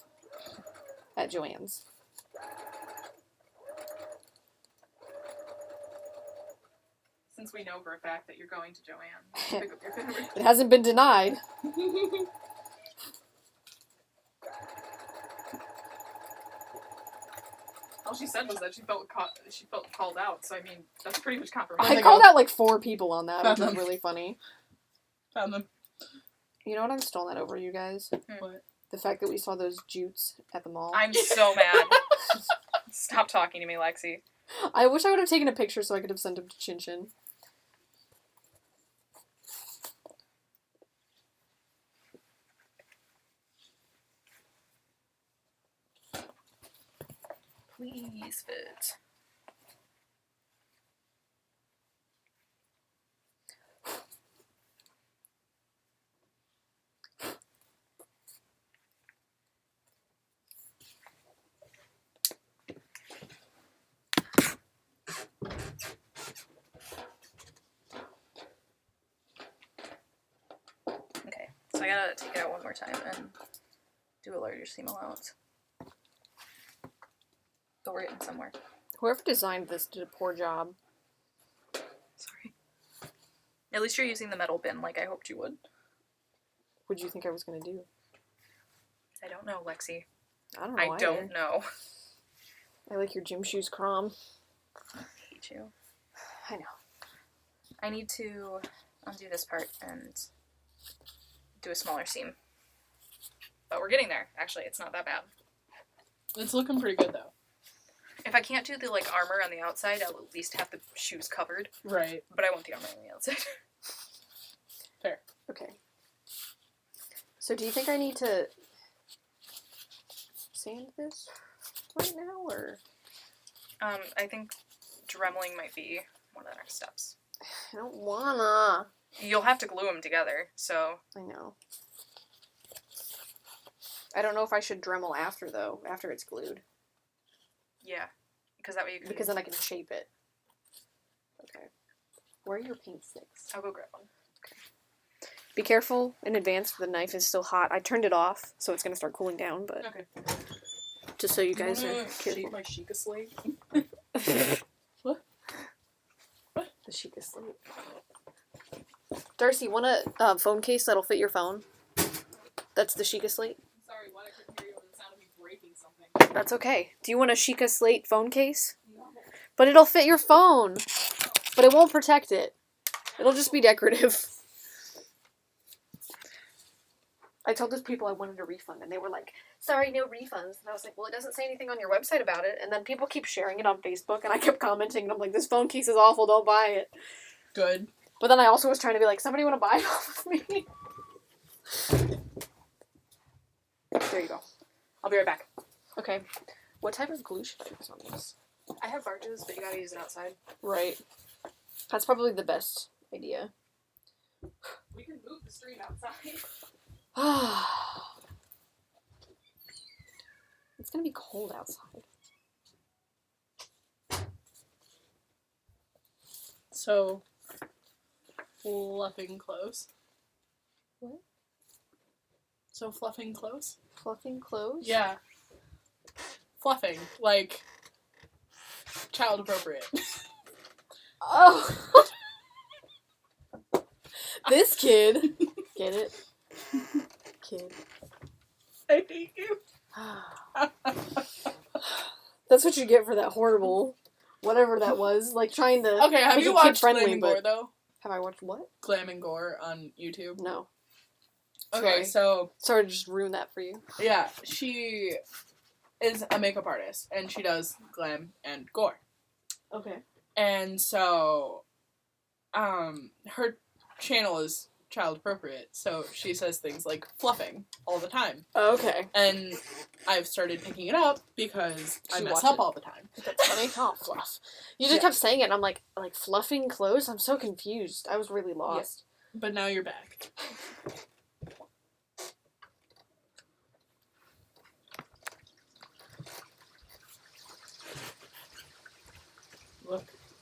S4: at Joann's.
S5: Since we know for a fact that you're going to Joanne, pick up your favorite.
S4: It hasn't been denied.
S5: All she said was that she felt called out. So I mean, that's pretty much confirmation.
S4: I
S3: they
S4: called
S3: go.
S4: out like 4 people on that, which was
S3: Found them.
S4: really funny.
S3: Found them.
S4: You know what? I'm stalling that over you guys.
S3: What?
S4: The fact that we saw those jutes at the mall.
S1: I'm so mad. Stop talking to me, Lexi.
S4: I wish I would have taken a picture so I could have sent them to Chin Chin.
S1: Please fit. Okay, so I gotta take it out one more time and do a larger seam allowance. But we're getting somewhere.
S4: Whoever designed this did a poor job.
S1: Sorry. At least you're using the metal bin like I hoped you would.
S4: What did you think I was going to do?
S1: I don't know, Lexi.
S4: I don't know
S1: I
S4: either.
S1: don't know.
S4: I like your gym shoes, Crom.
S1: I hate you.
S4: I know.
S1: I need to undo this part and do a smaller seam. But we're getting there. Actually, it's not that bad.
S3: It's looking pretty good, though.
S1: If I can't do the like armor on the outside, I'll at least have the shoes covered.
S3: Right.
S1: But I want the armor on the outside.
S3: Fair.
S4: Okay. So do you think I need to sand this right now, or?
S1: I think dremeling might be one of the next steps.
S4: I don't wanna.
S1: You'll have to glue them together, so...
S4: I know. I don't know if I should Dremel after, though, after it's glued.
S1: Yeah. Because that way you can...
S4: Because then I can shape it. Okay. Where are your paint sticks?
S1: I'll go grab one.
S4: Be careful in advance, the knife is still hot. I turned it off, so it's gonna start cooling down, but
S5: Okay.
S4: just so you guys are
S5: Shape
S4: careful.
S5: my Sheikah slate.
S3: What?
S4: The Sheikah slate. Darcy, want a phone case that'll fit your phone? That's the Sheikah slate?
S5: Sorry, why I couldn't hear you over the sound of me breaking something.
S4: That's okay. Do you want a Sheikah slate phone case? But it'll fit your phone. But it won't protect it. It'll just be decorative. I told those people I wanted a refund, and they were like, sorry, no refunds. And I was like, well, it doesn't say anything on your website about it. And then people keep sharing it on Facebook, and I kept commenting, and I'm like, this phone case is awful, don't buy it.
S3: Good.
S4: But then I also was trying to be like, somebody want to buy it off of me? There you go.
S1: I'll be right back.
S4: Okay. What type of glue should I use on this?
S1: I have barges, but you gotta use it outside.
S4: Right. That's probably the best idea.
S5: We can move the stream outside.
S4: It's gonna be cold outside.
S3: So, fluffing clothes.
S4: What?
S3: So, fluffing clothes?
S4: Fluffing clothes?
S3: Yeah. Fluffing. Like, child appropriate.
S4: Oh! This kid. Get it? Kid.
S3: I hate you.
S4: That's what you get for that horrible, whatever that was. Like trying to.
S3: Okay, have
S4: make
S3: you
S4: it
S3: watched
S4: kid-friendly,
S3: Glam and Gore
S4: but-
S3: though?
S4: Have I watched what?
S3: Glam and Gore on YouTube.
S4: No.
S3: Okay, so
S4: Sorry to just ruin that for you.
S3: yeah, she is a makeup artist and she does glam and gore.
S4: Okay.
S3: And so her channel is child appropriate, so she says things like fluffing all the time.
S4: Okay.
S3: And I've started picking it up because I
S4: You
S3: mess
S4: watch
S3: up
S4: it?
S3: all the time.
S4: That's funny. Oh, fluff. You just
S3: Yeah.
S4: kept saying it, and I'm like fluffing clothes? I'm so confused. I was really lost.
S3: But now you're back.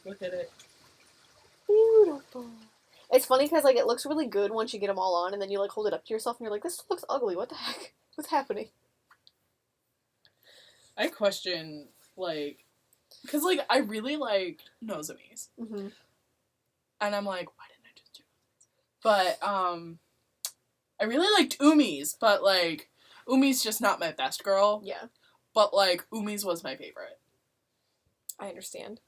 S3: Look at it.
S4: Beautiful. It's funny because, like, it looks really good once you get them all on, and then you, like, hold it up to yourself, and you're like, this looks ugly. What the heck? What's happening?
S3: I question, like, because, like, I really like Nozomis.
S4: Mm-hmm.
S3: And I'm like, why didn't I just do this? But, I really liked Umi's, but, like, Umi's just not my best girl.
S4: Yeah,
S3: But, like, Umi's was my favorite.
S4: I understand.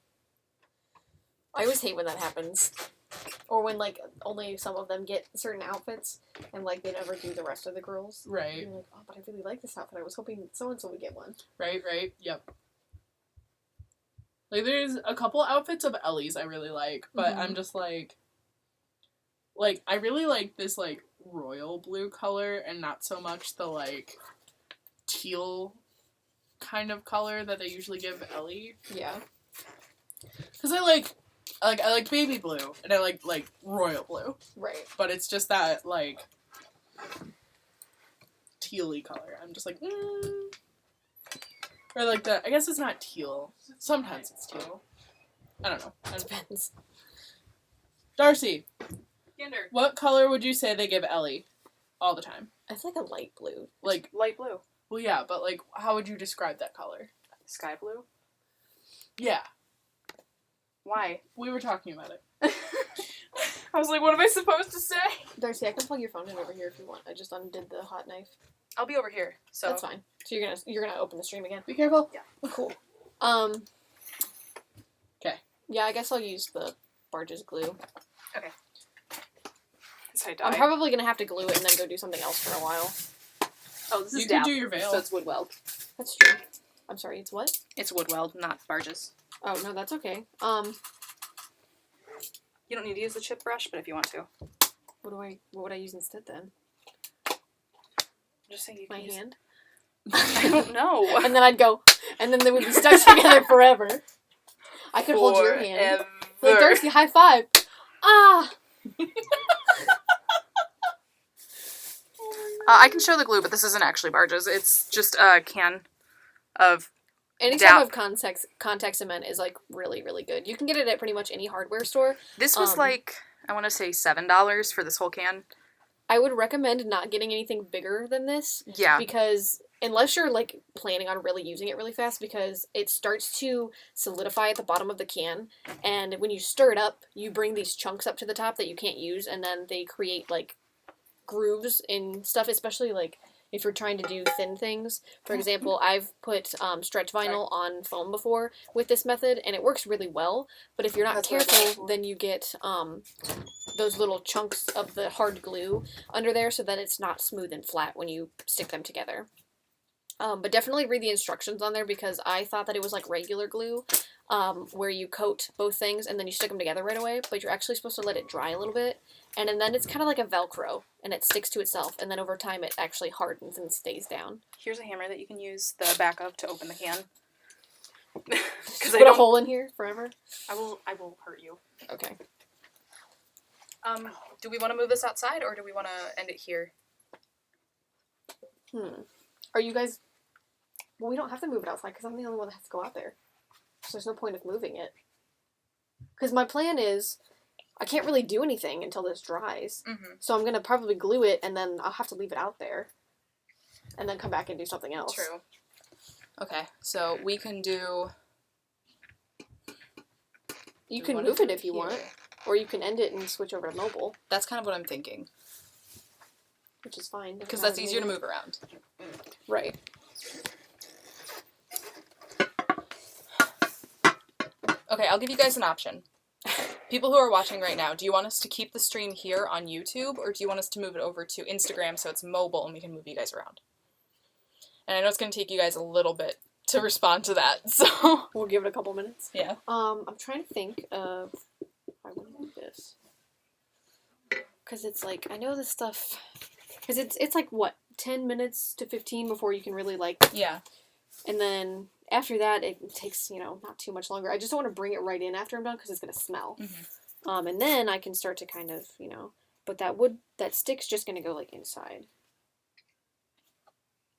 S4: I always hate when that happens. Or when, like, only some of them get certain outfits, and, like, they never do the rest of the girls. And
S3: Right,
S4: you're like, oh, but I really like this outfit. I was hoping so-and-so would get one.
S3: right, yep. Like, there's a couple outfits of Ellie's I really like, but
S4: Mhm.
S3: I'm just like, I really like this, like, royal blue color, and not so much the, like, teal kind of color that they usually give Ellie.
S4: Yeah.
S3: Because I like baby blue, and I like royal blue,
S4: Right.
S3: but it's just that, like, teal-y color. I'm just like, Or, like, I guess it's not teal. Sometimes it's teal. I don't know.
S4: Depends.
S3: Darcy,
S5: Gander.
S3: what color would you say they give Ellie all the time?
S4: It's like a light blue.
S3: Like,
S5: Light blue.
S3: well, yeah, but, like, how would you describe that color?
S5: Sky blue.
S3: Yeah,
S5: Why?
S3: we were talking about it.
S5: I was like, what am I supposed to say?
S4: Darcy, I can plug your phone in over here if you want. I just undid the hot knife.
S5: I'll be over here. So
S4: That's fine. So you're gonna open the stream again.
S3: Be careful.
S4: Cool.
S3: 'Kay.
S4: Yeah, I guess I'll use the barges glue.
S5: I
S4: I'm
S5: die.
S4: probably gonna have to glue it and then go do something else for a while.
S5: Oh, this is
S3: You could
S5: dap.
S3: do your veil.
S5: So it's wood weld.
S4: That's true. I'm sorry. It's what?
S5: It's wood weld, not barges.
S4: Oh no, that's okay.
S5: You don't need to use the chip brush, but if you want to,
S4: What would I use instead then?
S5: I'm just saying you
S4: My
S5: can use.
S4: hand.
S5: I don't know.
S4: And then I'd go, and then they would be stuck together forever. I could hold your hand. Like, Darcy, high five. Ah.
S5: I can show the glue, but this isn't actually barges. It's just a can of.
S4: Any
S5: Dap.
S4: type of contact cement is like really, really good. You can get it at pretty much any hardware store.
S5: This was like, I want to say $7 for this whole can.
S4: I would recommend not getting anything bigger than this
S5: Yeah.
S4: because unless you're like planning on really using it really fast, because it starts to solidify at the bottom of the can, and when you stir it up, you bring these chunks up to the top that you can't use, and then they create like grooves in stuff, especially like if you're trying to do thin things. For example, I've put stretch vinyl on foam before with this method, and it works really well. But if you're not
S5: That's what I did
S4: careful,
S5: before.
S4: then you get those little chunks of the hard glue under there, so that it's not smooth and flat when you stick them together. But definitely read the instructions on there, because I thought that it was like regular glue, where you coat both things and then you stick them together right away, but you're actually supposed to let it dry a little bit, and then it's kind of like a Velcro, and it sticks to itself, and then over time it actually hardens and stays down.
S5: Here's a hammer that you can use the back of to open the can. Because
S4: Put a hole in here forever?
S5: I will hurt you.
S4: Okay.
S5: Do we want to move this outside, or do we want to end it here?
S4: Are you guys... Well, we don't have to move it outside, because I'm the only one that has to go out there. So there's no point of moving it. Because my plan is, I can't really do anything until this dries.
S5: Mm-hmm.
S4: So I'm going to probably glue it, and then I'll have to leave it out there. And then come back and do something else.
S5: True. Okay, so we can do...
S4: You
S5: we
S4: can
S5: wanna
S4: move
S5: do
S4: it if you want.
S5: here.
S4: Or you can end it and switch over to mobile.
S5: That's kind of what I'm thinking.
S4: which is fine.
S1: Because that's easier to move around.
S4: Right.
S1: Okay, I'll give you guys an option. People who are watching right now, do you want us to keep the stream here on YouTube, or do you want us to move it over to Instagram so it's mobile and we can move you guys around? And I know it's going to take you guys a little bit to respond to that, so...
S4: We'll give it a couple minutes.
S1: Yeah.
S4: I'm trying to think of how I want to do this. Because it's like, I know this stuff... Because it's like, what, 10 minutes to 15 before you can really, like...
S1: Yeah.
S4: And then after that, it takes, not too much longer. I just don't want to bring it right in after I'm done because it's going to smell.
S1: Mm-hmm.
S4: And then I can start to kind of, But that stick's just going to go, like, inside.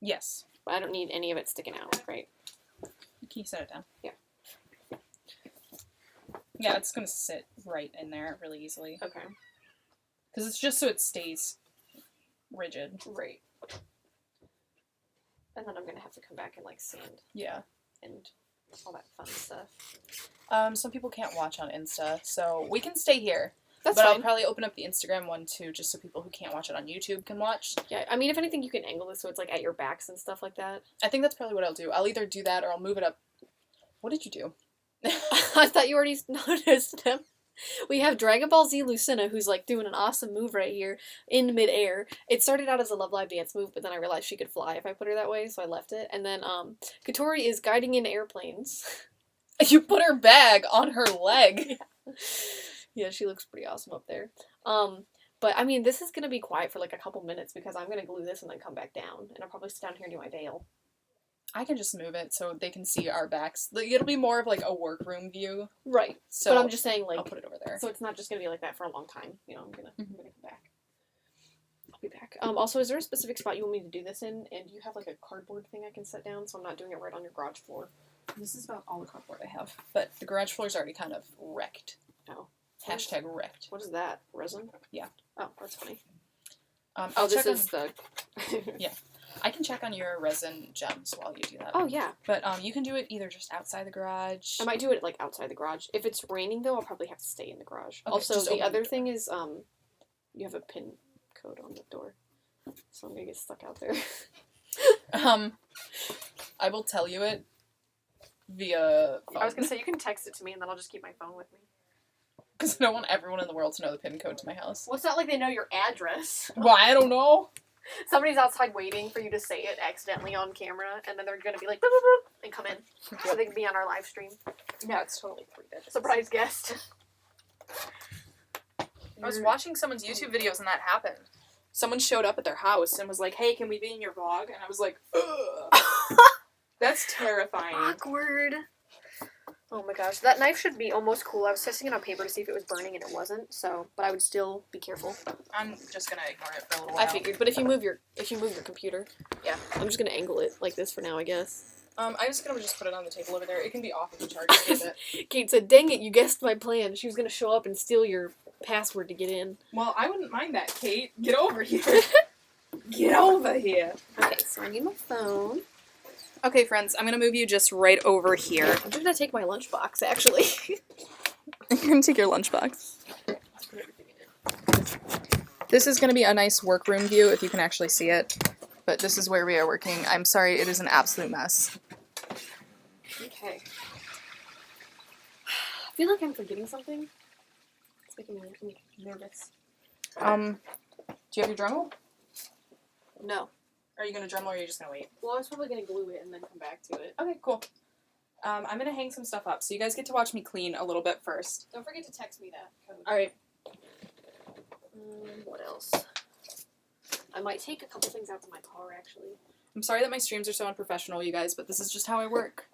S1: Yes.
S4: But I don't need any of it sticking out, right?
S1: Can you set it down?
S4: Yeah.
S1: Yeah, it's going to sit right in there really easily.
S4: Okay.
S1: Because it's just so it stays rigid.
S4: Right. And then I'm going to have to come back and, like, sand
S1: Yeah.
S4: and all that fun stuff.
S1: Some people can't watch on Insta, so we can stay here.
S4: That's
S1: but
S4: fine.
S1: I'll probably open up the Instagram one, too, just so people who can't watch it on YouTube can watch.
S4: Yeah, I mean, if anything, you can angle this so it's, like, at your backs and stuff like that.
S1: I think that's probably what I'll do. I'll either do that or I'll move it up. What did you do?
S4: I thought you already noticed him. We have Dragon Ball Z Lucina, who's, like, doing an awesome move right here in midair. It started out as a Love Live dance move, but then I realized she could fly if I put her that way, so I left it. And then, Katori is guiding in airplanes.
S1: You put her bag on her leg.
S4: Yeah, she looks pretty awesome up there. But, I mean, this is going to be quiet for, like, a couple minutes because I'm going to glue this and then come back down. And I'll probably sit down here and do my veil.
S1: I can just move it so they can see our backs. Like, it'll be more of, like, a workroom view.
S4: Right.
S1: So
S4: But I'm just saying, like...
S1: I'll put it over there.
S4: So it's not just going to be like that for a long time. I'm going to come back. I'll be back. Also, is there a specific spot you want me to do this in? And do you have, like, a cardboard thing I can set down so I'm not doing it right on your garage floor?
S1: This is about all the cardboard I have. But the garage floor is already kind of wrecked.
S4: Oh.
S1: Hashtag wrecked.
S4: What is that? Resin?
S1: Yeah.
S4: Oh, that's funny.
S1: I'll
S4: this
S1: check
S4: is
S1: on,
S4: the...
S1: Yeah. I can check on your resin gems while you do that.
S4: Oh, yeah.
S1: But you can do it either just outside the garage.
S4: I might do it, like, outside the garage. If it's raining, though, I'll probably have to stay in the garage.
S1: Okay,
S4: Also,
S1: just
S4: the
S1: open
S4: other
S1: the
S4: thing is, you have a pin code on the door. So I'm going to get stuck out there.
S1: I will tell you it via phone.
S4: I was going to say, you can text it to me, and then I'll just keep my phone with me.
S1: Because I don't want everyone in the world to know the pin code to my house.
S4: Well, it's not like they know your address.
S1: Well, I don't know.
S4: Somebody's outside waiting for you to say it accidentally on camera, and then they're going to be like, boop, boop, boop, and come in. So they can be on our live stream.
S1: Yeah, it's totally 3 digits.
S4: Surprise guest.
S1: I was watching someone's YouTube videos and that happened. Someone showed up at their house and was like, hey, can we be in your vlog? And I was like, ugh. That's terrifying.
S4: Awkward. Oh my gosh, that knife should be almost cool. I was testing it on paper to see if it was burning, and it wasn't. So, but I would still be careful.
S1: I'm just gonna ignore it for a little while.
S4: I figured, but if you move your computer,
S1: yeah,
S4: I'm just gonna angle it like this for now, I guess.
S1: I'm just gonna put it on the table over there. It can be off of the charger.
S4: Kate said, "Dang it, you guessed my plan." She was gonna show up and steal your password to get in.
S1: Well, I wouldn't mind that, Kate. Get over here. Get over here.
S4: Okay, so I need my phone.
S1: Okay, friends, I'm gonna move you just right over here.
S4: I'm just gonna take my lunchbox, actually.
S1: You're gonna take your lunchbox. This is gonna be a nice workroom view if you can actually see it. But this is where we are working. I'm sorry, it is an absolute mess.
S4: Okay. I feel like I'm forgetting something. It's making me nervous.
S1: Do you have your Dremel?
S4: No.
S1: Are you gonna Dremel or are you just gonna wait?
S4: Well, I was probably gonna glue it and then come back to it.
S1: Okay, cool. I'm gonna hang some stuff up, so you guys get to watch me clean a little bit first.
S4: Don't forget to text me that code. Alright. What else? I might take a couple things out to my car, actually.
S1: I'm sorry that my streams are so unprofessional, you guys, but this is just how I work.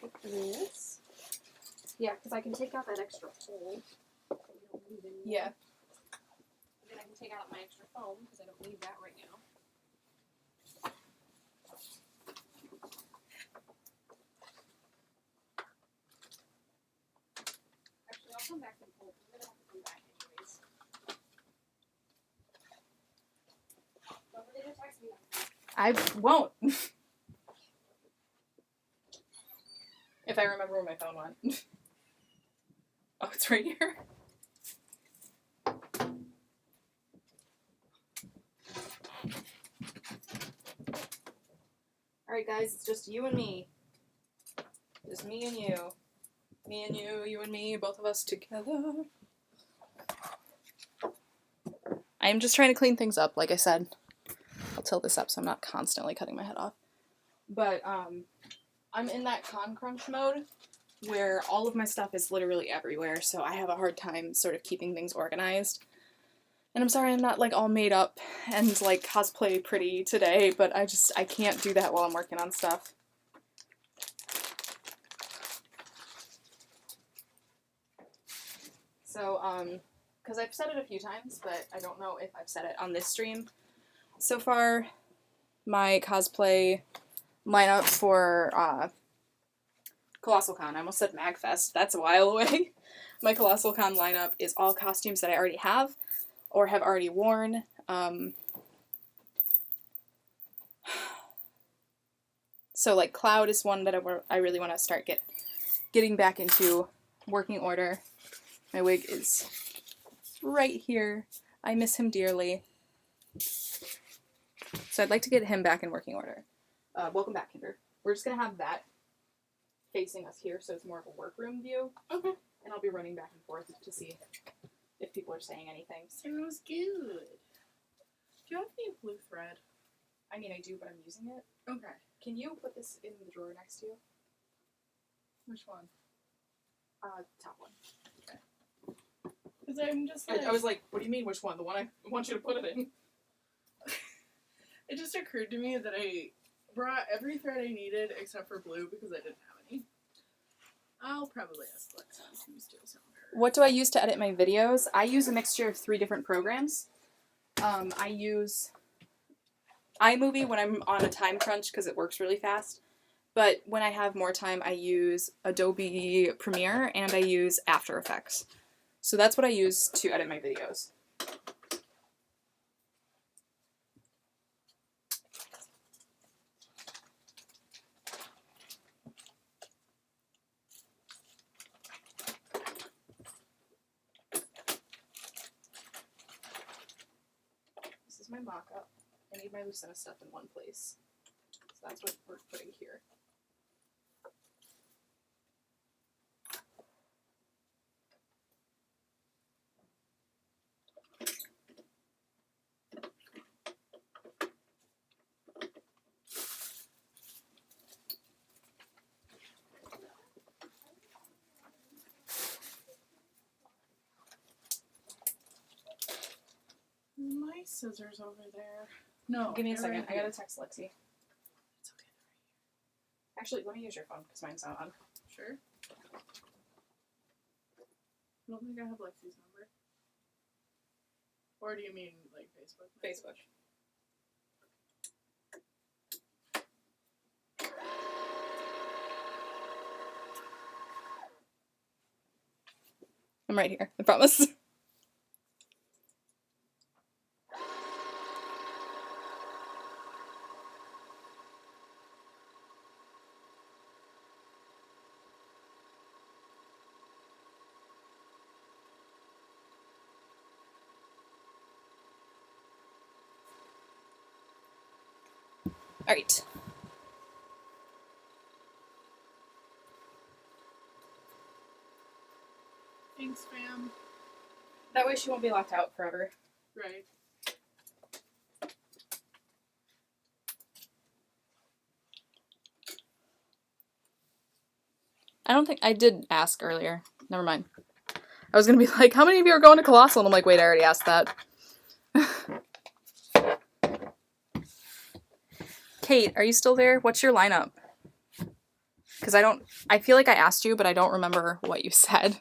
S4: Take this. Yeah, because I can take out that extra hole.
S1: Yeah.
S4: Then I can take out my extra foam, because I don't need that right now. Actually, I'll come back to the pole. I'm going to have to come back anyways. Don't forget to text me that.
S1: I won't. If I remember where my phone went. Oh, it's right here. Alright guys, it's just you and me. Just me and you. Me and you and me, both of us together. I'm just trying to clean things up, like I said. I'll tilt this up so I'm not constantly cutting my head off. But, I'm in that con crunch mode where all of my stuff is literally everywhere, so I have a hard time sort of keeping things organized. And I'm sorry I'm not, like, all made up and, like, cosplay pretty today, but I can't do that while I'm working on stuff. So, because I've said it a few times, but I don't know if I've said it on this stream. So far, my cosplay lineup for, Colossalcon, I almost said MagFest, that's a while away. My Colossalcon lineup is all costumes that I already have, or have already worn. So, like, Cloud is one that I really want to start getting back into working order. My wig is right here. I miss him dearly. So I'd like to get him back in working order. Welcome back, Kinder. We're just going to have that facing us here, so it's more of a workroom view.
S3: Okay.
S1: And I'll be running back and forth to see if people are saying anything.
S3: Sounds good. Do you have any blue thread?
S1: I mean, I do, but I'm using it.
S3: Okay.
S1: Can you put this in the drawer next to you?
S3: Which one?
S1: Top one.
S3: Because I'm just like...
S1: I was like, what do you mean, which one? The one I want you to put it in.
S3: It just occurred to me that I brought every thread I needed except for blue because I didn't have any. I'll probably ask Lexi to steal some of her.
S1: What do I use to edit my videos? I use a mixture of 3 different programs. I use iMovie when I'm on a time crunch because it works really fast. But when I have more time, I use Adobe Premiere and I use After Effects. So that's what I use to edit my videos. This is my mock-up. I need my Lucena stuff in one place. So that's what we're putting here.
S3: My scissors over there. No.
S1: Give me a
S3: they're
S1: second.
S3: right
S1: I
S3: here.
S1: gotta text Lexi.
S3: It's okay.
S1: Actually, let me use your phone because mine's not on.
S3: Sure. I don't think I have Lexi's number. Or do you mean, like, Facebook?
S1: Facebook. I'm right here. I promise. All right.
S3: Thanks, fam.
S1: That way she won't be locked out forever.
S3: Right.
S1: I don't think I did ask earlier. Never mind. I was gonna be like, how many of you are going to Colossal? And I'm like, wait, I already asked that. Kate, are you still there? What's your lineup? Because I feel like I asked you, but I don't remember what you said.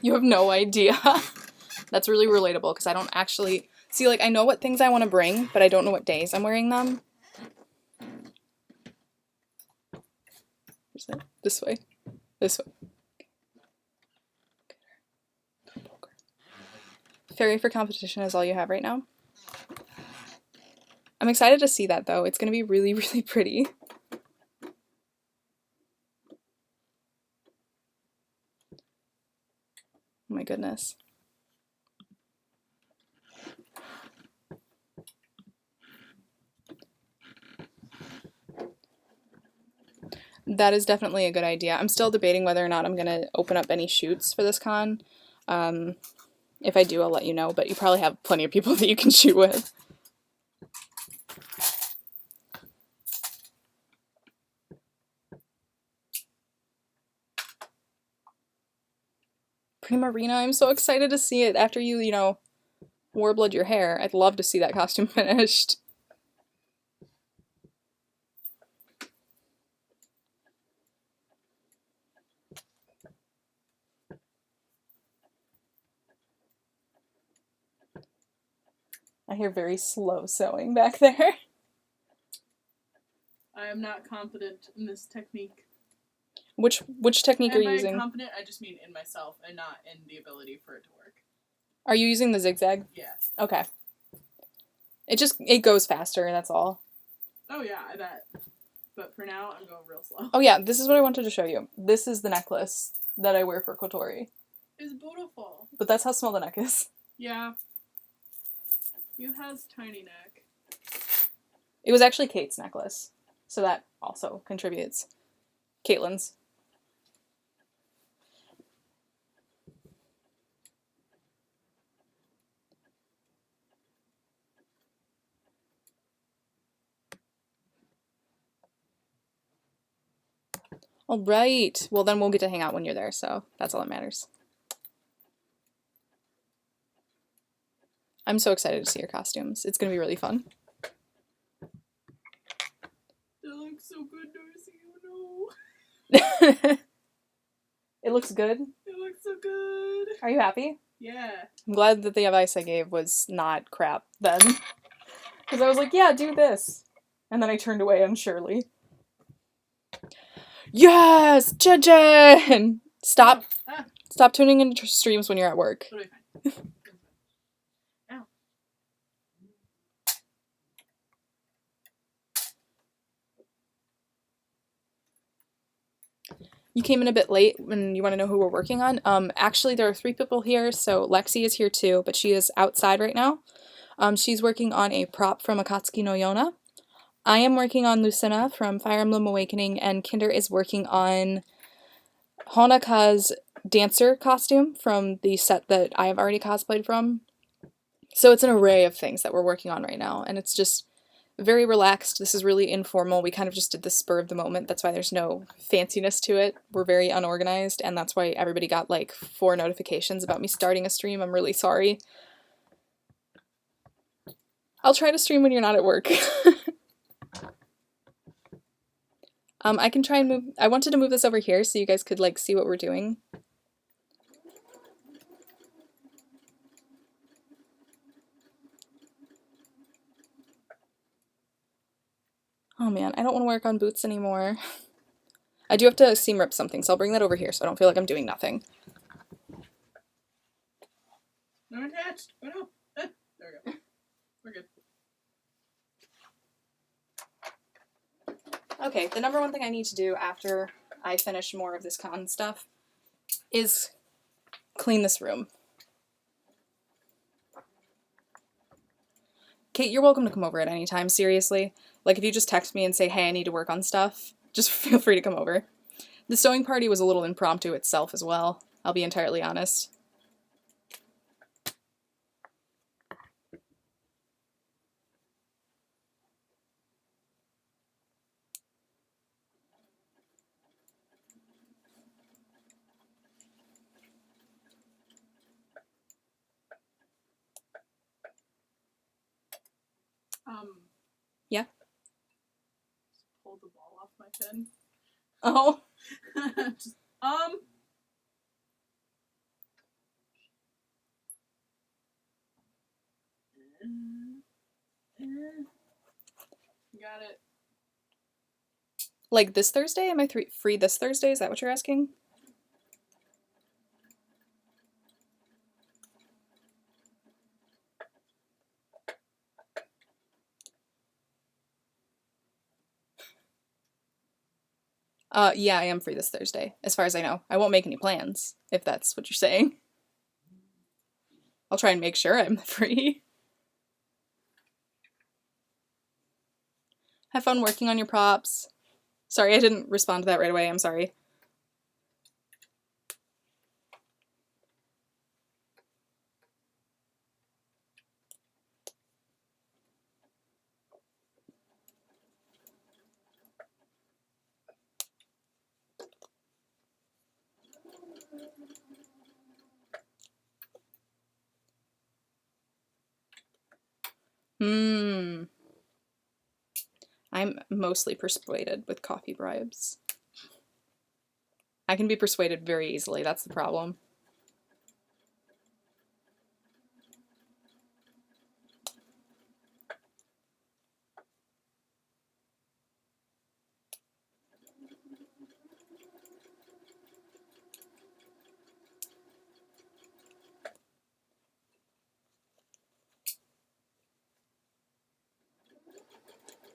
S1: You have no idea. That's really relatable because I don't actually see, like, I know what things I want to bring, but I don't know what days I'm wearing them. This way. This way. Fairy for competition is all you have right now? I'm excited to see that, though. It's going to be really, really pretty. Oh my goodness. That is definitely a good idea. I'm still debating whether or not I'm going to open up any shoots for this con. If I do, I'll let you know, but you probably have plenty of people that you can shoot with. Primarina, I'm so excited to see it after you, warblood your hair. I'd love to see that costume finished. I hear very slow sewing back there.
S3: I am not confident in this technique.
S1: Which technique are you
S3: by
S1: using?
S3: Confident, I just mean in myself and not in the ability for it to work.
S1: Are you using the zigzag?
S3: Yeah.
S1: Okay. It goes faster, that's all.
S3: Oh yeah, I bet. But for now, I'm going real slow.
S1: Oh yeah, this is what I wanted to show you. This is the necklace that I wear for Kotori.
S3: It's beautiful.
S1: But that's how small the neck is.
S3: Yeah. You has tiny neck.
S1: It was actually Kate's necklace, so that also contributes. Caitlin's. All right. Well, then we'll get to hang out when you're there, so that's all that matters. I'm so excited to see your costumes. It's going to be really fun.
S3: They look so good, Darcy. Oh no.
S1: It looks good.
S3: It looks so good.
S1: Are you happy?
S3: Yeah.
S1: I'm glad that the advice I gave was not crap then. Because I was like, yeah, do this. And then I turned away unsurely. Yes! Jen! Stop.
S3: Ah.
S1: Stop tuning into streams when you're at work.
S3: It'll be fine. Ow.
S1: You came in a bit late and you want to know who we're working on. Actually, there are 3 people here, so Lexi is here too, but she is outside right now. She's working on a prop from Akatsuki no Yona. I am working on Lucina from Fire Emblem Awakening, and Kinder is working on Honaka's dancer costume from the set that I have already cosplayed from. So it's an array of things that we're working on right now, and it's just very relaxed. This is really informal. We kind of just did the spur of the moment. That's why there's no fanciness to it. We're very unorganized, and that's why everybody got like 4 notifications about me starting a stream. I'm really sorry. I'll try to stream when you're not at work. I can try and move. I wanted to move this over here so you guys could like see what we're doing. Oh man, I don't want to work on boots anymore. I do have to seam rip something, so I'll bring that over here so I don't feel like I'm doing nothing.
S3: No attached. Oh no. There we go. We're good.
S1: Okay, the number one thing I need to do after I finish more of this con stuff is clean this room. Kate, you're welcome to come over at any time, seriously. Like, if you just text me and say, hey, I need to work on stuff, just feel free to come over. The sewing party was a little impromptu itself as well, I'll be entirely honest. Yeah?
S3: Just pull the ball off my pen.
S1: Oh.
S3: Just, Got it.
S1: Like this Thursday? Am I free this Thursday? Is that what you're asking? Yeah, I am free this Thursday, as far as I know. I won't make any plans, if that's what you're saying. I'll try and make sure I'm free. Have fun working on your props. Sorry, I didn't respond to that right away. I'm sorry. I'm mostly persuaded with coffee bribes. I can be persuaded very easily, that's the problem.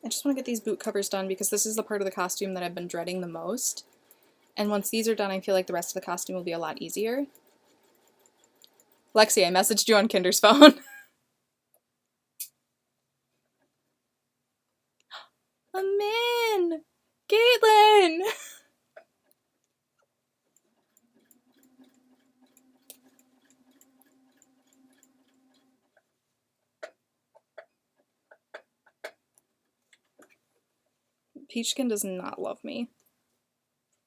S1: I just want to get these boot covers done because this is the part of the costume that I've been dreading the most. And once these are done, I feel like the rest of the costume will be a lot easier. Lexi, I messaged you on Kinder's phone. I'm in! Caitlin! Peachskin does not love me.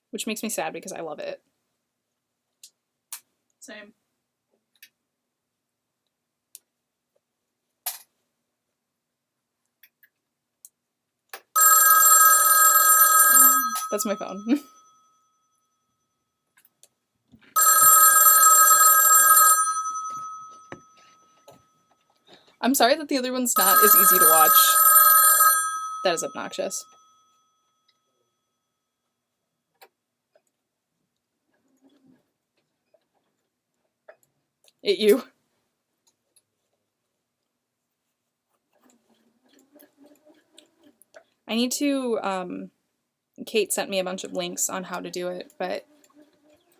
S1: Which makes me sad because I love it.
S3: Same.
S1: That's my phone. I'm sorry that the other one's not as easy to watch. That is obnoxious. You. I need to, Kate sent me a bunch of links on how to do it, but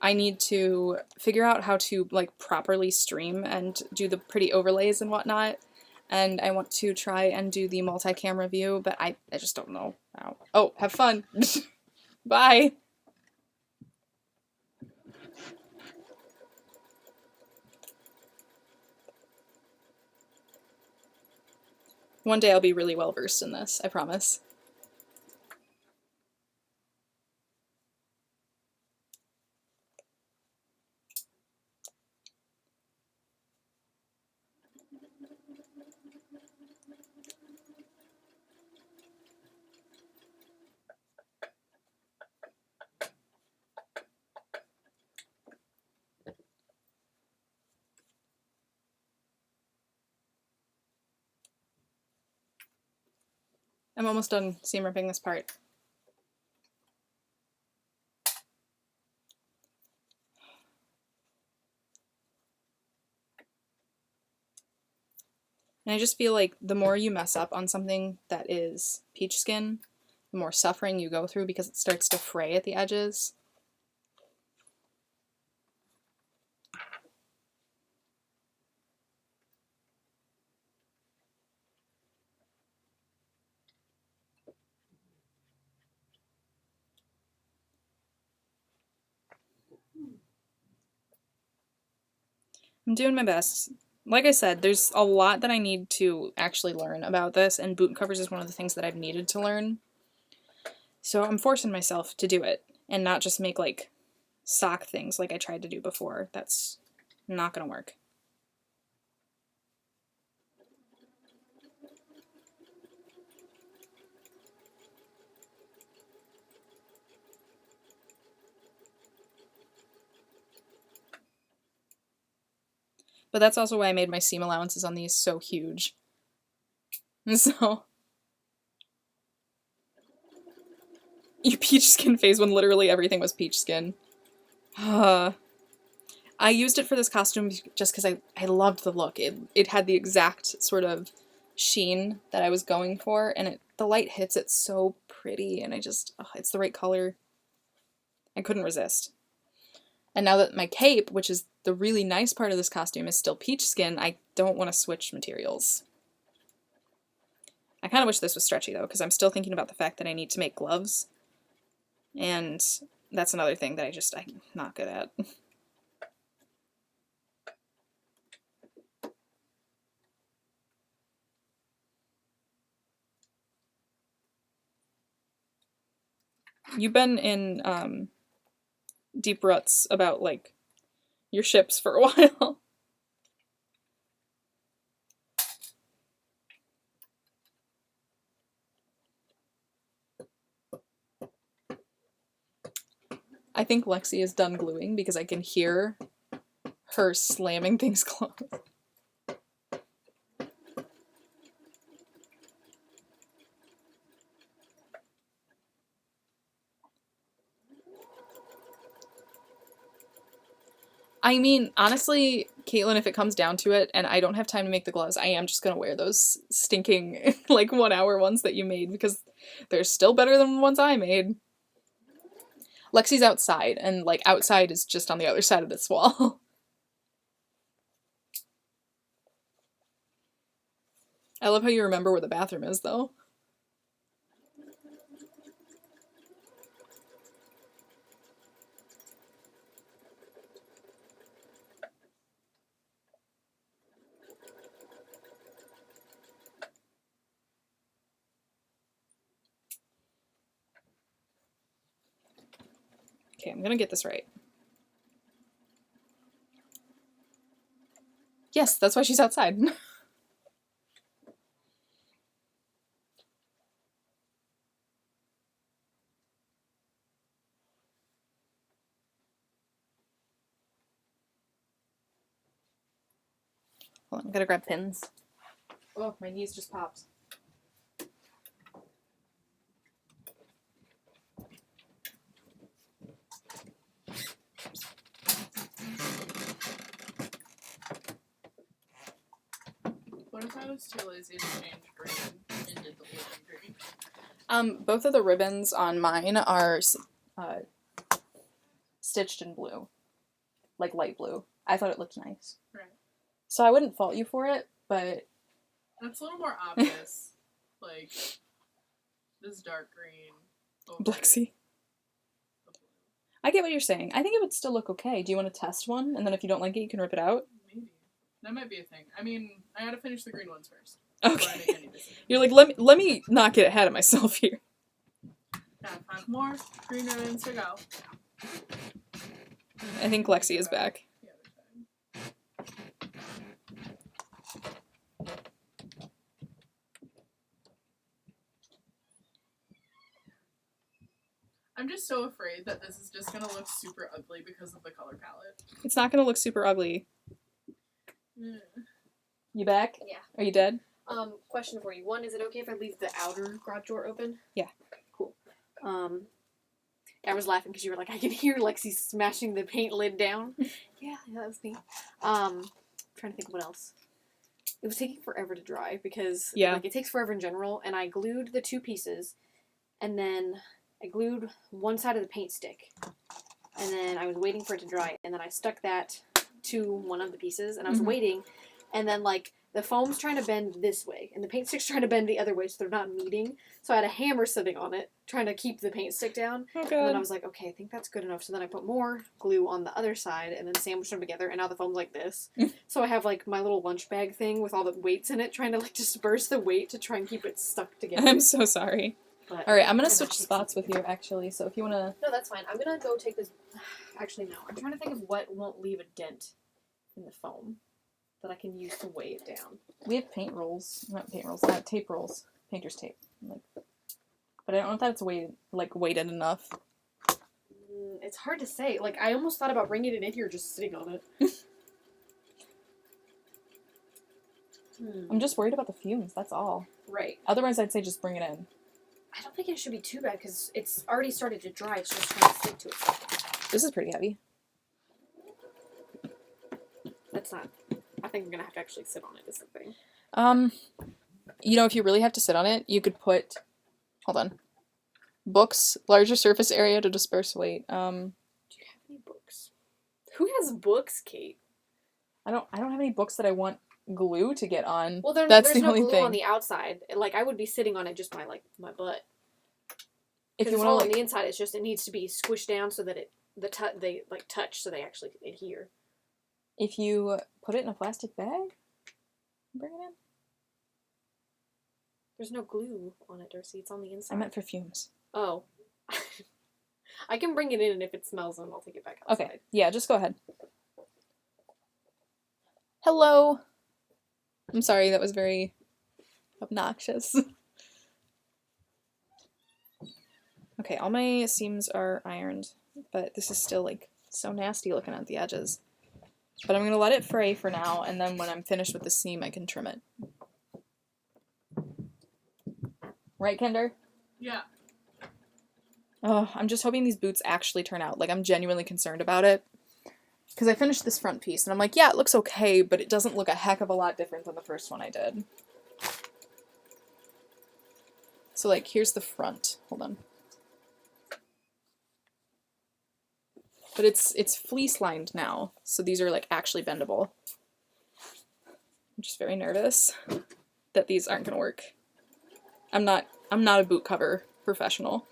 S1: I need to figure out how to, like, properly stream and do the pretty overlays and whatnot. And I want to try and do the multi-camera view, but I just don't know how. Oh, have fun! Bye! One day I'll be really well versed in this, I promise. I'm almost done seam ripping this part. And I just feel like the more you mess up on something that is peach skin, the more suffering you go through because it starts to fray at the edges. I'm doing my best. Like I said, there's a lot that I need to actually learn about this, and boot covers is one of the things that I've needed to learn. So I'm forcing myself to do it, and not just make, like, sock things like I tried to do before. That's not gonna work. But that's also why I made my seam allowances on these so huge. So... You peach skin phase when literally everything was peach skin. I used it for this costume just because I loved the look. It had the exact sort of sheen that I was going for, and the light hits it so pretty, and it's the right color. I couldn't resist. And now that my cape, which is the really nice part of this costume, is still peach skin, I don't want to switch materials. I kind of wish this was stretchy, though, because I'm still thinking about the fact that I need to make gloves. And that's another thing that I'm not good at. You've been in deep ruts about, like, your ships for a while. I think Lexi is done gluing because I can hear her slamming things closed. I mean, honestly, Caitlin, if it comes down to it and I don't have time to make the gloves, I am just gonna wear those stinking, like, 1 hour ones that you made because they're still better than the ones I made. Lexi's outside, and, like, outside is just on the other side of this wall. I love how you remember where the bathroom is, though. Okay, I'm gonna get this right. Yes, that's why she's outside. Hold on, I'm gonna grab pins. Oh, my knees just popped.
S3: What if I was too lazy to change green and did the blue and green?
S1: Both of the ribbons on mine are stitched in blue. Like light blue. I thought it looked nice.
S3: Right.
S1: So I wouldn't fault you for it, but...
S3: That's a little more obvious. Like, this dark green over
S1: Blexy.
S3: the blue.
S1: I get what you're saying. I think it would still look okay. Do you want to test one? And then if you don't like it, you can rip it out?
S3: Maybe. That might be a thing. I mean, I gotta finish the green ones first. before I make
S1: Okay.
S3: any decisions.
S1: You're like, let me not get ahead of myself here.
S3: Got 5 more green ribbons to go.
S1: I think Lexi is back.
S3: The other side. I'm just so afraid that this is just gonna look super ugly because of the color palette.
S1: It's not going to look super ugly. You back?
S4: Yeah.
S1: Are you dead?
S4: Question for you. One, is it okay if I leave the outer garage door open?
S1: Yeah.
S4: Cool. I was laughing because you were like, I can hear Lexi smashing the paint lid down. Yeah, that was me. Trying to think of what else. It was taking forever to dry because like it takes forever in general, and I glued the 2 pieces, and then I glued one side of the paint stick, and then I was waiting for it to dry, and then I stuck that to one of the pieces, and I was waiting, and then like the foam's trying to bend this way, and the paint stick's trying to bend the other way, so they're not meeting. So I had a hammer sitting on it, trying to keep the paint stick down.
S1: Oh, God.
S4: And then I was like, okay, I think that's good enough. So then I put more glue on the other side, and then sandwiched them together, and now the foam's like this. So I have like my little lunch bag thing with all the weights in it, trying to like disperse the weight to try and keep it stuck together.
S1: I'm so sorry.
S4: But,
S1: Alright, I'm going to switch spots with you, actually, so if you want to...
S4: No, that's fine. I'm going to go take this... Actually, no. I'm trying to think of what won't leave a dent in the foam that I can use to weigh it down.
S1: We have paint rolls. Not paint rolls. Tape rolls. Painter's tape. Like, but I don't know if that's weighted enough.
S4: It's hard to say. Like, I almost thought about bringing it in here just sitting on it.
S1: I'm just worried about the fumes, that's all.
S4: Right.
S1: Otherwise, I'd say just bring it in.
S4: I don't think it should be too bad because it's already started to dry. It's just trying to stick to it.
S1: This is pretty heavy.
S4: That's not... I think I'm going to have to actually sit on it is the thing.
S1: You know, if you really have to sit on it, you could put... Hold on. Books, larger surface area to disperse weight.
S4: Do you have any books? Who has books, Kate?
S1: I don't have any books that I want glue to get on.
S4: Well,
S1: That's
S4: there's
S1: the
S4: no
S1: only
S4: glue
S1: thing.
S4: on the outside. Like, I would be sitting on it just by, like, my butt.
S1: If
S4: Because
S1: you
S4: it's
S1: want
S4: all
S1: to
S4: on
S1: like,
S4: the inside. It's just, it needs to be squished down so that they, like, touch so they actually adhere.
S1: if you put it in a plastic bag, bring it in.
S4: There's no glue on it, Darcy. It's on the inside.
S1: I meant for fumes.
S4: Oh. I can bring it in, and if it smells, then I'll take it back outside.
S1: Okay, yeah, just go ahead. Hello. I'm sorry, that was very obnoxious. Okay, all my seams are ironed, but this is still, like, so nasty looking at the edges. But I'm gonna let it fray for now, and then when I'm finished with the seam, I can trim it. Right, Kinder?
S3: Yeah.
S1: Oh, I'm just hoping these boots actually turn out. Like, I'm genuinely concerned about it. Because I finished this front piece, and I'm like, yeah, it looks okay, but it doesn't look a heck of a lot different than the first one I did. So, like, here's the front. Hold on. But it's fleece-lined now, so these are, like, actually bendable. I'm just very nervous that these aren't gonna work. I'm not a boot cover professional.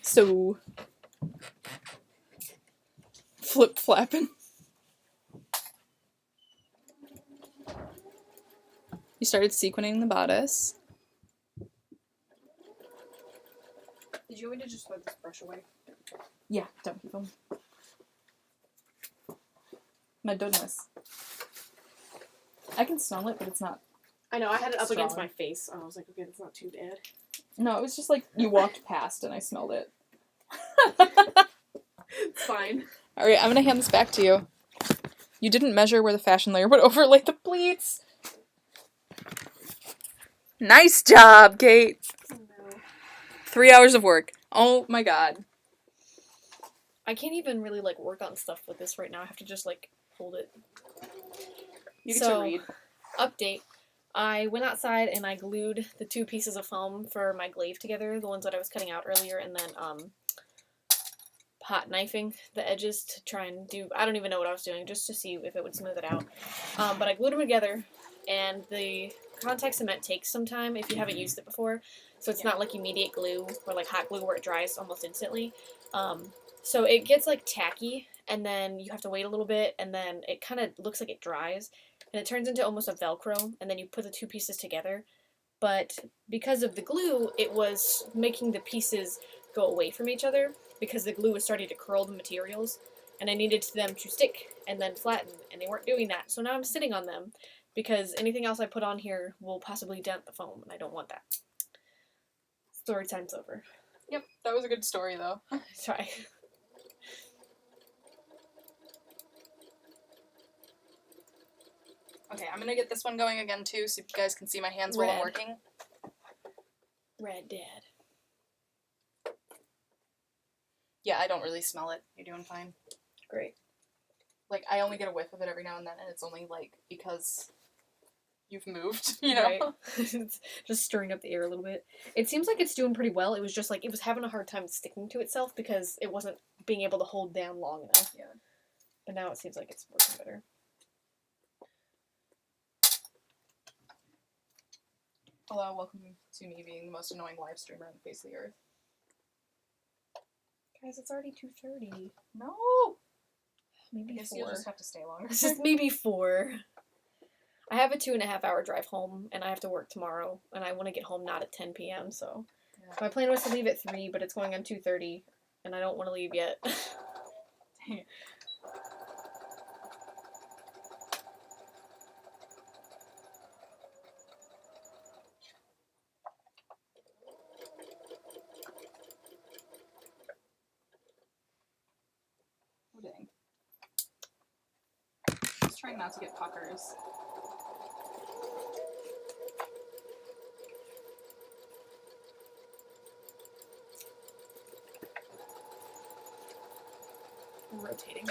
S1: So, flip-flapping. You started sequining the bodice.
S2: Did you want me to just throw this brush away?
S1: Yeah, don't keep them. My goodness. I can smell it, but it's not.
S4: I know, I had it up against
S1: Strong.
S4: my face. I was like, okay, that's not too bad.
S1: No, it was just like you walked past and I smelled it.
S4: It's fine.
S1: Alright, I'm gonna hand this back to you. You didn't measure where the fashion layer would overlay the pleats. Nice job, Kate.
S4: Oh, no.
S1: 3 hours of work. Oh my god.
S4: I can't even really, like, work on stuff with this right now. I have to just, like, hold it.
S1: You get
S4: So-
S1: to read.
S4: Update. I went outside and I glued the 2 pieces of foam for my glaive together, the ones that I was cutting out earlier, and then, hot knifing the edges to try and do, I don't even know what I was doing, just to see if it would smooth it out. But I glued them together, and the contact cement takes some time if you haven't used it before, so it's not like immediate glue, or like hot glue where it dries almost instantly. So it gets like tacky, and then you have to wait a little bit, and then it kind of looks like it dries, and it turns into almost a Velcro, and then you put the 2 pieces together. But because of the glue, it was making the pieces go away from each other, because the glue was starting to curl the materials, and I needed them to stick and then flatten, and they weren't doing that. So now I'm sitting on them, because anything else I put on here will possibly dent the foam, and I don't want that. Story time's over.
S1: Yep, that was a good story though.
S4: Try.
S1: Okay, I'm gonna get this one going again too, so you guys can see my hands while I'm
S4: Red.
S1: working.
S4: Red Dad.
S1: Yeah, I don't really smell it. You're doing fine.
S4: Great.
S1: Like, I only get a whiff of it every now and then, and it's only, like, because you've moved, you know?
S4: Right. It's just stirring up the air a little bit. It seems like it's doing pretty well. It was just like, it was having a hard time sticking to itself because it wasn't being able to hold down long enough.
S1: Yeah.
S4: But now it seems like it's working better.
S1: Hello, welcome to me being the most annoying live streamer on the face of the earth.
S4: Guys, it's already 2:30.
S1: No!
S4: Maybe
S1: I guess
S4: 4.
S1: you'll just have to stay longer.
S4: It's just maybe 4. I have a 2.5-hour drive home, and I have to work tomorrow, and I want to get home not at 10 p.m., so...
S1: Yeah.
S4: My plan was to leave at 3, but it's going on 2:30, and I don't want to leave yet.
S1: Dang it. Oh, dang. Just trying not to get puckers.
S4: I'm rotating.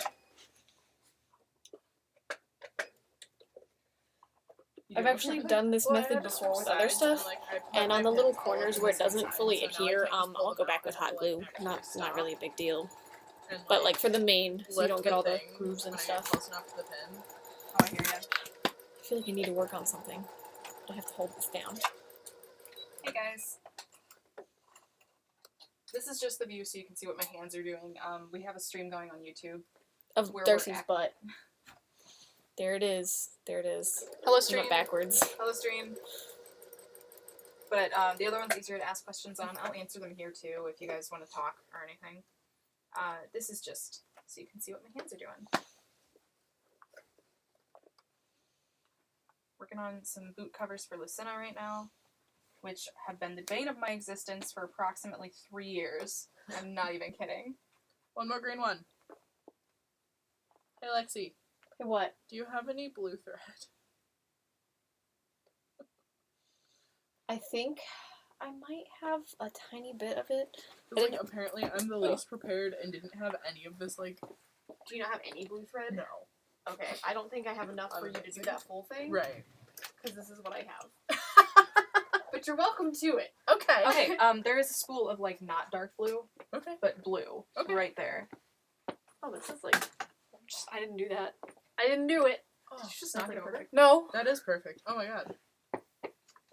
S4: I've actually done this method before with other stuff, and on the little corners where it doesn't fully adhere, I'll go back with hot glue. Not really a big deal. But like for the main, so you don't get all the grooves and stuff.
S3: Close enough to the pin.
S1: Oh, I hear ya.
S4: I feel like I need to work on something. I have to hold this down.
S1: Hey guys. This is just the view so you can see what my hands are doing. We have a stream going on YouTube.
S4: Of
S1: Where we're
S4: Darcy's
S1: at.
S4: butt. There it is. There it is.
S1: Hello
S4: I
S1: stream.
S4: went backwards.
S1: Hello stream. But the other one's easier to ask questions on. I'll answer them here too if you guys want to talk or anything. This is just so you can see what my hands are doing. Working on some boot covers for Lucina right now, which have been the bane of my existence for approximately 3 years. I'm not even kidding.
S3: One more green one. Hey Lexi,
S4: Hey, what?
S3: do you have any blue thread?
S4: I think I might have a tiny bit of it.
S3: 'Cause, like, apparently I'm the least prepared and didn't have any of this, like,
S4: Do you not have any blue thread?
S3: no.
S4: Okay, I don't think I have enough for you to do that full thing.
S3: Right.
S4: Because this is what I have. But you're welcome to it.
S3: Okay.
S1: Okay, there is a spool of like not dark blue,
S3: Okay.
S1: but blue
S3: Okay.
S1: right there.
S4: Oh, this is like... I didn't do that. I didn't do it.
S3: Oh,
S1: Did you just
S3: that's
S1: knock it over?
S3: perfect.
S4: No.
S3: That is perfect. Oh my god.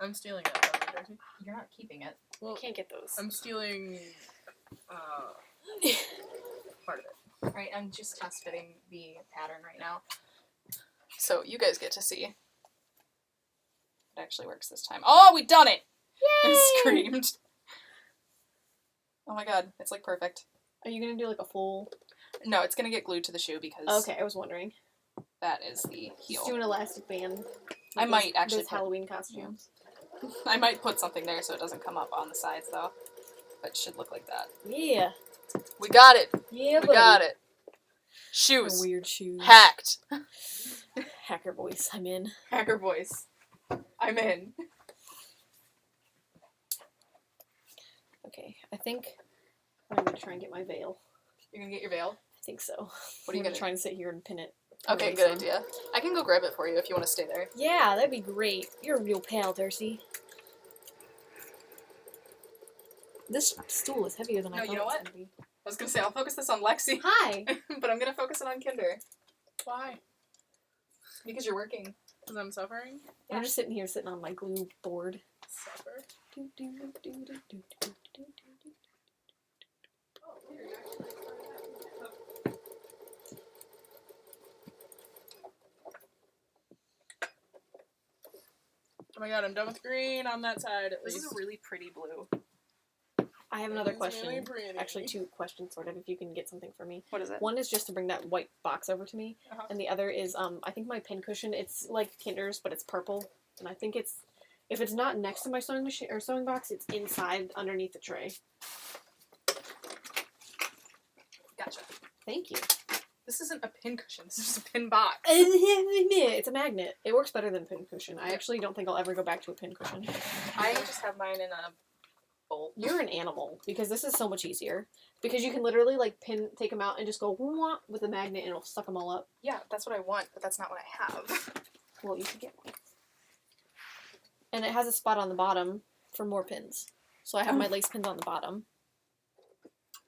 S3: I'm stealing it, by the way, Darcy.
S1: You're not keeping it.
S3: Well,
S4: I can't get those.
S3: I'm stealing, part of it.
S1: Right, I'm just test fitting the pattern right now. So you guys get to see. It actually works this time. Oh, we done it!
S4: Yay!
S1: I screamed. Oh my god, it's like perfect.
S4: Are you gonna do like a full...
S1: No, it's gonna get glued to the shoe because
S4: Okay, I was wondering.
S1: that is the heel.
S4: Just do an elastic band.
S1: I
S4: Like
S1: might actually
S4: those
S1: put-
S4: Halloween costumes.
S1: I might put something there so it doesn't come up on the sides though. But it should look like that.
S4: Yeah.
S1: We got it!
S4: Yeah,
S1: We
S4: buddy.
S1: got it!
S4: The
S1: Shoes!
S4: weird shoes.
S1: Hacked!
S4: Hacker voice. I'm in.
S1: Hacker voice. I'm in.
S4: Okay, I think I'm gonna try and get my veil.
S1: You're gonna get your veil?
S4: I think so.
S1: What are you
S4: I'm
S1: gonna
S4: try and sit here and pin it?
S1: Okay,
S4: Release
S1: good
S4: them.
S1: idea. I can go grab it for you if you want to stay there.
S4: Yeah, that'd be great. You're a real pal, Darcy. This stool is heavier than I
S1: No,
S4: thought
S1: you know
S4: it was
S1: what?
S4: gonna be.
S1: I was gonna say I'll focus this on Lexi,
S4: Hi.
S1: but I'm gonna focus it on Kinder
S3: Why?
S1: because you're working.
S3: Because I'm suffering?
S4: I'm just sitting here, sitting on my glue board.
S3: Suffer.
S4: Do, do, do, do, do, do, do, do, do.
S3: Oh my god, I'm done with green on that side at
S1: This
S3: least.
S1: is a really pretty blue.
S4: I have another
S3: It's
S4: question.
S3: really pretty.
S4: Actually, two questions, sort of, if you can get something for me.
S1: What is it?
S4: One is just to bring that white box over to me,
S1: Uh-huh.
S4: and the other is, I think my pin cushion, it's like Kinder's, but it's purple, and I think it's, if it's not next to my sewing machine, or sewing box, it's inside, underneath the tray.
S1: Gotcha.
S4: Thank you.
S1: This isn't a pin cushion. This is just a pin box.
S4: It's a magnet. It works better than pin cushion. I actually don't think I'll ever go back to a pin cushion.
S1: I just have mine in a bowl.
S4: You're an animal, because this is so much easier. Because you can literally, like, take them out and just go wah with a magnet and it'll suck them all up.
S1: Yeah, that's what I want, but that's not what I have.
S4: Well, you should get one. And it has a spot on the bottom for more pins. So I have my lace pins on the bottom.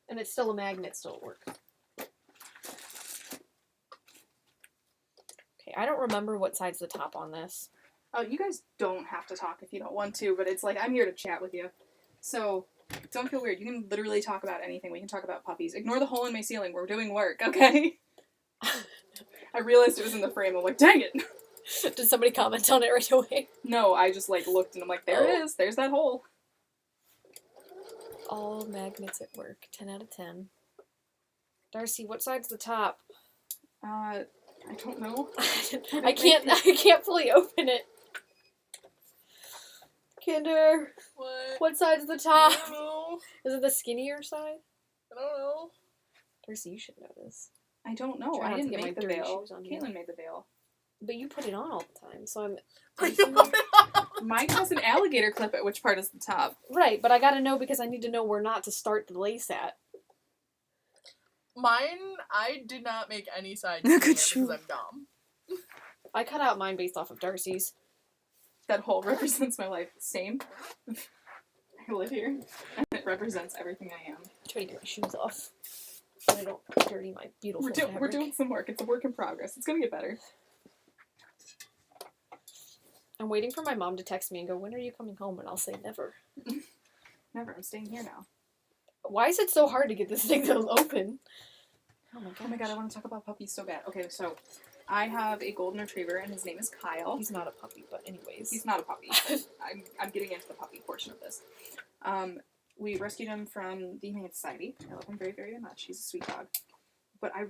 S4: And it's still a magnet, so it works. Okay, I don't remember what side's the top on this.
S1: Oh, you guys don't have to talk if you don't want to, but it's like I'm here to chat with you. So don't feel weird. You can literally talk about anything. We can talk about puppies. Ignore the hole in my ceiling. We're doing work, okay? I realized it was in the frame. I'm like, dang it.
S4: Did somebody comment on it right away?
S1: No, I just like looked and I'm like, there it is. There's that hole.
S4: All magnets at work. 10 out of 10. Darcy, what side's the top?
S1: I don't know.
S4: I can't fully open it. Kinder, what side's the top?
S3: I don't know.
S4: Is it the skinnier side?
S3: I don't know.
S4: Darcy, you should know this.
S1: I don't know.
S4: Try
S1: I
S4: not to
S1: didn't
S4: get my
S1: make the
S4: dirty
S1: veil.
S4: shoes on here.
S1: Caitlin made the veil.
S4: But you put it on all the time, so I'm...
S3: But you put it on.
S1: Mine has an alligator clip at which part is the top.
S4: Right, but I gotta know because I need to know where not to start the lace at.
S3: Mine, I did not make any sides
S1: Look
S3: skinnier
S1: at you.
S3: because I'm dumb.
S4: I cut out mine based off of Darcy's.
S1: That hole represents my life. Same. I live here, and it represents everything I am.
S4: Try to get my shoes off. So I don't dirty my beautiful
S1: We're doing some work. It's a work in progress. It's gonna get better.
S4: I'm waiting for my mom to text me and go, when are you coming home? And I'll say never.
S1: Never. I'm staying here now.
S4: Why is it so hard to get this thing to open?
S1: Oh my god, I want to talk about puppies so bad. Okay, so I have a golden retriever, and his name is Kyle.
S4: He's not a puppy, but anyways.
S1: He's not a puppy. But I'm getting into the puppy portion of this. We rescued him from the Humane Society. I love him very, very much. He's a sweet dog. But I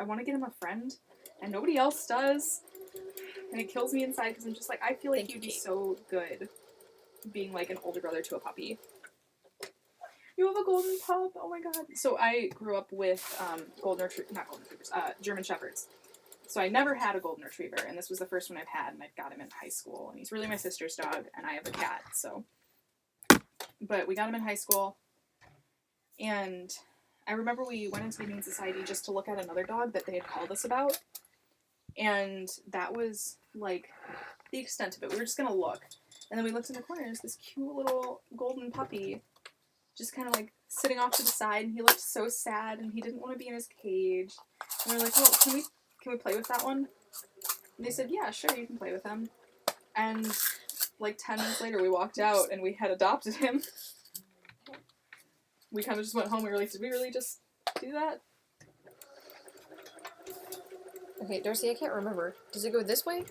S1: want to get him a friend, and nobody else does. And it kills me inside because I'm just like, I feel like he'd be so good being like an older brother to a puppy. You have a golden pup? Oh my god. So I grew up with German Shepherds. So I never had a golden retriever, and this was the first one I've had, and I got him in high school. And he's really my sister's dog, and I have a cat, so. But we got him in high school, and I remember we went into the Humane Society just to look at another dog that they had called us about. And that was, like, the extent of it. We were just gonna look. And then we looked in the corner, and there's this cute little golden puppy just kind of, like, sitting off to the side, and he looked so sad, and he didn't want to be in his cage. And we were like, well, can we play with that one? And they said, yeah, sure, you can play with him. And, like, 10 minutes later, we walked out, and we had adopted him. We kind of just went home, we were like, did we really just do that?
S4: Okay, Darcy, I can't remember. Does it go this way?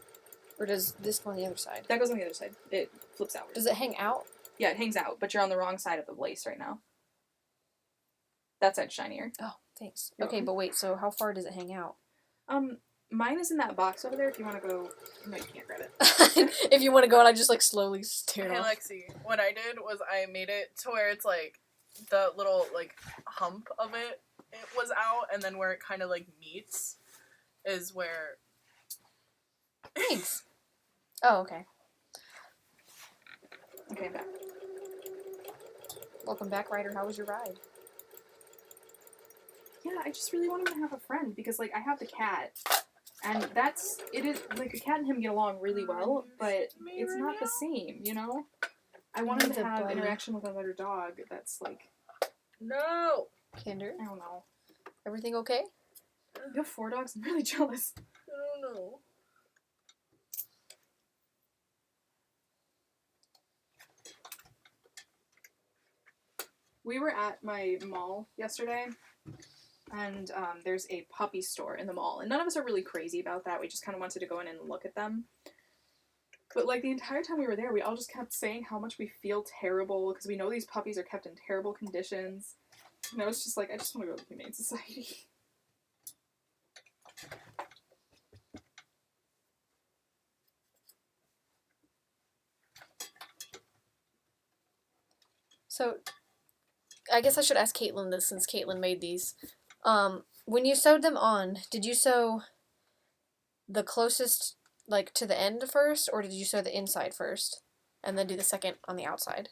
S4: Or does this go on the other side?
S1: That goes on the other side. It flips outward.
S4: Does it hang out?
S1: Yeah, it hangs out, but you're on the wrong side of the lace right now. That side's shinier.
S4: Oh, thanks.
S1: You're
S4: Okay,
S1: welcome.
S4: but wait, so how far does it hang out?
S1: Mine is in that box over there if you want to go. No, you can't grab it.
S4: If you want to go and I just, like, slowly stare
S3: Hey,
S4: off.
S3: Lexi, what I did was I made it to where it's, like, the little, like, hump of it was out, and then where it kind of, like, meets is where...
S4: Thanks. Oh, okay.
S1: Okay, I'm back.
S4: Welcome back, Ryder. How was your ride?
S1: Yeah, I just really wanted to have a friend because, like, I have the cat, and it is, like, the cat and him get along really well, but it's not the same, you know? I wanted to have interaction with another dog that's, like,
S3: No!
S4: Kinder,
S1: I don't know.
S4: everything okay?
S1: You have 4 dogs? I'm really jealous.
S3: I don't know.
S1: We were at my mall yesterday, and there's a puppy store in the mall, and none of us are really crazy about that. We just kind of wanted to go in and look at them. But, like, the entire time we were there, we all just kept saying how much we feel terrible, because we know these puppies are kept in terrible conditions. And I was just like, I just want to go to the Humane Society.
S4: So, I guess I should ask Caitlin this since Caitlin made these. When you sewed them on, did you sew the closest, like, to the end first, or did you sew the inside first, and then do the second on the outside?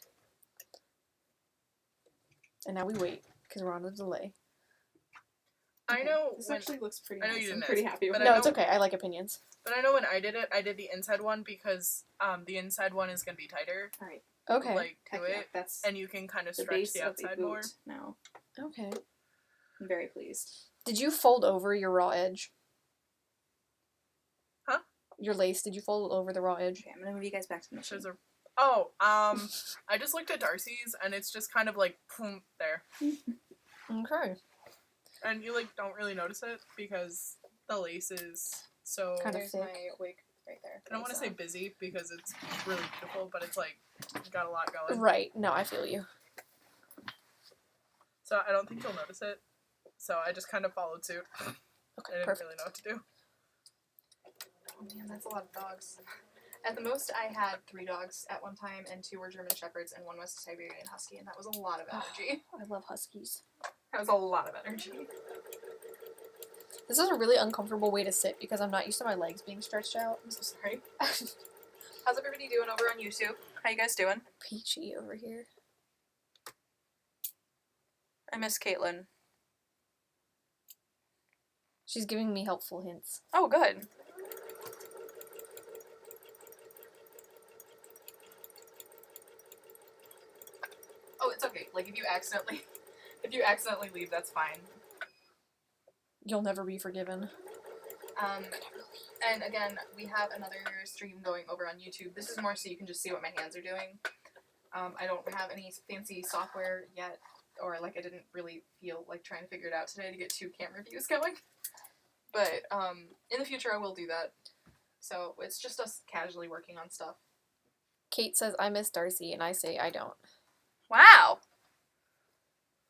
S4: And now we wait, because we're on a delay.
S3: I know
S1: This
S3: when,
S1: actually looks pretty
S3: I know
S1: nice.
S3: you
S1: I'm
S3: didn't
S1: pretty
S3: ask,
S1: happy with
S3: but
S1: it.
S3: I
S4: No,
S3: know-
S4: it's okay. I like opinions.
S3: but I know when I did it, I did the inside one because the inside one is going to be tighter,
S1: Alright,
S4: Okay.
S3: like, to
S1: heck yeah,
S3: it,
S1: that's
S3: and you can kind of
S1: the
S3: stretch
S1: base
S3: the
S1: of the
S3: outside more.
S1: boot now.
S4: Okay.
S1: I'm very pleased.
S4: Did you fold over your raw edge?
S3: Huh?
S4: Your lace, did you fold over the raw edge?
S1: Okay, I'm gonna move you guys back to the machine.
S3: Those are... Oh, I just looked at Darcy's, and it's just kind of like, boom, there.
S4: Okay.
S3: And you, like, don't really notice it because the lace is so...
S4: Kind of
S1: There's
S4: thick.
S1: my wig right there.
S3: I don't want to say busy because it's really beautiful, but it's, like, got a lot going.
S4: Right. No, I feel you.
S3: So I don't think you'll notice it. So I just kind of followed suit. I
S4: Okay,
S3: didn't
S4: perfect.
S3: really know what to do.
S1: Oh man, that's a lot of dogs. At the most, I had 3 dogs at one time, and 2 were German Shepherds, and 1 was a Siberian Husky, and that was a lot of energy.
S4: I love huskies.
S1: That was a lot of energy.
S4: This is a really uncomfortable way to sit because I'm not used to my legs being stretched out.
S1: I'm so sorry. How's everybody doing over on YouTube? How you guys doing?
S4: Peachy over here.
S1: I miss Caitlin.
S4: She's giving me helpful hints.
S1: Oh, good. it's okay. Like, if you accidentally leave, that's fine.
S4: You'll never be forgiven.
S1: And again, we have another stream going over on YouTube. This is more so you can just see what my hands are doing. I don't have any fancy software yet, or like I didn't really feel like trying to figure it out today to get 2 camera views going. But in the future I will do that. So it's just us casually working on stuff.
S4: Kate says, I miss Darcy, and I say, I don't.
S1: Wow!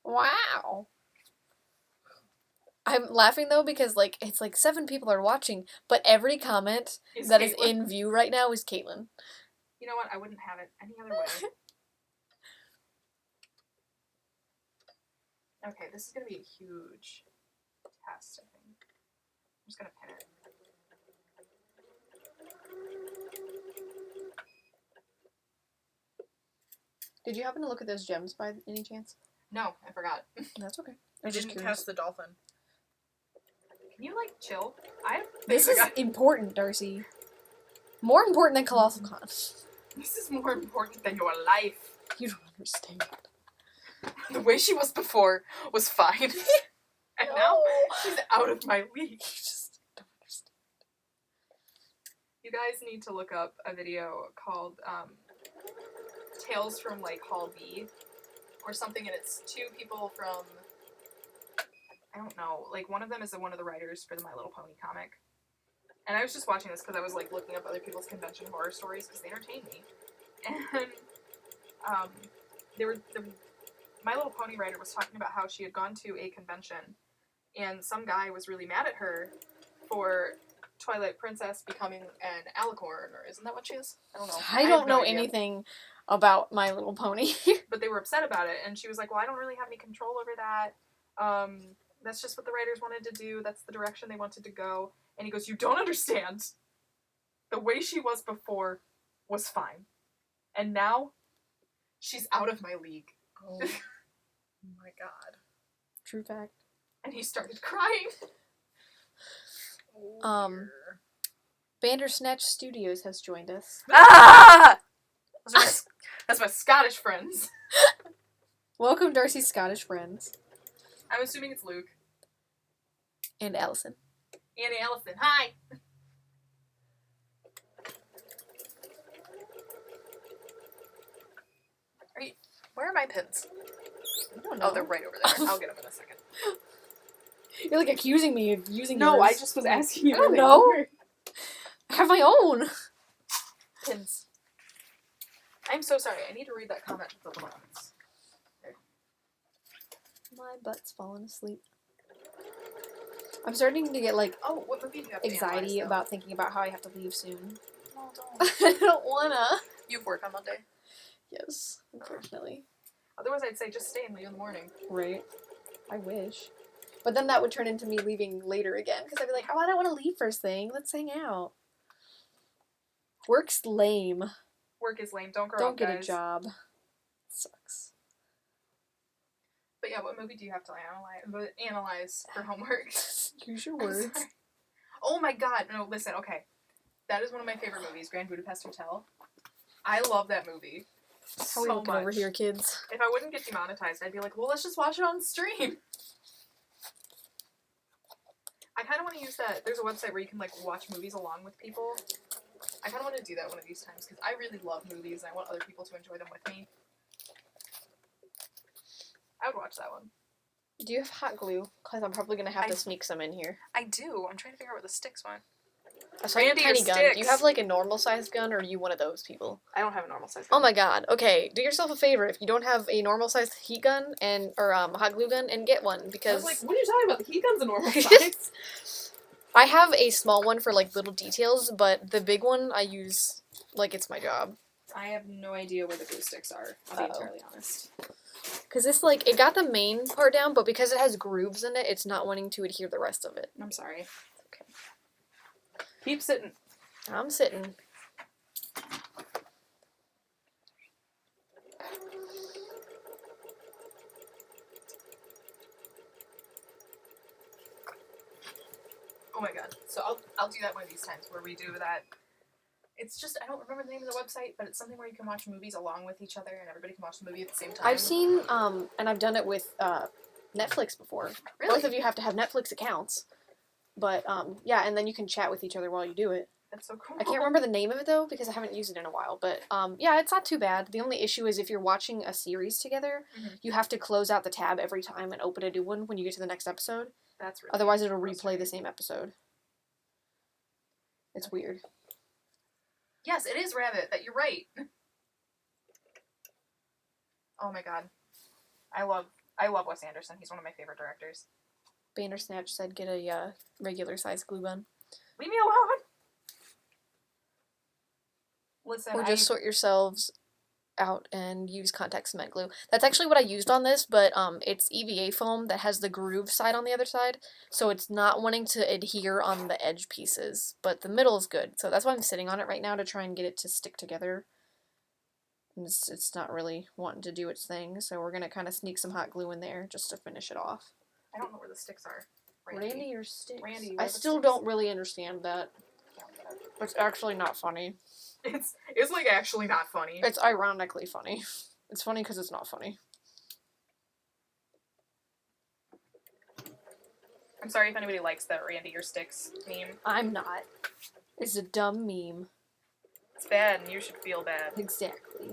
S4: Wow. I'm laughing, though, because, like, it's like 7 people are watching, but every comment is in view right now is Caitlin.
S1: You know what? I wouldn't have it any other way. Okay, this is going to be a huge test, I think. I'm just going to pin it.
S4: Did you happen to look at those gems by any chance?
S1: No, I forgot.
S4: That's okay.
S3: I didn't catch the dolphin.
S1: Can you, like, chill?
S4: This is important, Darcy. More important than Colossalcon.
S1: This is more important than your life.
S4: You don't understand.
S1: The way she was before was fine. And now she's out of my league.
S4: You just don't understand.
S1: You guys need to look up a video called Tales from like Hall B or something, and it's 2 people from, I don't know, like one of them is one of the writers for the My Little Pony comic. And I was just watching this because I was like looking up other people's convention horror stories because they entertain me. And the My Little Pony writer was talking about how she had gone to a convention and some guy was really mad at her for Twilight Princess becoming an alicorn, or isn't that what she is? I don't know.
S4: I don't know anything about My Little Pony.
S1: But they were upset about it, and she was like, well, I don't really have any control over that. That's just what the writers wanted to do. That's the direction they wanted to go. And he goes, you don't understand. The way she was before was fine. And now, she's out of my league.
S3: Oh my god.
S4: True fact.
S1: And he started crying.
S3: Oh, dear.
S4: Bandersnatch Studios has joined us.
S1: Ah! That's my Scottish friends.
S4: Welcome, Darcy's Scottish friends.
S1: I'm assuming it's Luke.
S4: And Allison.
S1: Annie Allison. Hi! Where are my pins?
S4: I don't know.
S1: Oh, they're right over there. I'll get them in a second.
S4: You're like accusing me of using
S1: No,
S4: yours.
S1: I just was asking you.
S4: I don't know. I have my own.
S1: Pins. I'm so sorry. I need to read that comment with the lines.
S4: My butt's falling asleep. I'm starting to get like
S1: Oh, what movie do you have to
S4: anxiety
S1: analyze, though?
S4: about thinking about how I have to leave soon.
S1: No, don't.
S4: I don't wanna.
S1: You have work on Monday.
S4: Yes, unfortunately.
S1: Otherwise, I'd say just stay and leave in the morning.
S4: Right. I wish. But then that would turn into me leaving later again, because I'd be like, oh, I don't want to leave first thing. Let's hang out. Work's lame.
S1: Work is lame. Don't grow
S4: Don't
S1: up,
S4: get
S1: guys.
S4: a job. Sucks.
S1: But yeah, what movie do you have to analyze for homework?
S4: Use your
S1: I'm
S4: words.
S1: sorry. Oh my god. No, listen, okay. That is one of my favorite movies, Grand Budapest Hotel. I love that movie.
S4: How are we looking over here, kids?
S1: If I wouldn't get demonetized, I'd be like, well, let's just watch it on stream. I kind of want to use that. There's a website where you can, like, watch movies along with people. I kind of want to do that one of these times, because I really love movies, and I want other people to enjoy them with me. I would watch that one.
S4: Do you have hot glue? Because I'm probably going to have to sneak some in here.
S1: I do. I'm trying to figure out where the sticks went.
S4: I saw your
S1: Randy,
S4: tiny
S1: your
S4: gun.
S1: sticks.
S4: Do you have like a normal sized gun, or are you one of those people?
S1: I don't have a normal size
S4: Oh
S1: gun.
S4: my god. Okay, do yourself a favor. If you don't have a normal sized heat gun or hot glue gun, and get one,
S5: I
S4: because
S5: was like, what are you talking about? The heat gun's a normal size.
S4: I have a small one for like little details, but the big one I use like it's my job.
S5: I have no idea where the glue sticks are, I'll be
S4: Uh-oh.
S5: entirely honest.
S4: Because it's like, it got the main part down, but because it has grooves in it, it's not wanting to adhere the rest of it.
S5: I'm sorry.
S4: Okay.
S5: Keep sitting.
S4: I'm sitting.
S1: Oh my god. So I'll do that one of these times where we do that.
S5: It's just, I don't remember the name of the website, but it's something where you can watch movies along with each other and everybody can watch the movie at the same time.
S4: I've seen, and I've done it with Netflix before.
S5: Really?
S4: Both of you have to have Netflix accounts. But, yeah, and then you can chat with each other while you do it.
S5: That's so cool.
S4: I can't remember the name of it, though, because I haven't used it in a while. But, yeah, it's not too bad. The only issue is if you're watching a series together, you have to close out the tab every time and open a new one when you get to the next episode.
S5: That's really
S4: Otherwise, it'll replay
S5: frustrating.
S4: the same episode. It's weird.
S5: Yes, it is Rabbit. That you're right. Oh my god, I love Wes Anderson. He's one of my favorite directors.
S4: Bandersnatch said get a regular size glue gun.
S5: Leave me alone. Listen,
S4: Or just sort yourselves out and use contact cement glue. That's actually what I used on this, but it's EVA foam that has the groove side on the other side, so it's not wanting to adhere on the edge pieces, but the middle is good. So that's why I'm sitting on it right now to try and get it to stick together. And it's not really wanting to do its thing, so we're gonna kind of sneak some hot glue in there just to finish it off.
S5: I don't know where the sticks are.
S4: Randy or sticks?
S5: Randy,
S4: I
S5: where the
S4: still
S5: sticks?
S4: don't really understand that. It's actually not funny.
S5: It's like actually not funny.
S4: It's ironically funny. It's funny because it's not funny.
S5: I'm sorry if anybody likes that Randy your sticks meme.
S4: I'm not. It's a dumb meme.
S5: It's bad and you should feel bad.
S4: Exactly.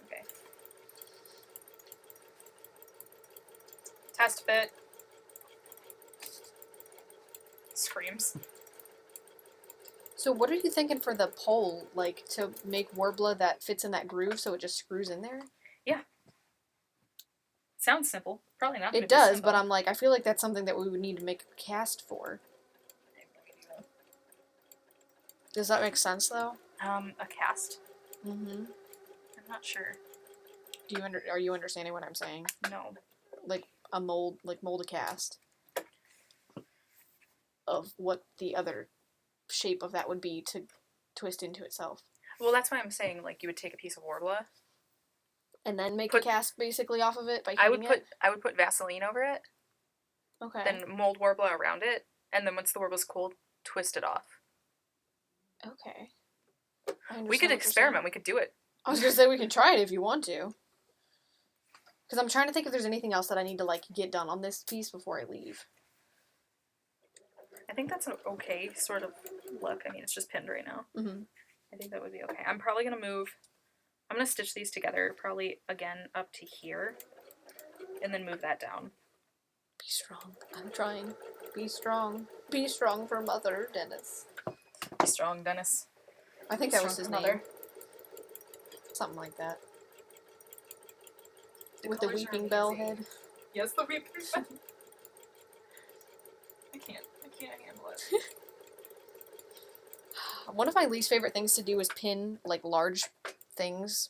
S5: Okay. Test fit. Screams.
S4: So what are you thinking for the pole, like, to make Warbler that fits in that groove so it just screws in there?
S5: Sounds simple. Probably not.
S4: It does, but I'm like, I feel like that's something that we would need to make a cast for. Does that make sense, though?
S5: A cast?
S4: Mm-hmm.
S5: I'm not sure.
S4: Are you understanding what I'm saying?
S5: No.
S4: Like a mold, like mold a cast of what the other shape of that would be to twist into itself.
S5: Well, that's why I'm saying, like, you would take a piece of Warbler.
S4: And then make a cast basically off of it by heating
S5: I would put Vaseline over it,
S4: Okay.
S5: then mold Warbler around it, and then once the Warbler's cold, twist it off.
S4: Okay.
S5: We could experiment. We could do it.
S4: I was gonna say we can try it if you want to. Because I'm trying to think if there's anything else that I need to, like, get done on this piece before I leave.
S5: I think that's an okay sort of look. I mean, it's just pinned right now.
S4: Mm-hmm.
S5: I think that would be okay. I'm probably going to move... I'm going to stitch these together, probably, again, up to here. And then move that down.
S4: Be strong. I'm trying. Be strong. Be strong for Mother, Dennis.
S5: Be strong, Dennis.
S4: I think
S5: Be
S4: that was
S5: strong
S4: his
S5: for
S4: name.
S5: Mother.
S4: Something like that.
S5: The
S4: With the
S5: colors are
S4: weeping bell
S5: amazing.
S4: head.
S5: Yes, the weeping bell. I can't handle it.
S4: One of my least favorite things to do is pin, like, large things.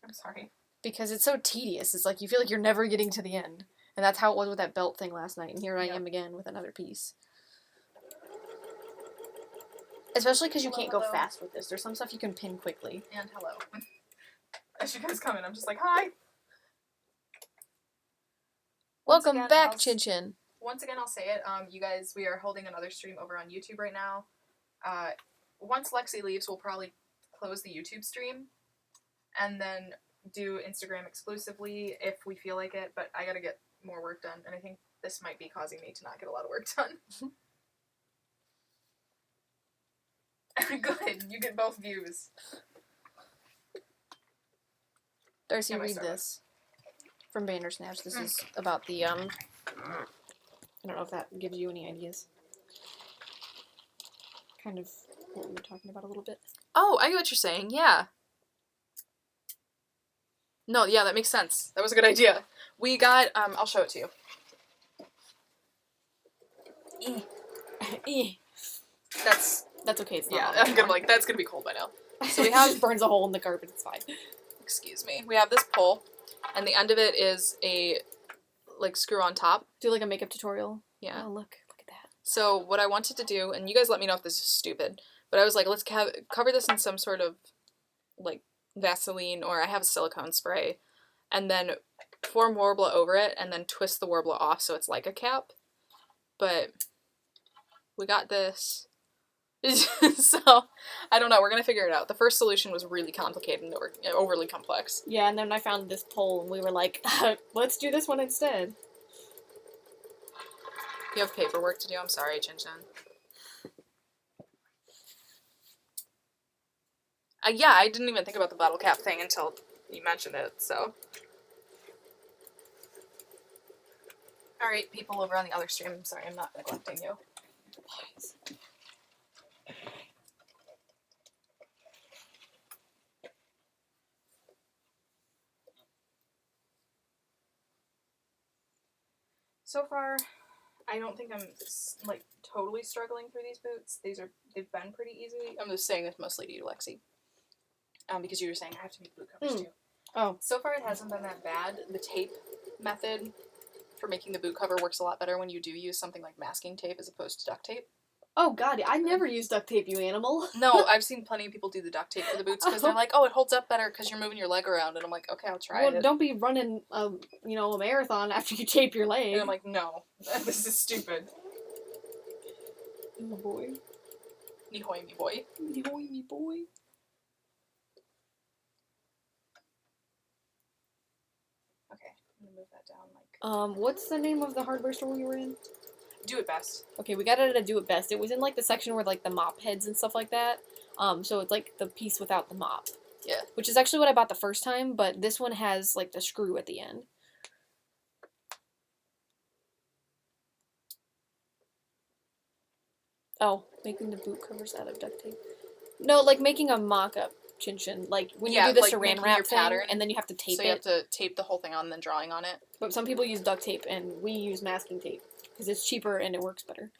S5: I'm sorry.
S4: Because it's so tedious. It's like you feel like you're never getting to the end. And that's how it was with that belt thing last night. And here I am again with another piece. Especially because you can't go fast with this. There's some stuff you can pin quickly.
S5: And hello. As you guys come in, I'm just like, hi! Once
S4: Welcome
S5: again,
S4: back,
S5: I'll
S4: Chin Chin.
S5: Once again, I'll say it. You guys, we are holding another stream over on YouTube right now. Once Lexi leaves, we'll probably close the YouTube stream. And then do Instagram exclusively if we feel like it. But I gotta get more work done. And I think this might be causing me to not get a lot of work done. Good. You get both views.
S4: Darcy,
S5: Yeah, my
S4: read
S5: Starbucks.
S4: this. From Bandersnatch. This is about the, I don't know if that gives you any ideas. Kind of what we were talking about a little bit.
S1: Oh, I get what you're saying. Yeah. No, yeah, that makes sense. That was a good idea. We got, I'll show it to you.
S4: That's okay. It's not
S1: Yeah,
S4: on
S1: I'm
S4: anymore.
S1: gonna that's gonna be cold by now.
S4: So we have burns a hole in the carpet. It's fine.
S1: Excuse me. We have this pole, and the end of it is a, like, screw on top.
S4: Do like a makeup tutorial.
S1: Yeah.
S4: Oh, look at that.
S1: So what I wanted to do, and you guys let me know if this is stupid, but I was like, let's cover this in some sort of, like, Vaseline, or I have a silicone spray, and then form Warbler over it, and then twist the Warbler off so it's like a cap. But we got this. So, I don't know. We're gonna figure it out. The first solution was really complicated and overly complex.
S4: Yeah, and then I found this poll, and we were like, let's do this one instead.
S1: You have paperwork to do. I'm sorry, Chin Chin. Yeah, I didn't even think about the bottle cap thing until you mentioned it, so. Alright, people over on the other stream, I'm sorry, I'm not neglecting you. So far, I don't think I'm, like, totally struggling through these boots. They've been pretty easy. I'm just saying this mostly to you, Lexi. Because you were saying I have to make boot covers too.
S4: Oh.
S1: So far, it hasn't been that bad. The tape method for making the boot cover works a lot better when you do use something like masking tape as opposed to duct tape.
S4: Oh, God, I never use duct tape, you animal.
S1: No, I've seen plenty of people do the duct tape for the boots because they're like, oh, it holds up better because you're moving your leg around. And I'm like, okay, I'll try it.
S4: Don't be running, a marathon after you tape your leg.
S1: And I'm like, no, this is stupid.
S4: Oh, boy.
S1: Nihoy me boy.
S4: Nihoy me boy.
S1: Okay, I'm gonna move that down like...
S4: What's the name of the hardware store you were in?
S1: Do It Best.
S4: Okay, we got it at a Do It Best. It was in, like, the section where, like, the mop heads and stuff like that. So it's, like, the piece without the mop.
S1: Yeah.
S4: Which is actually what I bought the first time, but this one has, like, the screw at the end. Oh, making the boot covers out of duct tape. No, like, making a mock-up, Chin Chin. Like, when you do the
S1: like
S4: saran
S1: making
S4: wrap
S1: your
S4: thing,
S1: pattern,
S4: and then you have to tape
S1: so
S4: it.
S1: you have to tape the whole thing on and then drawing on it.
S4: But some people use duct tape, and we use masking tape. Because it's cheaper and it works better.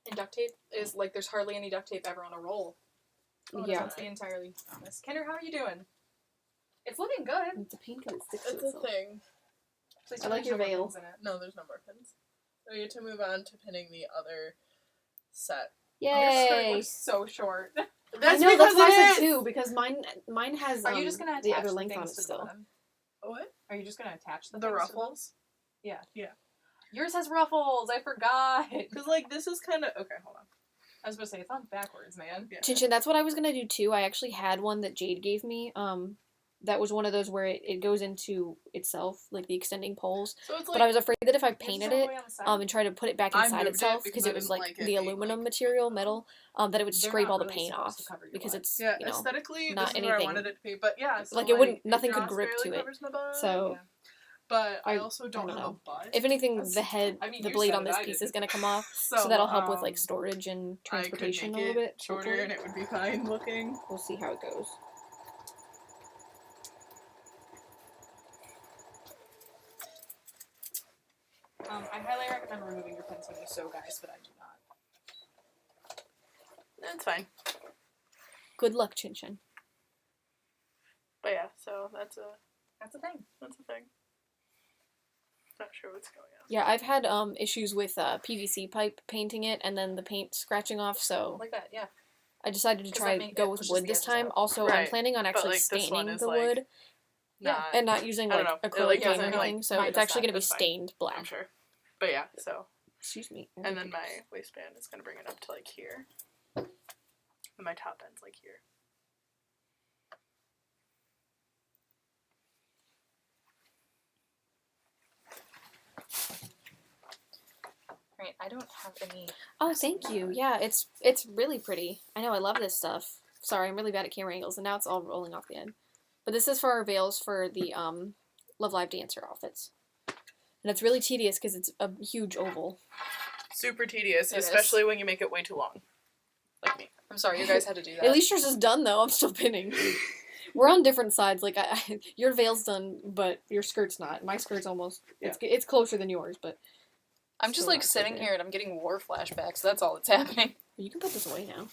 S1: And duct tape is, like, there's hardly any duct tape ever on a roll. Oh,
S4: Yeah.
S1: Let's be entirely honest. Kinder, how are you doing? It's looking good.
S4: It's a pain because it sticks
S3: It's
S4: to
S3: a
S4: itself.
S3: thing.
S1: Please
S4: I
S1: tell
S4: like
S1: me
S4: your
S1: there's no
S4: veil.
S1: pins in it.
S3: No, there's no more pins. So we get to move on to pinning the other set.
S1: Your skirt
S4: Yay!
S1: was so short.
S4: I know, that's what I said too, because mine has
S1: Are you just gonna attach
S4: the other length on it
S1: things to the
S4: still.
S1: bottom?
S3: What?
S1: Are you just gonna attach the
S3: The
S1: things to them?
S3: ruffles?
S1: Yeah.
S3: Yeah.
S1: Yours has ruffles. I forgot.
S3: Because, like, this is kind of... Okay, hold on.
S1: I was supposed to say it's on backwards, man.
S3: Yeah.
S4: Chin Chin, that's what I was gonna do too. I actually had one that Jade gave me. That was one of those where it goes into itself, like the extending poles.
S3: So it's like...
S4: But I was afraid that if I
S1: Yours is
S4: painted
S1: all the
S4: it,
S1: way on the side.
S4: and tried to put it back
S3: I
S4: inside
S3: moved it
S4: itself,
S3: because
S4: because
S3: I
S4: it was
S3: didn't
S4: like
S3: like it
S4: the
S3: being,
S4: aluminum
S3: like,
S4: material, metal, that it would
S1: They're
S4: scrape
S1: not
S4: all the
S1: really
S4: paint
S1: supposed
S4: off
S1: to cover your
S4: because
S1: butt.
S4: it's
S3: Yeah,
S4: you know.
S3: aesthetically,
S4: not
S3: this is where I
S4: anything.
S3: wanted it to be. But yeah, so
S4: Like, it wouldn't-
S3: it
S4: nothing could
S3: just
S4: grip
S3: barely
S4: to it.
S3: covers my butt.
S4: So
S1: Yeah.
S3: But I
S4: I
S3: also don't
S4: don't
S3: have a
S4: know.
S3: butt.
S4: if anything,
S1: That's-
S4: the head,
S1: I mean,
S4: the
S1: you
S4: blade
S1: said
S4: on
S1: it,
S4: this
S1: I
S4: piece is
S1: didn't.
S4: gonna come off, so that'll help with like storage and
S3: I could
S4: transportation
S3: make
S4: a little
S3: it
S4: bit.
S3: shorter
S4: hopefully.
S3: and it would be fine looking.
S4: We'll see how it goes.
S1: I highly recommend removing your pins when you sew, guys, but I do not.
S3: That's fine.
S4: Good luck, Chin Chin.
S3: But yeah, so that's a
S1: thing.
S3: thing. Not sure what's going on.
S4: Yeah, I've had issues with PVC pipe painting it and then the paint scratching off, so
S1: Like that, yeah.
S4: I decided to
S1: 'Cause
S4: try
S1: that
S4: go
S1: it
S4: with
S1: pushes
S4: wood
S1: the
S4: this
S1: edges
S4: time.
S1: out.
S4: Also, I'm
S3: Right,
S4: planning on actually
S3: like, this one
S4: staining
S3: is,
S4: the
S3: like,
S4: wood
S3: Not,
S4: and not using
S3: I don't
S4: like
S3: know.
S4: acrylic
S3: Like,
S4: paint or
S3: doesn't, like,
S4: anything, so
S1: mine
S4: it's
S1: does
S4: actually
S1: that.
S4: gonna be
S3: That's fine.
S4: stained black.
S3: I'm sure. But yeah, so.
S4: Excuse me.
S3: And then my waistband is going to bring it up to like here. And my top end's like here.
S1: Right, I don't have any...
S4: Oh, thank you. Yeah, it's really pretty. I know, I love this stuff. Sorry, I'm really bad at camera angles, and now it's all rolling off the end. But this is for our veils for the Love Live Dancer outfits. And it's really tedious because it's a huge oval.
S3: Super tedious,
S1: It is.
S3: especially when you make it way too long. Like me.
S1: I'm sorry, you guys had to do that.
S4: At least yours is done, though. I'm still pinning. We're on different sides. Like, your veil's done, but your skirt's not. My skirt's almost... It's closer than yours, but...
S1: I'm just,
S4: still
S1: like,
S4: not
S1: sitting
S4: quite
S1: here and I'm getting war flashbacks. That's all that's happening.
S4: You can put this away now.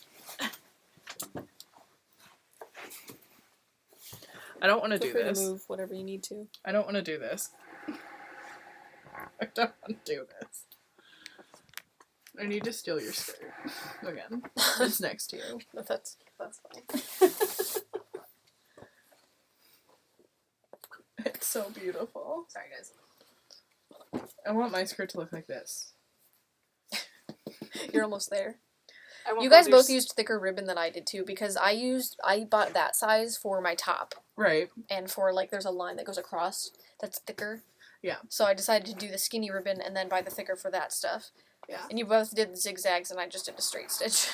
S3: I don't want to
S4: Feel
S3: do
S4: free
S3: this.
S4: to move whatever you need to.
S3: I don't want to do this. I don't want to do this. I need to steal your skirt. Again. It's next to you.
S1: That's fine.
S3: It's so beautiful.
S1: Sorry, guys.
S3: I want my skirt to look like this.
S4: You're almost there.
S1: I won't
S4: You
S1: go
S4: guys
S1: there
S4: both
S1: s-
S4: used thicker ribbon than I did too, because I bought that size for my top,
S3: Right.
S4: and for like there's a line that goes across that's thicker.
S3: Yeah.
S4: So I decided to do the skinny ribbon and then buy the thicker for that stuff.
S3: Yeah.
S4: And you both did the zigzags, and I just did a straight stitch.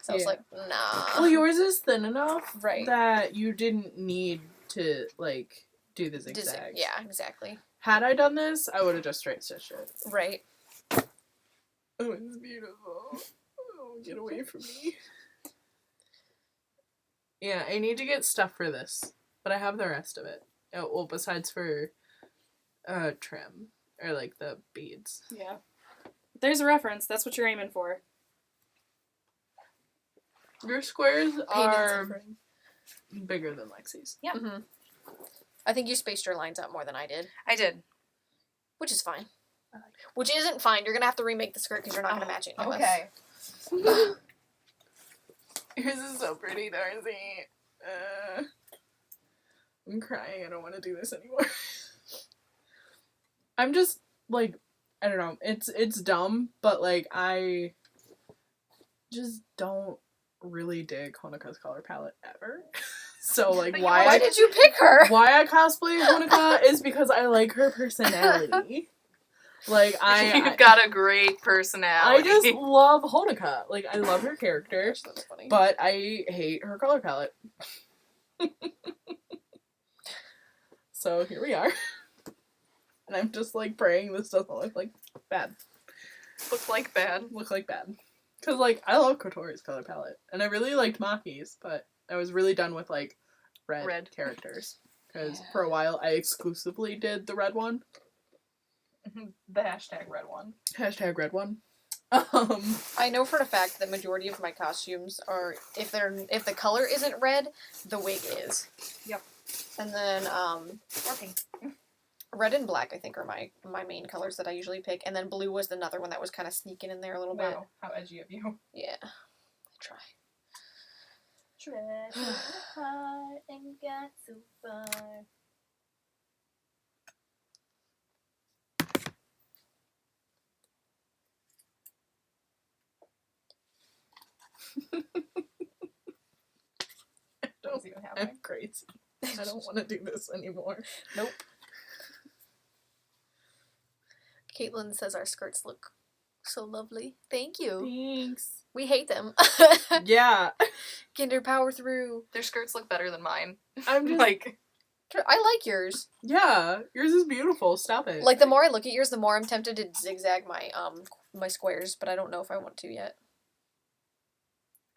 S4: So I was
S3: Yeah.
S4: like, nah.
S3: Well, yours is thin enough
S4: Right.
S3: that you didn't need to, like, do the
S4: Dizzy.
S3: zigzags.
S4: Yeah, exactly.
S3: Had I done this, I would have just straight stitched it.
S4: Right.
S3: Oh, it's beautiful. Oh, get away from me. Yeah, I need to get stuff for this, but I have the rest of it. Oh, well, besides for trim, or, like, the beads.
S1: Yeah. There's a reference. That's what you're aiming for.
S3: Your squares
S4: Pain and
S3: are
S4: suffering.
S3: bigger than Lexi's.
S1: Yeah.
S4: Mm-hmm. I think you spaced your lines out more than I did,
S1: I did.
S4: which is fine.
S3: I like
S4: Which isn't fine. You're gonna have to remake the skirt because you're not gonna match it.
S5: Okay.
S3: Yours is so pretty, Darcy. I'm crying. I don't want to do this anymore. I'm just like, I don't know. It's dumb, but like I just don't really dig Honoka's color palette ever. So like
S5: But
S3: why
S4: Why did you pick her?
S3: why I cosplay Honoka is because I like her personality. Like
S1: You've got a great
S3: I
S1: personality.
S3: just love Honoka. Like I love her character,
S4: That's funny.
S3: but I hate her color palette. So here we are. And I'm just like praying this doesn't look like bad.
S1: Look like bad.
S3: Look like bad. Cause like I love Kotori's color palette. And I really liked Maki's, but I was really done with like red. characters. Because
S4: Yeah.
S3: for a while I exclusively did the red one.
S5: The hashtag red one.
S3: Hashtag red one.
S4: I know for a fact that majority of my costumes are if the color isn't red, the wig is.
S5: Yep.
S4: And then
S5: Or pink.
S4: red and black I think are my main colors that I usually pick, and then blue was another one that was kind of sneaking in there a little bit.
S5: Wow, how edgy of you.
S4: Yeah, I try.
S5: Tried so hard and got so far. What's even happening?
S3: I'm crazy. I don't want to do this anymore.
S4: Nope. Caitlin says our skirts look so lovely. Thank you.
S3: Thanks.
S4: We hate them.
S3: Yeah.
S4: Kinder power through.
S1: Their skirts look better than mine.
S3: I'm just
S1: Like,
S4: I like yours.
S3: yeah, yours is beautiful. Stop it.
S4: Like the more I look at yours, the more I'm tempted to zigzag my squares, but I don't know if I want to yet.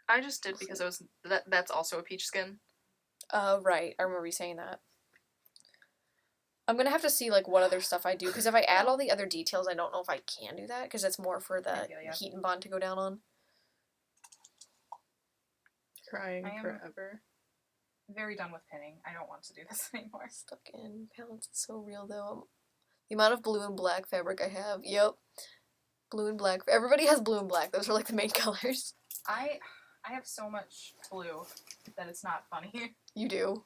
S1: I just did because it was that's also a peach skin.
S4: Right. I remember you saying that. I'm gonna have to see like what other stuff I do, because if I add all the other details, I don't know if I can do that, because that's more for the
S5: I feel ya.
S4: heat and bond to go down on.
S3: Crying
S5: I am-
S3: forever.
S5: Very done with pinning. I don't want to do this anymore.
S4: Stuck in palettes is so real though. The amount of blue and black fabric I have. Yep. Blue and black. Everybody has blue and black. Those are like the main colors.
S5: I have so much blue that it's not funny.
S4: You do.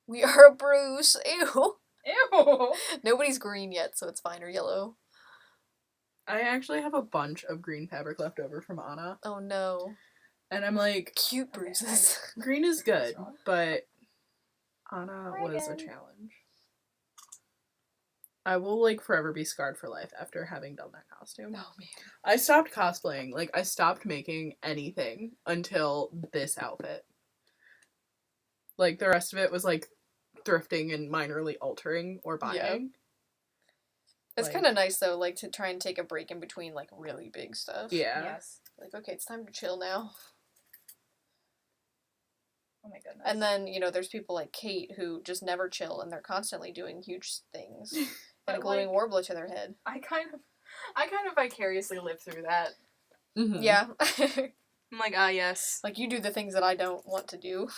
S4: We are a Bruce. Ew.
S5: Ew.
S4: Nobody's green yet, so it's fine, or yellow.
S3: I actually have a bunch of green fabric left over from Anna,
S4: Oh no.
S3: and I'm like,
S4: Cute bruises.
S3: green is good, but Anna was a
S5: Dragon.
S3: challenge. I will like forever be scarred for life after having done that costume.
S4: Oh man.
S3: I stopped cosplaying. Like I stopped making anything until this outfit. Like the rest of it was like thrifting and minorly altering or buying.
S4: Yeah. It's
S3: Like-
S4: kind of nice though, like to try and take a break in between like really big stuff.
S3: Yeah.
S5: Yes.
S4: Like, okay, it's time to chill now.
S5: Oh my goodness.
S4: And then, you know, there's people like Kate who just never chill and they're constantly doing huge things
S5: But,
S4: and gluing
S5: like-
S4: Warbler to their head.
S5: I kind of vicariously lived through that.
S3: Mhm.
S4: Yeah.
S1: I'm like, ah, yes.
S4: Like, you do the things that I don't want to do.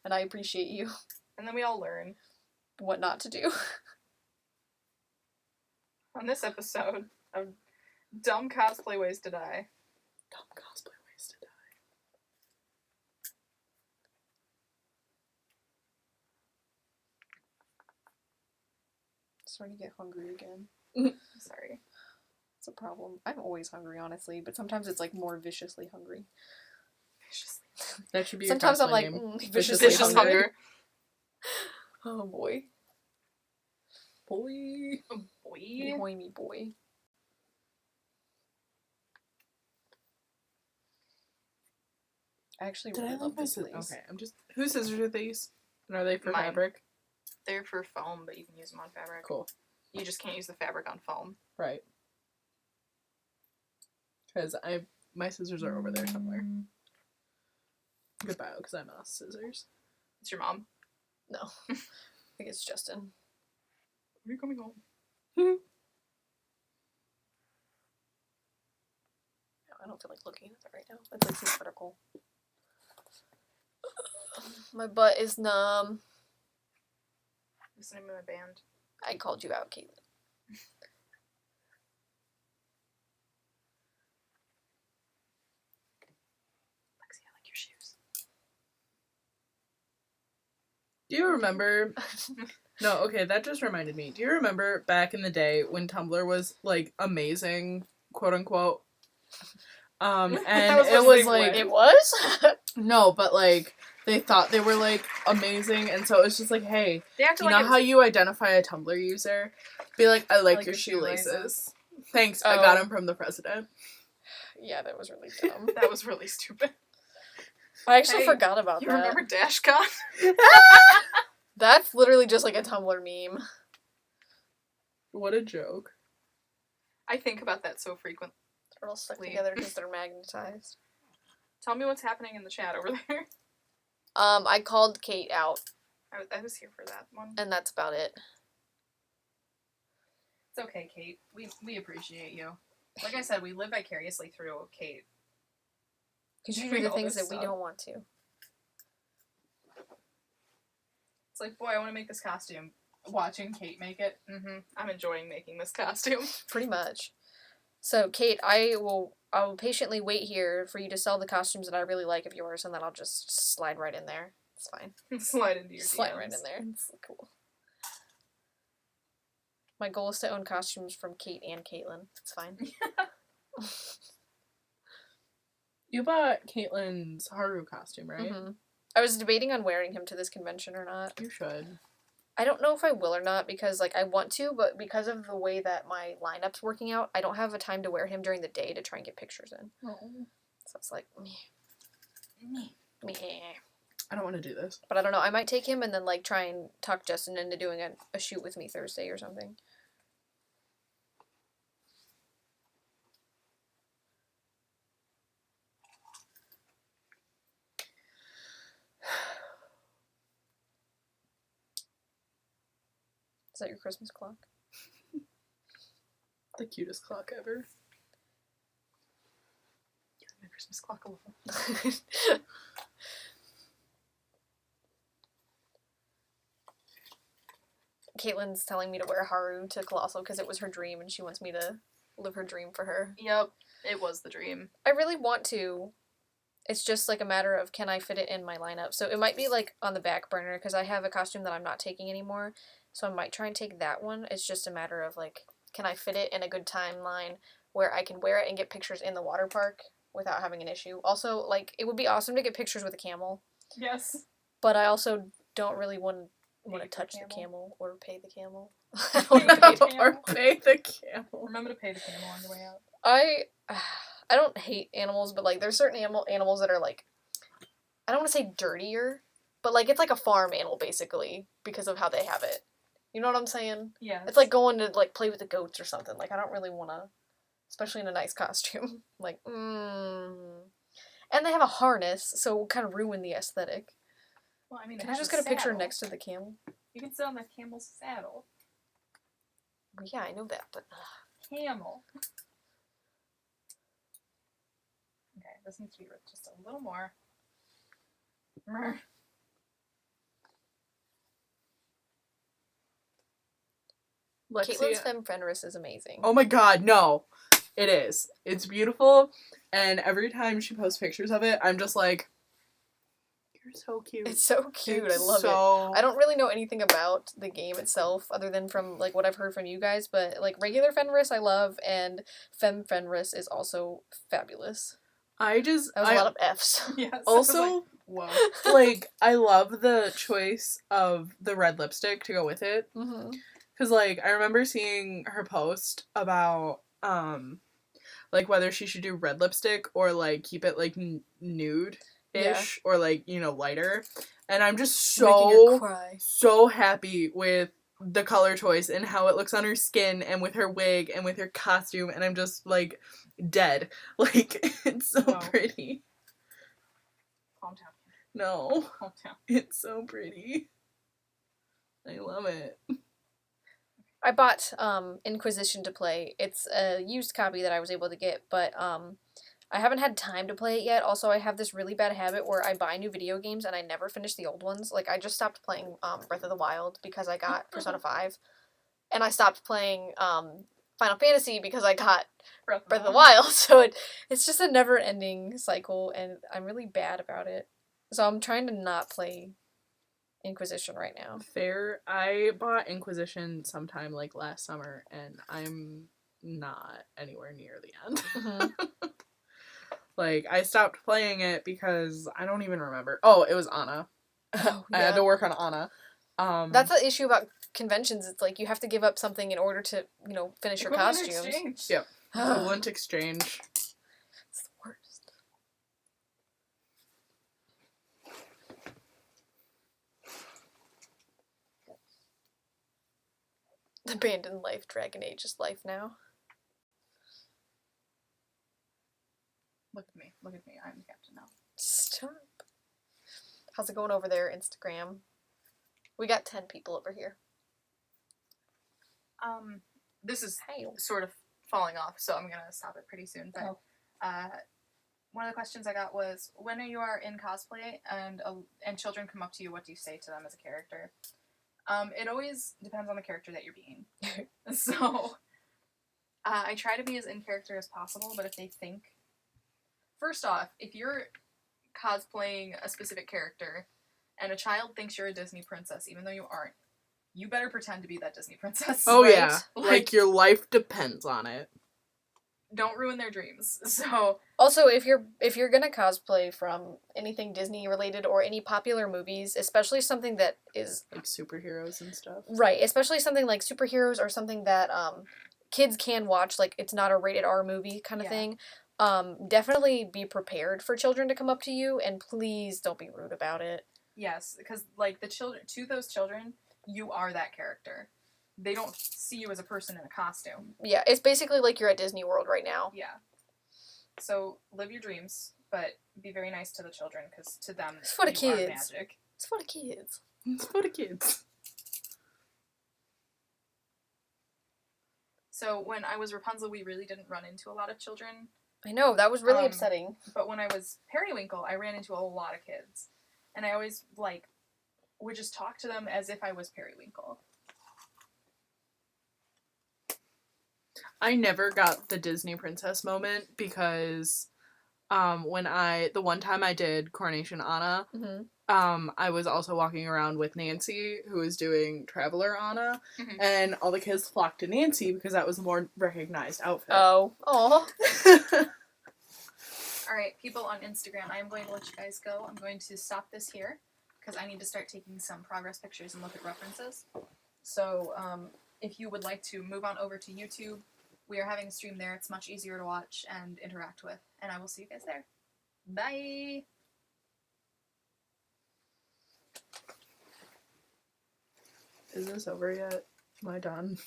S4: And I appreciate you.
S5: And then we all learn.
S4: What not to do.
S5: On this episode of Dumb Cosplay Ways to Die.
S3: Dumb cosplay ways to die.
S4: Starting to get hungry again.
S5: Sorry.
S4: It's a problem. I'm always hungry, honestly, but sometimes it's like more viciously hungry.
S3: That should be
S4: Sometimes
S3: your
S4: I'm like,
S3: name.
S4: viciously
S1: Vicious
S4: hungry.
S1: hunger.
S4: Oh boy.
S3: Boy.
S5: Boy.
S4: Boy me boy. I actually
S3: Did
S4: really
S3: I
S4: love
S3: leave my
S4: this
S3: scissors?
S4: lace.
S3: Okay, I'm just. Whose scissors are these? And are they for
S5: Mine.
S3: fabric?
S5: They're for foam, but you can use them on fabric.
S3: Cool.
S5: You just can't use the fabric on foam.
S3: Right. Because my scissors are over there somewhere. Goodbye, because I'm out of scissors.
S5: It's your mom.
S4: No. I think it's Justin.
S3: Are you coming home?
S4: No, I don't feel like looking at that right now. It's like so critical. My butt is numb.
S5: What's the name of my band?
S4: I called you out, Caitlin.
S5: Lexi, I like your shoes.
S3: Do you remember? No, okay, that just reminded me. Do you remember back in the day when Tumblr was like amazing, quote unquote? And it was like
S4: It was?
S3: no, but like they thought they were like amazing, and so it was just like, hey,
S5: They acted
S3: you
S5: like
S3: know how you identify a Tumblr user? Be like, I like your shoelaces. Thanks, I got
S4: Oh.
S3: them from the president.
S4: Yeah, that was really dumb.
S5: that was really stupid.
S4: I actually
S5: Hey,
S4: forgot about
S5: You
S4: that.
S5: remember DashCon?
S4: That's literally just like a Tumblr meme.
S3: What a joke.
S5: I think about that so frequently.
S4: They're all stuck
S5: Wait.
S4: together because they're magnetized.
S5: Tell me what's happening in the chat over there.
S4: I called Kate out,
S5: I was here for that one.
S4: and that's about it.
S5: It's okay, Kate. We appreciate you. Like I said, we live vicariously through Kate.
S4: Because you do
S5: Doing
S4: the
S5: all
S4: things
S5: this
S4: that we
S5: stuff.
S4: don't want to.
S5: It's like, boy, I want to make this costume. Watching Kate make it. I'm enjoying making this costume.
S4: Pretty much. So, Kate, I will patiently wait here for you to sell the costumes that I really like of yours, and then I'll just slide right in there. It's fine.
S5: Slide into your
S4: Slide
S5: DMs.
S4: right in there. It's cool. My goal is to own costumes from Kate and Caitlin. It's fine.
S3: You bought Caitlin's Haru costume, right?
S4: Mhm. I was debating on wearing him to this convention or not.
S3: You should.
S4: I don't know if I will or not because, like, I want to, but because of the way that my lineup's working out, I don't have a time to wear him during the day to try and get pictures in.
S3: Oh.
S4: So it's like, meh.
S3: I don't want to do this.
S4: But I don't know. I might take him and then, like, try and talk Justin into doing a shoot with me Thursday or something. Is that your Christmas clock?
S3: The cutest clock ever.
S5: My Christmas clock alone.
S4: Caitlin's telling me to wear Haru to Colossal because it was her dream and she wants me to live her dream for her.
S5: Yep, it was the dream.
S4: I really want to. It's just like a matter of can I fit it in my lineup. So it might be like on the back burner because I have a costume that I'm not taking anymore. So I might try and take that one. It's just a matter of like, can I fit it in a good timeline where I can wear it and get pictures in the water park without having an issue. Also, like, it would be awesome to get pictures with a camel.
S5: Yes.
S4: But I also don't really want to
S5: Pay the
S4: touch the
S5: camel.
S4: camel or pay the camel.
S3: Or pay the camel.
S5: Remember to pay the camel on your way out.
S4: I don't hate animals, but like there's certain animals that are like, I don't want to say dirtier, but like it's like a farm animal basically because of how they have it. You know what I'm saying?
S5: Yeah.
S4: It's like going to like play with the goats or something. Like I don't really want to, especially in a nice costume. Like, and they have a harness, so it will kind of ruin the aesthetic.
S5: Well, I mean,
S4: Can I just get a picture next to the camel?
S5: You can sit on that camel's saddle.
S4: Well, yeah, I know that, but
S5: Camel. Okay, this needs to be ripped just a little more.
S4: Caitlin's Femme Fenris is amazing.
S3: Oh my god, no. It is. It's beautiful, and every time she posts pictures of it, I'm just like, You're so cute.
S4: It's so cute. I
S3: It's
S4: love it.
S3: so...
S4: I don't really know anything about the game itself other than from like what I've heard from you guys, but like regular Fenris I love, and Fem Fenris is also fabulous.
S3: I just...
S4: That was a lot of Fs.
S2: Yes.
S3: Also,
S2: Whoa.
S3: like, I love the choice of the red lipstick to go with it.
S4: Mm-hmm.
S3: Because, like, I remember seeing her post about, like, whether she should do red lipstick or, like, keep it, like, nude-ish.
S4: Yeah.
S3: Or, like, you know, lighter. And I'm just
S4: Making her
S3: so,
S4: cry.
S3: so happy with the color choice and how it looks on her skin and with her wig and with her costume. And I'm just, like, dead. Like, it's so
S2: Wow.
S3: pretty.
S2: Calm down.
S3: No.
S2: Calm down.
S3: It's so pretty. I love it.
S4: I bought Inquisition to play. It's a used copy that I was able to get, but I haven't had time to play it yet. Also, I have this really bad habit where I buy new video games and I never finish the old ones. Like, I just stopped playing Breath of the Wild because I got Persona 5. And I stopped playing Final Fantasy because I got Breath of the Wild. So it's just a never-ending cycle, and I'm really bad about it. So I'm trying to not play Inquisition right now.
S3: Fair. I bought Inquisition sometime, like, last summer, and I'm not anywhere near the end.
S4: Mm-hmm.
S3: Like, I stopped playing it because I don't even remember. Oh, it was Anna.
S4: Oh,
S3: I had to work on Anna.
S4: That's the issue about conventions. It's like you have to give up something in order to, you know, finish your
S2: Equivalent
S4: costumes.
S2: exchange.
S3: Yep. Equivalent exchange.
S4: It's the worst. Abandoned life, Dragon Age is life now.
S2: Look at me. Look at me. I'm the captain now.
S4: Stop. How's it going over there, Instagram? We got 10 people over here.
S5: This is
S4: Hey.
S5: sort of falling off, so I'm gonna stop it pretty soon. But one of the questions I got was, when you are in cosplay and children come up to you, what do you say to them as a character? It always depends on the character that you're being. So I try to be as in character as possible, but if they think, first off, if you're cosplaying a specific character and a child thinks you're a Disney princess, even though you aren't, you better pretend to be that Disney princess.
S3: Oh,
S4: Right?
S3: yeah. Like, your life depends on it.
S5: Don't ruin their dreams. So
S4: Also, if you're gonna cosplay from anything Disney related or any popular movies, especially something that is
S3: Like, superheroes and stuff.
S4: right, especially something like superheroes or something that kids can watch, like it's not a rated R movie kind of thing. Definitely be prepared for children to come up to you, and please don't be rude about it.
S5: yes, because like to those children, you are that character. They don't see you as a person in a costume.
S4: Yeah, it's basically like you're at Disney World right now.
S5: Yeah. So live your dreams, but be very nice to the children, because to them,
S4: It's for the
S5: you are
S4: kids.
S5: magic.
S4: It's for the kids.
S3: It's for the kids.
S5: So when I was Rapunzel, we really didn't run into a lot of children.
S4: I know, that was really
S5: Um,
S4: upsetting.
S5: But when I was Periwinkle, I ran into a lot of kids. And I always, like, would just talk to them as if I was Periwinkle.
S3: I never got the Disney princess moment because the one time I did Coronation Anna,
S4: Mm-hmm.
S3: I was also walking around with Nancy, who was doing Traveler Anna,
S5: Mhm.
S3: and all the kids flocked to Nancy because that was the more recognized outfit.
S4: Oh. Aw.
S5: Alright, people on Instagram, I am going to let you guys go. I'm going to stop this here, because I need to start taking some progress pictures and look at references. So, if you would like to move on over to YouTube, we are having a stream there. It's much easier to watch and interact with. And I will see you guys there. Bye!
S3: Is this over yet? Am I done?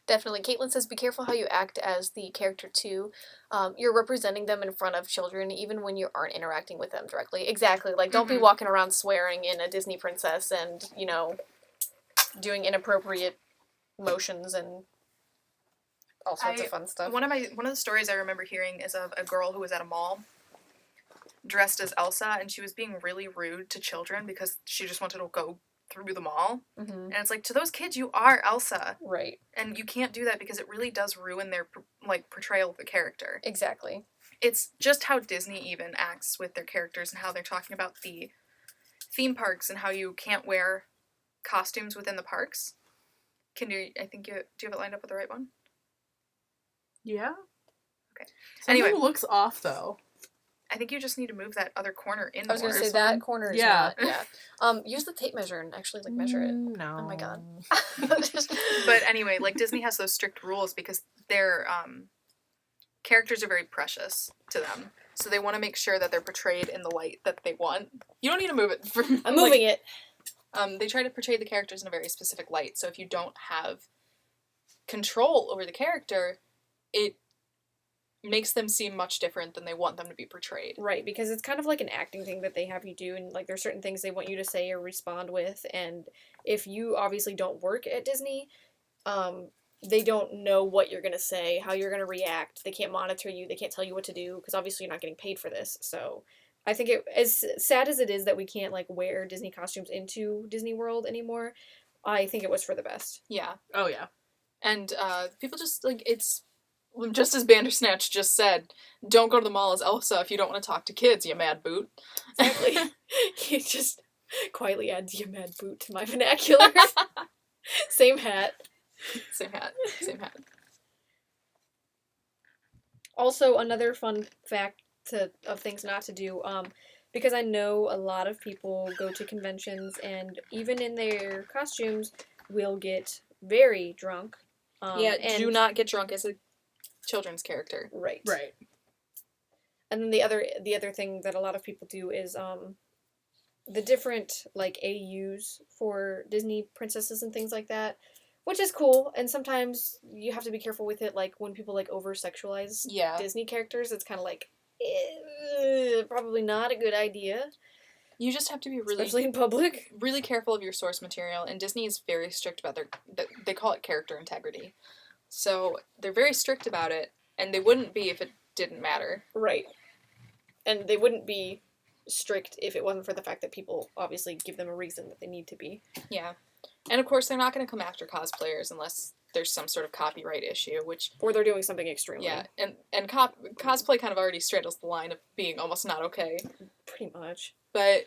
S4: Definitely. Caitlin says, be careful how you act as the character too. You're representing them in front of children even when you aren't interacting with them directly. Exactly. Like, don't be
S5: Mhm.
S4: walking around swearing in a Disney princess and, you know, doing inappropriate motions and all sorts of fun stuff.
S5: One of the stories I remember hearing is of a girl who was at a mall dressed as Elsa, and she was being really rude to children because she just wanted to go through the mall.
S4: Mm-hmm.
S5: And it's like, to those kids, you are Elsa.
S4: Right.
S5: And you can't do that because it really does ruin their portrayal of the character.
S4: Exactly.
S5: It's just how Disney even acts with their characters and how they're talking about the theme parks and how you can't wear costumes within the parks. Do you have it lined up with the right one?
S3: Yeah.
S5: Okay.
S3: Something
S5: Anyway.
S3: looks off though.
S5: I think you just need to move that other corner in
S4: I was
S5: more.
S4: gonna say that corner is
S3: Yeah.
S4: not. Yeah. Use the tape measure and actually like measure it.
S3: No.
S4: Oh my god.
S5: But anyway, like Disney has those strict rules because their characters are very precious to them. So they want to make sure that they're portrayed in the light that they want. You don't need to move it.
S4: I'm moving it.
S5: They try to portray the characters in a very specific light. So if you don't have control over the character, it makes them seem much different than they want them to be portrayed.
S4: Right, because it's kind of like an acting thing that they have you do, and like there's certain things they want you to say or respond with, and if you obviously don't work at Disney, they don't know what you're gonna say, how you're gonna react. They can't monitor you. They can't tell you what to do because obviously you're not getting paid for this. So I think as sad as it is that we can't like wear Disney costumes into Disney World anymore, I think it was for the best.
S5: Yeah.
S3: Oh yeah.
S5: And people just like it's. Just as Bandersnatch just said, don't go to the mall as Elsa if you don't want to talk to kids, you mad boot.
S4: Exactly. He just quietly adds "you mad boot" to my vernacular. Same hat.
S5: Same hat.
S4: Also, another fun fact of things not to do, because I know a lot of people go to conventions and even in their costumes will get very drunk. And
S5: do not get drunk as a children's character.
S4: Right.
S3: Right.
S4: And then the other thing that a lot of people do is the different like AUs for Disney princesses and things like that, which is cool. And sometimes you have to be careful with it. Like when people like over sexualize Disney characters, it's kind of like probably not a good idea.
S5: You just have to be
S4: especially in public,
S5: really careful of your source material. And Disney is very strict about they call it character integrity. So they're very strict about it, and they wouldn't be if it didn't matter.
S4: Right. And they wouldn't be strict if it wasn't for the fact that people obviously give them a reason that they need to be.
S5: Yeah. And of course, they're not going to come after cosplayers unless there's some sort of copyright issue,
S4: or they're doing something extremely.
S5: Yeah, and cosplay kind of already straddles the line of being almost not okay.
S4: Pretty much.
S5: But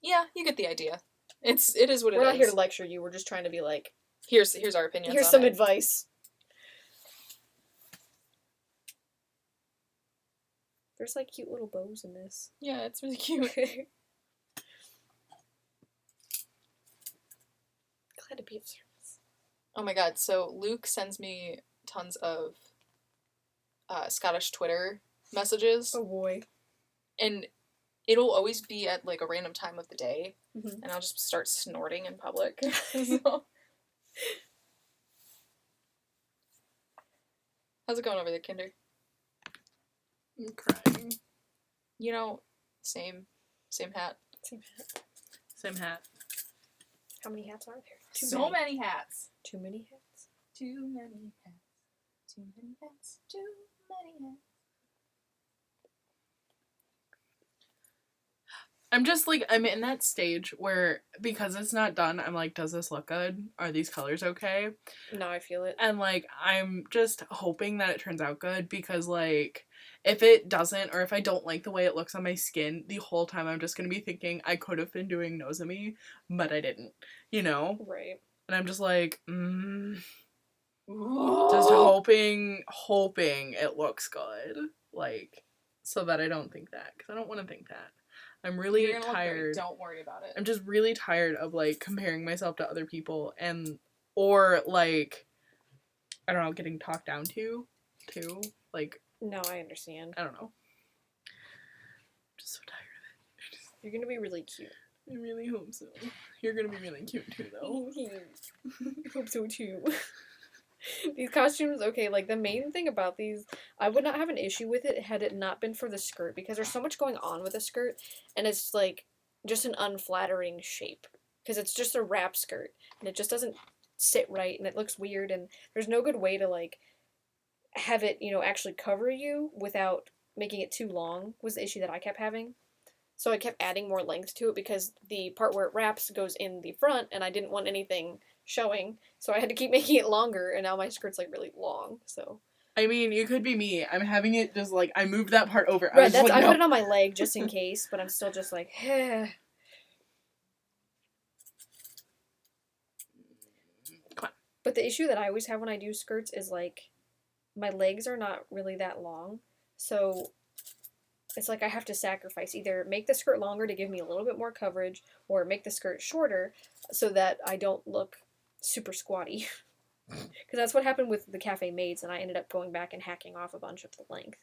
S5: yeah, you get the idea. It is what it is.
S4: We're not here to lecture you. We're just trying to be like,
S5: here's our opinions.
S4: Here's some advice. There's like cute little bows in this.
S5: Yeah, it's really cute.
S4: Glad to be of service.
S5: Oh my god, so Luke sends me tons of Scottish Twitter messages.
S4: Oh boy.
S5: And it'll always be at like a random time of the day.
S4: Mm-hmm.
S5: And I'll just start snorting in public. So. How's it going over there, Kinder?
S3: I'm crying.
S5: You know, same hat.
S3: Same hat.
S4: How many hats are there?
S3: So many hats.
S4: Too many hats.
S5: Too many hats. Too many hats. Too many hats.
S3: I'm just like, I'm in that stage where, because it's not done, I'm like, does this look good? Are these colors okay?
S4: No, I feel it.
S3: And like, I'm just hoping that it turns out good, because like, if it doesn't, or if I don't like the way it looks on my skin, the whole time I'm just gonna be thinking I could have been doing Nozomi, but I didn't, you know?
S4: Right.
S3: And I'm just like, just hoping it looks good, like, so that I don't think that, because I don't want to think that. I'm really tired.
S5: Don't worry about it.
S3: I'm just really tired of like comparing myself to other people or like, I don't know, getting talked down to, too. Like,
S4: no, I understand.
S3: I don't know. I'm just so tired of it.
S4: You're gonna be really cute.
S3: I really hope so. You're gonna be really cute too, though.
S4: I hope so too. These costumes, okay, like the main thing about these, I would not have an issue with it had it not been for the skirt, because there's so much going on with the skirt, and it's like just an unflattering shape, because it's just a wrap skirt, and it just doesn't sit right, and it looks weird, and there's no good way to like have it, you know, actually cover you without making it too long, was the issue that I kept having. So I kept adding more length to it because the part where it wraps goes in the front, and I didn't want anything showing, so I had to keep making it longer, and now my skirt's like really long, so
S3: I mean, you could be me. I'm having it just like I moved that part over. I
S4: Right,
S3: was just
S4: that's
S3: like,
S4: I
S3: no.
S4: put it on my leg just in case, but I'm still just like, eh.
S1: Come on.
S4: But the issue that I always have when I do skirts is like my legs are not really that long, so it's like I have to sacrifice either make the skirt longer to give me a little bit more coverage or make the skirt shorter so that I don't look super squatty. Because that's what happened with the cafe maids, and I ended up going back and hacking off a bunch of the length.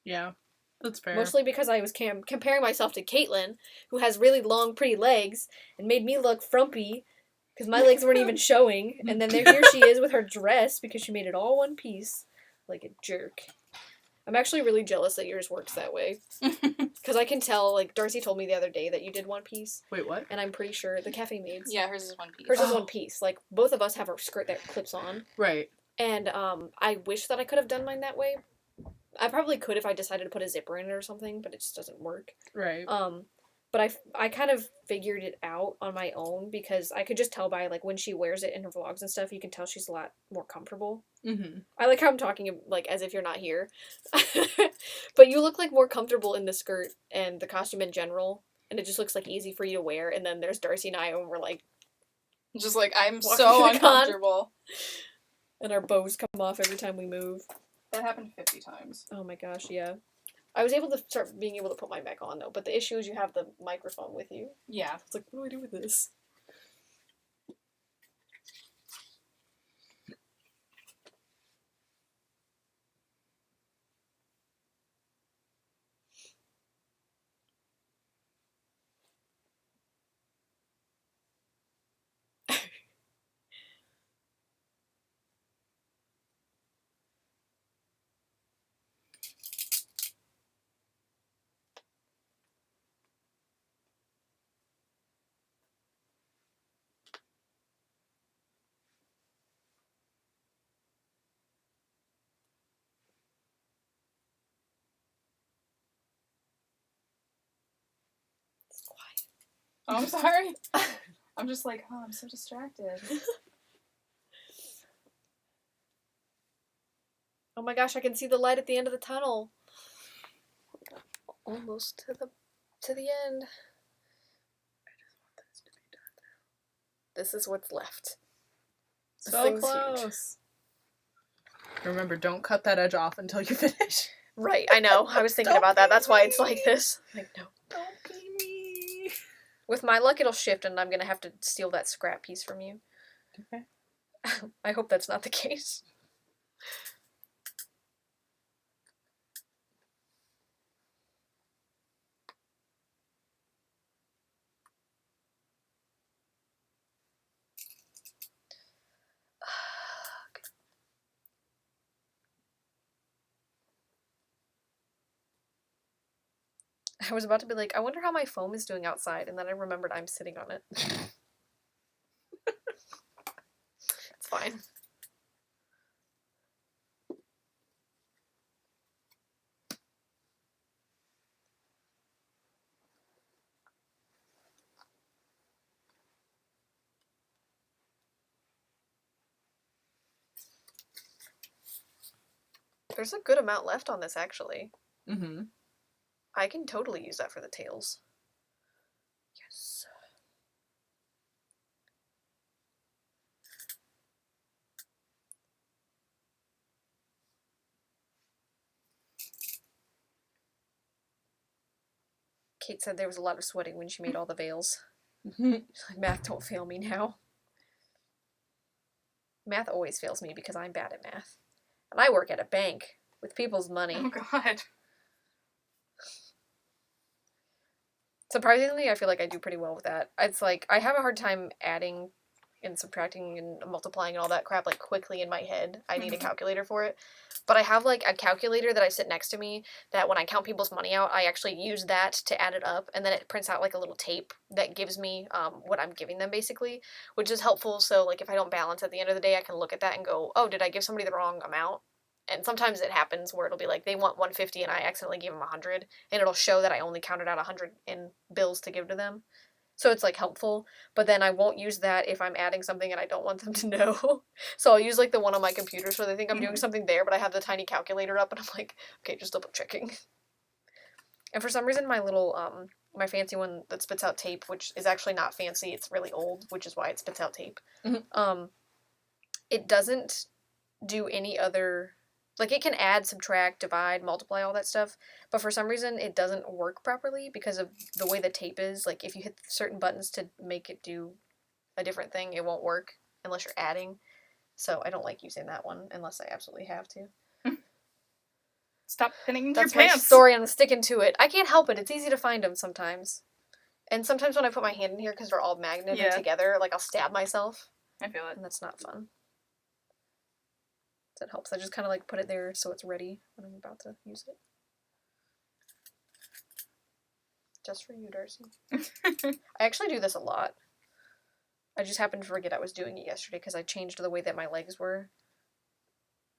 S3: Yeah, that's fair.
S4: Mostly because I was comparing myself to Caitlin, who has really long, pretty legs, and made me look frumpy because my legs weren't even showing. And then here she is with her dress because she made it all one piece, like a jerk. I'm actually really jealous that yours works that way. Because I can tell, like, Darcy told me the other day that you did one piece.
S3: Wait, what?
S4: And I'm pretty sure the cafe maids.
S1: Yeah, hers is one piece.
S4: Hers is one piece. Like, both of us have a skirt that clips on.
S3: Right.
S4: And I wish that I could have done mine that way. I probably could if I decided to put a zipper in it or something, but it just doesn't work.
S3: Right.
S4: But I kind of figured it out on my own because I could just tell by, like, when she wears it in her vlogs and stuff, you can tell she's a lot more comfortable.
S3: Mm-hmm.
S4: I like how I'm talking, like, as if you're not here. But you look, like, more comfortable in the skirt and the costume in general, and it just looks, like, easy for you to wear. And then there's Darcy and I, and we're, like...
S1: Just, like, I'm
S4: walking
S1: so
S4: through the con.
S1: uncomfortable.
S4: And our bows come off every time we move.
S1: That happened 50 times.
S4: Oh my gosh, yeah. I was able to start being able to put mine back on, though, but the issue is you have the microphone with you.
S1: Yeah.
S4: It's like, what do I do with this? It's quiet.
S1: Oh, I'm sorry. I'm just like, oh, I'm so distracted.
S4: Oh my gosh, I can see the light at the end of the tunnel. Almost to the end. I just want this to be done now. This is what's left. The
S3: So
S4: thing's
S3: close. Remember, don't cut that edge off until you finish.
S4: Right, I know. I was thinking
S3: Don't
S4: about that.
S3: be
S4: That's why it's
S3: me.
S4: like this. Like, no.
S3: Don't be me.
S4: With my luck, it'll shift, and I'm gonna have to steal that scrap piece from you.
S3: Okay.
S4: I hope that's not the case. I was about to be like, I wonder how my foam is doing outside, and then I remembered I'm sitting on it. It's fine. There's a good amount left on this, actually.
S3: Mm-hmm.
S4: I can totally use that for the tails. Yes. Kate said there was a lot of sweating when she made all the veils. She's like, math, don't fail me now. Math always fails me because I'm bad at math. And I work at a bank with people's money.
S5: Oh god.
S4: Surprisingly, I feel like I do pretty well with that. It's like, I have a hard time adding and subtracting and multiplying and all that crap, like, quickly in my head. I need a calculator for it. But I have, like, a calculator that I sit next to me that when I count people's money out, I actually use that to add it up, and then it prints out, like, a little tape that gives me what I'm giving them, basically, which is helpful. So, like, if I don't balance at the end of the day, I can look at that and go, oh, did I give somebody the wrong amount? And sometimes it happens where it'll be like, they want 150 and I accidentally gave them 100, and it'll show that I only counted out 100 in bills to give to them. So it's like helpful, but then I won't use that if I'm adding something and I don't want them to know. So I'll use like the one on my computer so they think I'm doing something there, but I have the tiny calculator up and I'm like, okay, just double checking. And for some reason my little my fancy one that spits out tape, which is actually not fancy, it's really old, which is why it spits out tape. It doesn't do any other, like it can add, subtract, divide, multiply, all that stuff, but for some reason it doesn't work properly because of the way the tape is. Like if you hit certain buttons to make it do a different thing, it won't work unless you're adding. So I don't like using that one unless I absolutely have to.
S1: Stop pinning
S4: That's
S1: your
S4: my
S1: pants.
S4: story. I'm sticking to it. I can't help it. It's easy to find them sometimes. And sometimes when I put my hand in here because they're all magneted together, like I'll stab myself.
S1: I feel it.
S4: And that's not fun. That helps. I just kind of like put it there so it's ready when I'm about to use it. Just for you, Darcy. I actually do this a lot. I just happened to forget I was doing it yesterday because I changed the way that my legs were.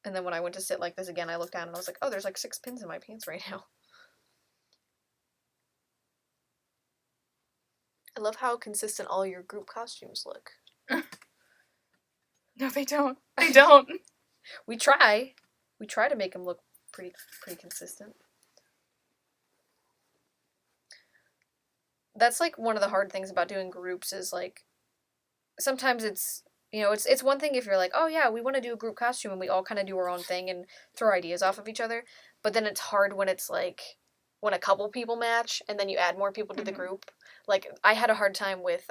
S4: And then when I went to sit like this again, I looked down and I was like, oh, there's like 6 pins in my pants right now. I love how consistent all your group costumes look.
S1: No, they don't. They don't.
S4: We try. We try to make them look pretty consistent. That's like one of the hard things about doing groups is like sometimes it's, you know, it's one thing if you're like, oh yeah, we want to do a group costume and we all kind of do our own thing and throw ideas off of each other, but then it's hard when it's like when a couple people match and then you add more people to the group. Like I had a hard time with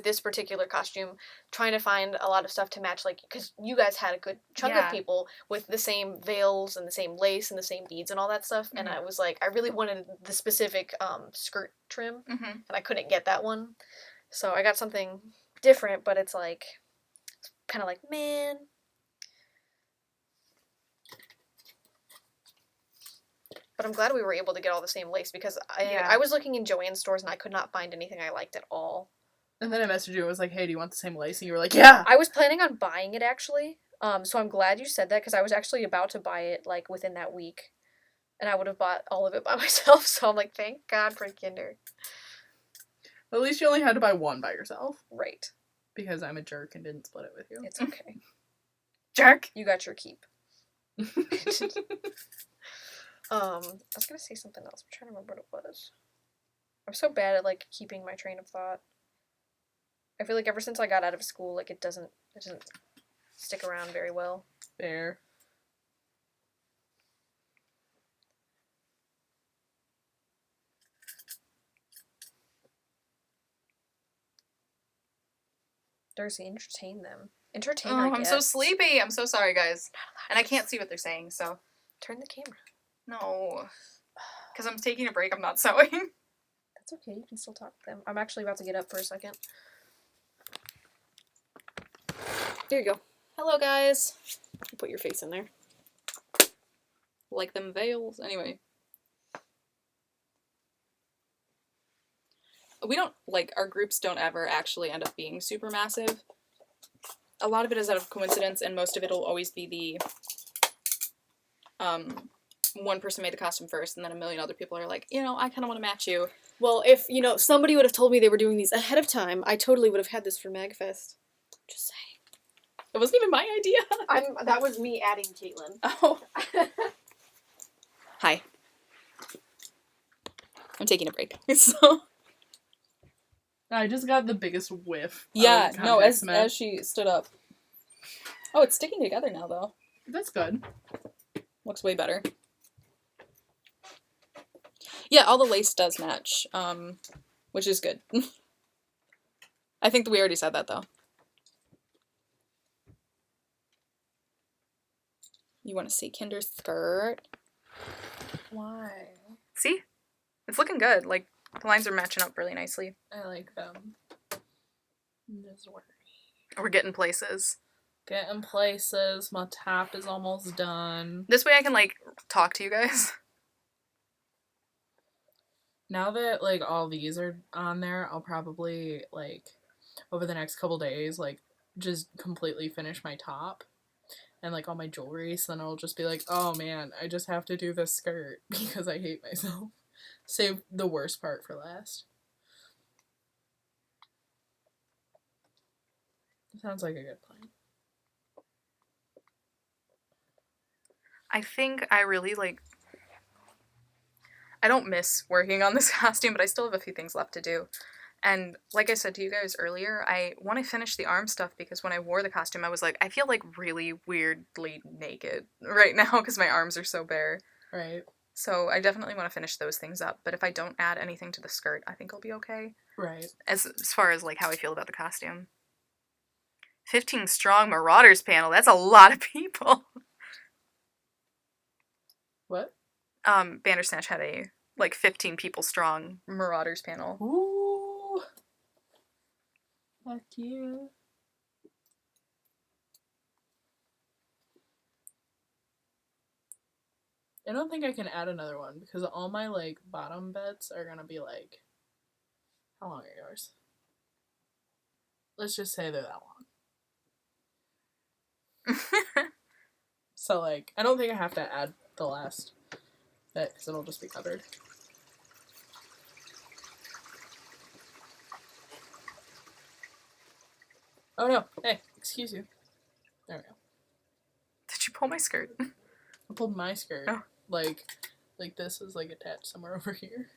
S4: this particular costume trying to find a lot of stuff to match, like because you guys had a good chunk of people with the same veils and the same lace and the same beads and all that stuff, and I was like, I really wanted the specific skirt trim, and I couldn't get that one, so I got something different, but it's like kind of like, man. But I'm glad we were able to get all the same lace because I was looking in Joann's stores and I could not find anything I liked at all.
S3: And then I messaged you and was like, hey, do you want the same lace? And you were like, yeah!
S4: I was planning on buying it, actually. So I'm glad you said that because I was actually about to buy it, like, within that week. And I would have bought all of it by myself, so I'm like, thank God for Kinder.
S3: At least you only had to buy one by yourself.
S4: Right.
S3: Because I'm a jerk and didn't split it with you.
S4: It's okay.
S1: Jerk!
S4: You got your keep. I was gonna say something else. I'm trying to remember what it was. I'm so bad at like keeping my train of thought. I feel like ever since I got out of school, like it doesn't stick around very well.
S3: Fair.
S4: Darcy, entertain them. Entertain.
S1: I'm so sleepy. I'm so sorry, guys. And I can't see what they're saying, so
S4: turn the camera.
S1: No. Because I'm taking a break, I'm not sewing.
S4: That's okay, you can still talk to them. I'm actually about to get up for a second. There you go. Hello, guys. Put your face in there.
S1: Like them veils. Anyway. We don't, like, our groups don't ever actually end up being super massive. A lot of it is out of coincidence, and most of it will always be the, one person made the costume first, and then a million other people are like, you know, I kind of want to match you.
S4: Well, if, you know, somebody would have told me they were doing these ahead of time, I totally would have had this for MagFest. Just saying.
S1: It wasn't even my idea.
S4: That was me adding Caitlin.
S1: Oh. Hi. I'm taking a break. So.
S3: I just got the biggest whiff.
S1: Yeah, no, as she stood up. Oh, it's sticking together now, though.
S3: That's good.
S1: Looks way better. Yeah, all the lace does match, which is good. I think that we already said that, though. You want to see Kinder's skirt?
S3: Why?
S1: See? It's looking good. Like, the lines are matching up really nicely.
S3: I like them. I'm just worried.
S1: We're getting places.
S3: Getting places. My top is almost done.
S1: This way I can, like, talk to you guys.
S3: Now that, like, all these are on there, I'll probably, like, over the next couple days, like, just completely finish my top and, like, all my jewelry, so then I'll just be like, oh, man, I just have to do this skirt because I hate myself. Save the worst part for last. Sounds like a good plan.
S1: I think I really, like... I don't miss working on this costume, but I still have a few things left to do. And like I said to you guys earlier, I want to finish the arm stuff because when I wore the costume, I was like, I feel like really weirdly naked right now because my arms are so bare.
S3: Right.
S1: So I definitely want to finish those things up. But if I don't add anything to the skirt, I think I'll be okay.
S3: Right.
S1: As far as like how I feel about the costume. 15 strong Marauders panel. That's a lot of people.
S3: What?
S1: Bandersnatch had a like 15 people strong Marauders panel.
S3: Ooh. Heck yeah. I don't think I can add another one because all my like bottom beds are gonna be like, how long are yours? Let's just say they're that long. So like, I don't think I have to add the last bit because it'll just be covered. Oh no! Hey, excuse you. There we go.
S1: Did you pull my skirt?
S3: I pulled my skirt.
S1: Oh. Like
S3: this is like attached somewhere over here.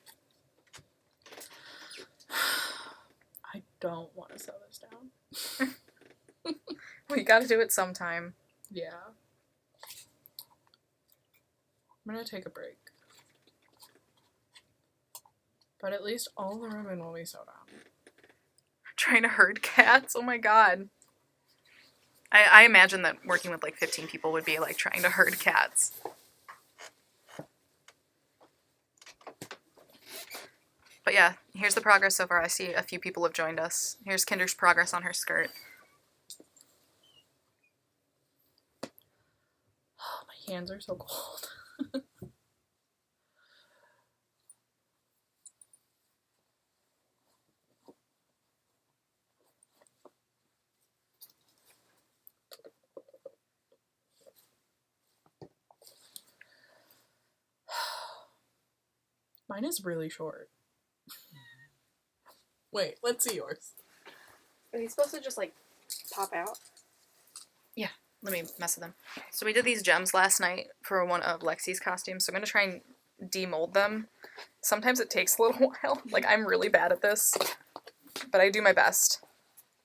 S3: I don't want to sew this down.
S1: Well, you gotta do it sometime.
S3: Yeah. I'm gonna take a break. But at least all the ribbon will be sewed on.
S1: Trying to herd cats? Oh my god. I imagine that working with like 15 people would be like trying to herd cats. But yeah, here's the progress so far. I see a few people have joined us. Here's Kinder's progress on her skirt.
S3: Oh, my hands are so cold. Mine is really short. Wait, let's see yours.
S4: Are these supposed to just like pop out?
S1: Let me mess with them. So we did these gems last night for one of Lexi's costumes, so I'm going to try and demold them. Sometimes it takes a little while. Like, I'm really bad at this, but I do my best.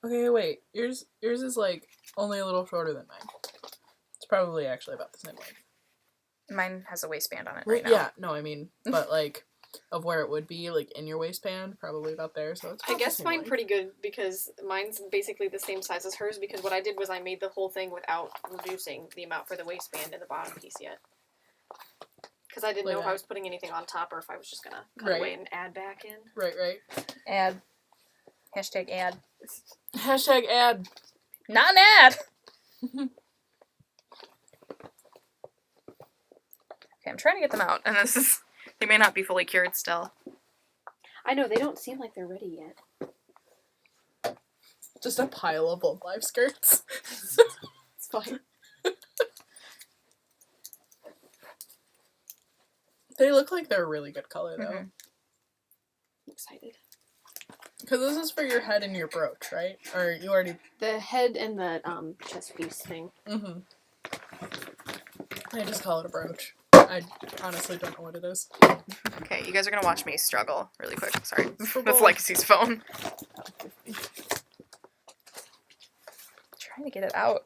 S3: Okay, wait. Yours is like only a little shorter than mine. It's probably actually about the same length.
S1: Mine has a waistband on it
S3: Well,
S1: right now.
S3: yeah, no, I mean, but like of where it would be, like in your waistband, probably about there. So it's.
S4: I
S3: about the
S4: guess
S3: same
S4: mine
S3: length.
S4: pretty good because mine's basically the same size as hers because what I did was I made the whole thing without reducing the amount for the waistband and the bottom piece yet. Because I didn't
S3: Like
S4: know if
S3: that.
S4: I was putting anything on top or if I was just gonna cut
S3: Right.
S4: away and add back in.
S3: Right.
S1: Ad. Hashtag ad.
S3: Hashtag ad.
S1: Not an ad! Okay, I'm trying to get them out, and this is... They may not be fully cured still.
S4: I know, they don't seem like they're ready yet.
S3: Just a pile of old life skirts.
S4: It's fine.
S3: They look like they're a really good color, though.
S1: Mhm.
S4: I'm excited.
S3: Because this is for your head and your brooch, right? Or you already...
S4: The head and the chest piece thing.
S3: Mm-hmm. I just call it a brooch. I honestly don't know what it is.
S1: Okay, you guys are gonna watch me struggle really quick. Sorry.
S3: For
S1: With
S3: both.
S1: Lexi's phone. Trying to get it out.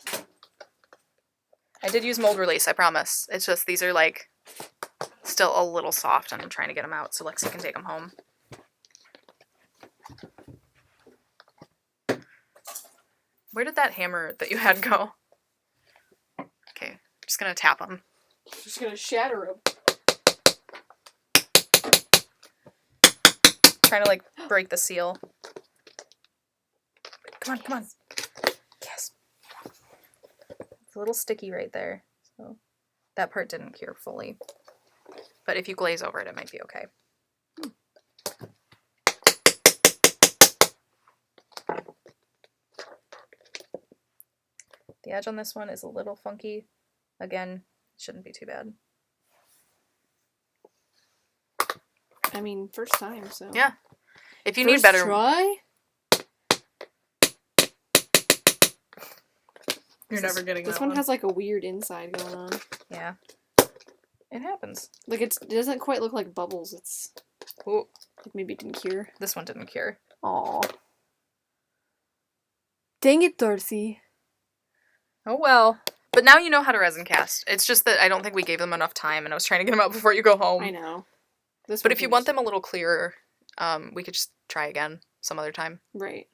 S1: I did use mold release, I promise. It's just these are like still a little soft and I'm trying to get them out so Lexi can take them home. Where did that hammer that you had go? Okay, just gonna tap them.
S4: Just gonna shatter them.
S1: Trying to like break the seal. Come on. Yes. It's a little sticky right there. So that part didn't cure fully. But if you glaze over it, it might be okay. The edge on this one is a little funky. Again, shouldn't be too bad.
S4: I mean, first time, so.
S1: Yeah. If you
S4: First
S1: need better...
S4: try?
S3: You're never getting
S4: This
S3: that
S4: one has like a weird inside going on.
S1: Yeah. It happens.
S4: Like it doesn't quite look like bubbles. It's
S1: Ooh,
S4: like maybe it didn't cure.
S1: this one didn't cure.
S4: Aw. Dang it, Darcy.
S1: Oh well. But now you know how to resin cast. It's just that I don't think we gave them enough time, and I was trying to get them out before you go home.
S4: I know. This
S1: But
S4: one
S1: if you
S4: can
S1: want
S4: just-
S1: them a little clearer, we could just try again some other time.
S4: Right.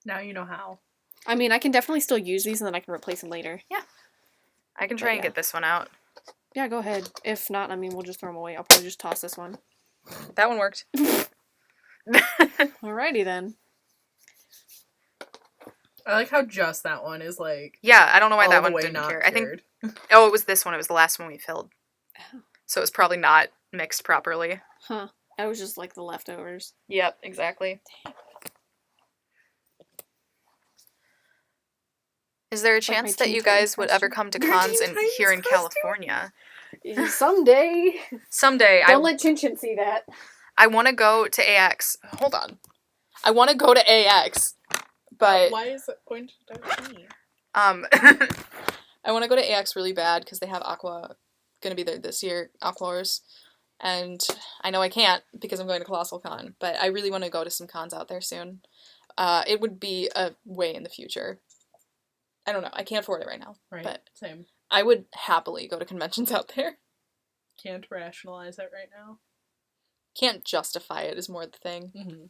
S3: Now you know how.
S4: I mean, I can definitely still use these and then I can replace them later.
S1: I can
S4: But
S1: try and
S4: yeah.
S1: get this one out.
S4: Yeah, go ahead. If not, I mean, we'll just throw them away. I'll probably just toss this one.
S1: That one worked.
S4: Alrighty then.
S3: I like how just that one is like
S1: Yeah, I don't know why
S3: all
S1: that
S3: the
S1: one
S3: way
S1: didn't
S3: not
S1: cure. I think.
S3: cured.
S1: Oh, it was this one. It was the last one we filled.
S4: Oh.
S1: So it's probably not mixed properly.
S4: Huh. That was just like the leftovers.
S1: Yep, exactly. Is there a
S4: my
S1: chance that
S4: Teen
S1: you
S4: Titans
S1: guys would ever
S4: costume.
S1: come to
S3: Your
S1: cons
S3: Teen
S1: in
S3: Titans
S1: here in
S3: costume?
S1: California?
S4: Someday.
S1: Someday,
S4: Don't let Chin Chin see that.
S1: I want to go to AX. Hold on. I want to go to AX, but
S3: Why is it pointed at me?
S1: I want to go to AX really bad because they have Aqua gonna be there this year, Aqua Wars, and I know I can't because I'm going to Colossalcon, but I really want to go to some cons out there soon. It would be a way in the future. I don't know. I can't afford it right now,
S3: Right.
S1: but
S3: Same.
S1: I would happily go to conventions out there.
S3: Can't rationalize it right now.
S1: Can't justify it is more the thing.
S3: Mm-hmm.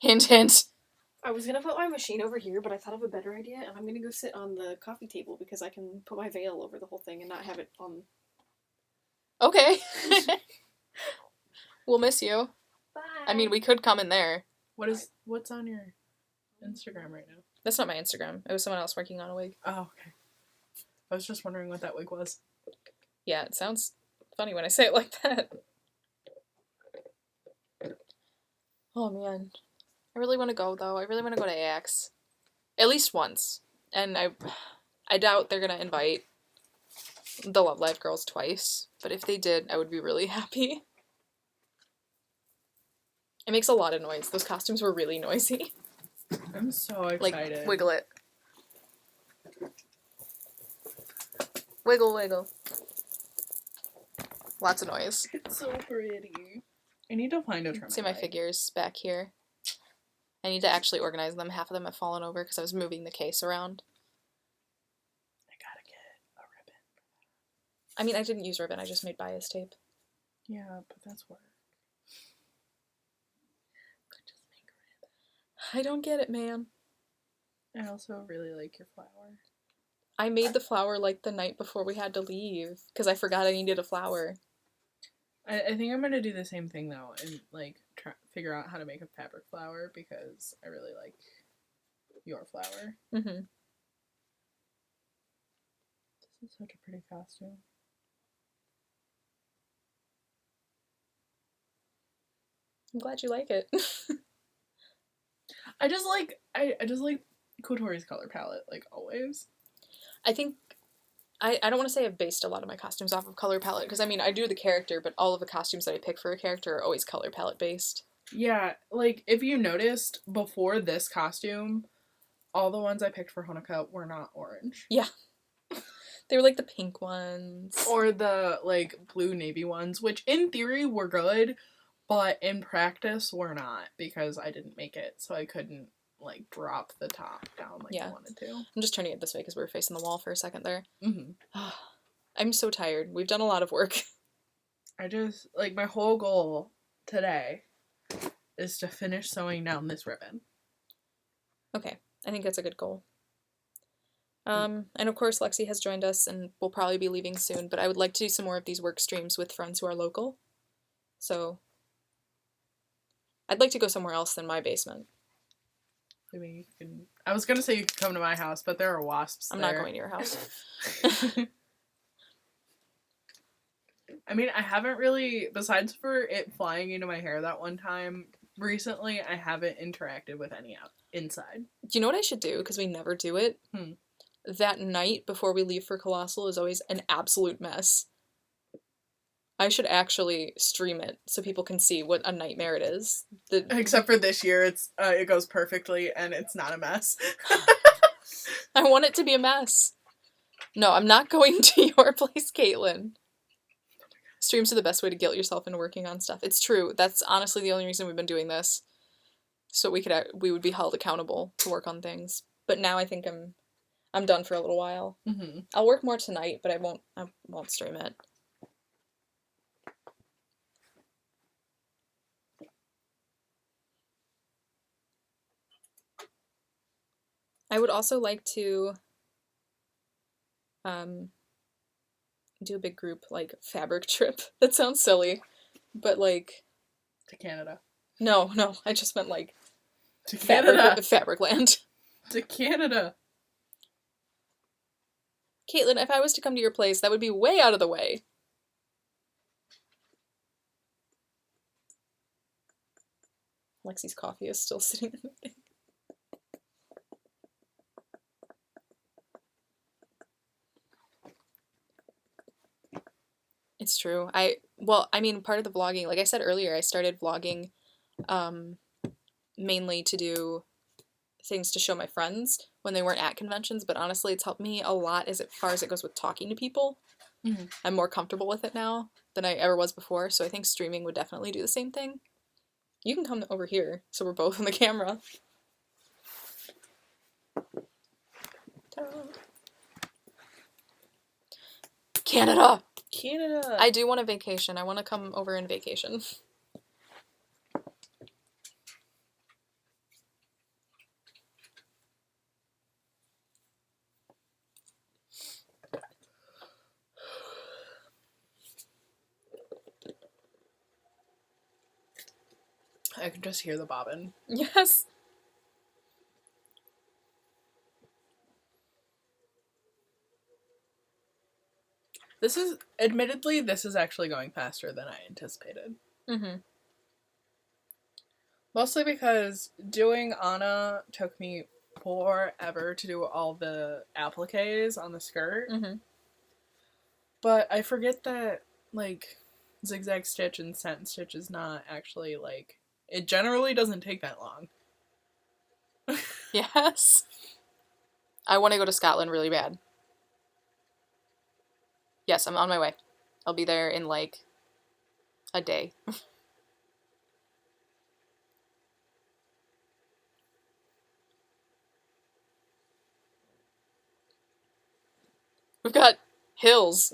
S1: Hint, hint.
S4: I was gonna put my machine over here, but I thought of a better idea, and I'm gonna go sit on the coffee table because I can put my veil over the whole thing and not have it on.
S1: Okay. We'll miss you.
S4: Bye.
S1: I mean, we could come in there.
S3: What's on your Instagram right now?
S1: That's not my Instagram. It was someone else working on a wig.
S3: Oh, okay. I was just wondering what that wig was.
S1: Yeah, it sounds funny when I say it like that. Oh man. I really want to go though. I really want to go to AX. At least once. And I doubt they're going to invite the Love Live girls twice, but if they did, I would be really happy. It makes a lot of noise. Those costumes were really noisy.
S3: I'm so
S1: Like,
S3: excited.
S1: wiggle it. Wiggle, wiggle. Lots of noise.
S3: It's so pretty. I need to find a trim.
S1: See my figures back here. I need to actually organize them. Half of them have fallen over because I was moving the case around.
S3: I gotta get a ribbon.
S1: I mean, I didn't use ribbon. I just made bias tape.
S3: Yeah, but that's work. Could just make a ribbon.
S1: I don't get it, man.
S3: I also really like your flower.
S1: I made the flower like the night before we had to leave because I forgot I needed a flower.
S3: I think I'm gonna do the same thing though, and like figure out how to make a fabric flower because I really like your flower.
S1: Mm-hmm.
S3: This is such a pretty costume.
S1: I'm glad you like it.
S3: I just like Kotori's color palette, like always.
S1: I think I don't want to say I've based a lot of my costumes off of color palette because I mean I do the character, but all of the costumes that I pick for a character are always color palette based.
S3: Yeah, like if you noticed before this costume, all the ones I picked for Honoka were not orange.
S1: Yeah. They were like the pink ones.
S3: Or the like blue navy ones, which in theory were good, but in practice were not because I didn't make it, so I couldn't like drop the top down like I wanted to.
S1: I'm just turning it this way because we were facing the wall for a second there.
S3: Mm-hmm.
S1: I'm so tired. We've done a lot of work.
S3: I just like my whole goal today is to finish sewing down this ribbon.
S1: Okay, I think that's a good goal. And of course Lexi has joined us and will probably be leaving soon, but I would like to do some more of these work streams with friends who are local. So I'd like to go somewhere else than my basement.
S3: Maybe you can. I was gonna say you could come to my house, but there are wasps.
S1: I'm
S3: there.
S1: not going to your house.
S3: I mean, I haven't really, besides for it flying into my hair that one time recently, I haven't interacted with any inside.
S1: Do you know what I should do? Because we never do it.
S3: Hmm.
S1: That night before we leave for Colossal is always an absolute mess. I should actually stream it so people can see what a nightmare it is.
S3: Except for this year, it goes perfectly and it's not a mess.
S1: I want it to be a mess. No, I'm not going to your place, Caitlin. Streams are the best way to guilt yourself into working on stuff. It's true. That's honestly the only reason we've been doing this. So we would be held accountable to work on things. But now I think I'm done for a little while.
S3: Mm-hmm.
S1: I'll work more tonight, but I won't stream it. I would also like to do a big group like fabric trip. That sounds silly, but like
S3: To Canada.
S1: no, I just meant like
S3: To Canada.
S1: fabric land.
S3: To Canada.
S1: Caitlin, if I was to come to your place, that would be way out of the way. Lexi's coffee is still sitting in the thing. It's true. Part of the vlogging, like I said earlier, I started vlogging mainly to do things to show my friends when they weren't at conventions, but honestly, it's helped me a lot as far as it goes with talking to people.
S3: Mm-hmm.
S1: I'm more comfortable with it now than I ever was before, so I think streaming would definitely do the same thing. You can come over here, so we're both on the camera. Canada!
S3: Canada.
S1: I do want a vacation. I want to come over and vacation.
S3: I can just hear the bobbin.
S1: Yes.
S3: Admittedly, this is actually going faster than I anticipated.
S1: Mm-hmm.
S3: Mostly because doing Anna took me forever to do all the appliques on the skirt.
S1: Mm-hmm.
S3: But I forget that, like, zigzag stitch and satin stitch is not actually, like, it generally doesn't take that long.
S1: Yes. I want to go to Scotland really bad. Yes, I'm on my way. I'll be there in, like, a day. We've got hills.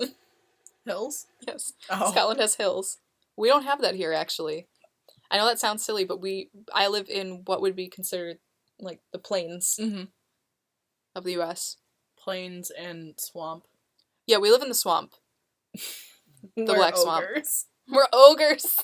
S3: Hills?
S1: Yes.
S3: Oh.
S1: Scotland has hills. We don't have that here, actually. I know that sounds silly, but I live in what would be considered, like, the plains
S3: Mm-hmm.
S1: of the U.S.
S3: Plains and swamp.
S1: Yeah, we live in the swamp.
S3: The
S1: Black Swamp.
S3: ogres.
S1: We're ogres!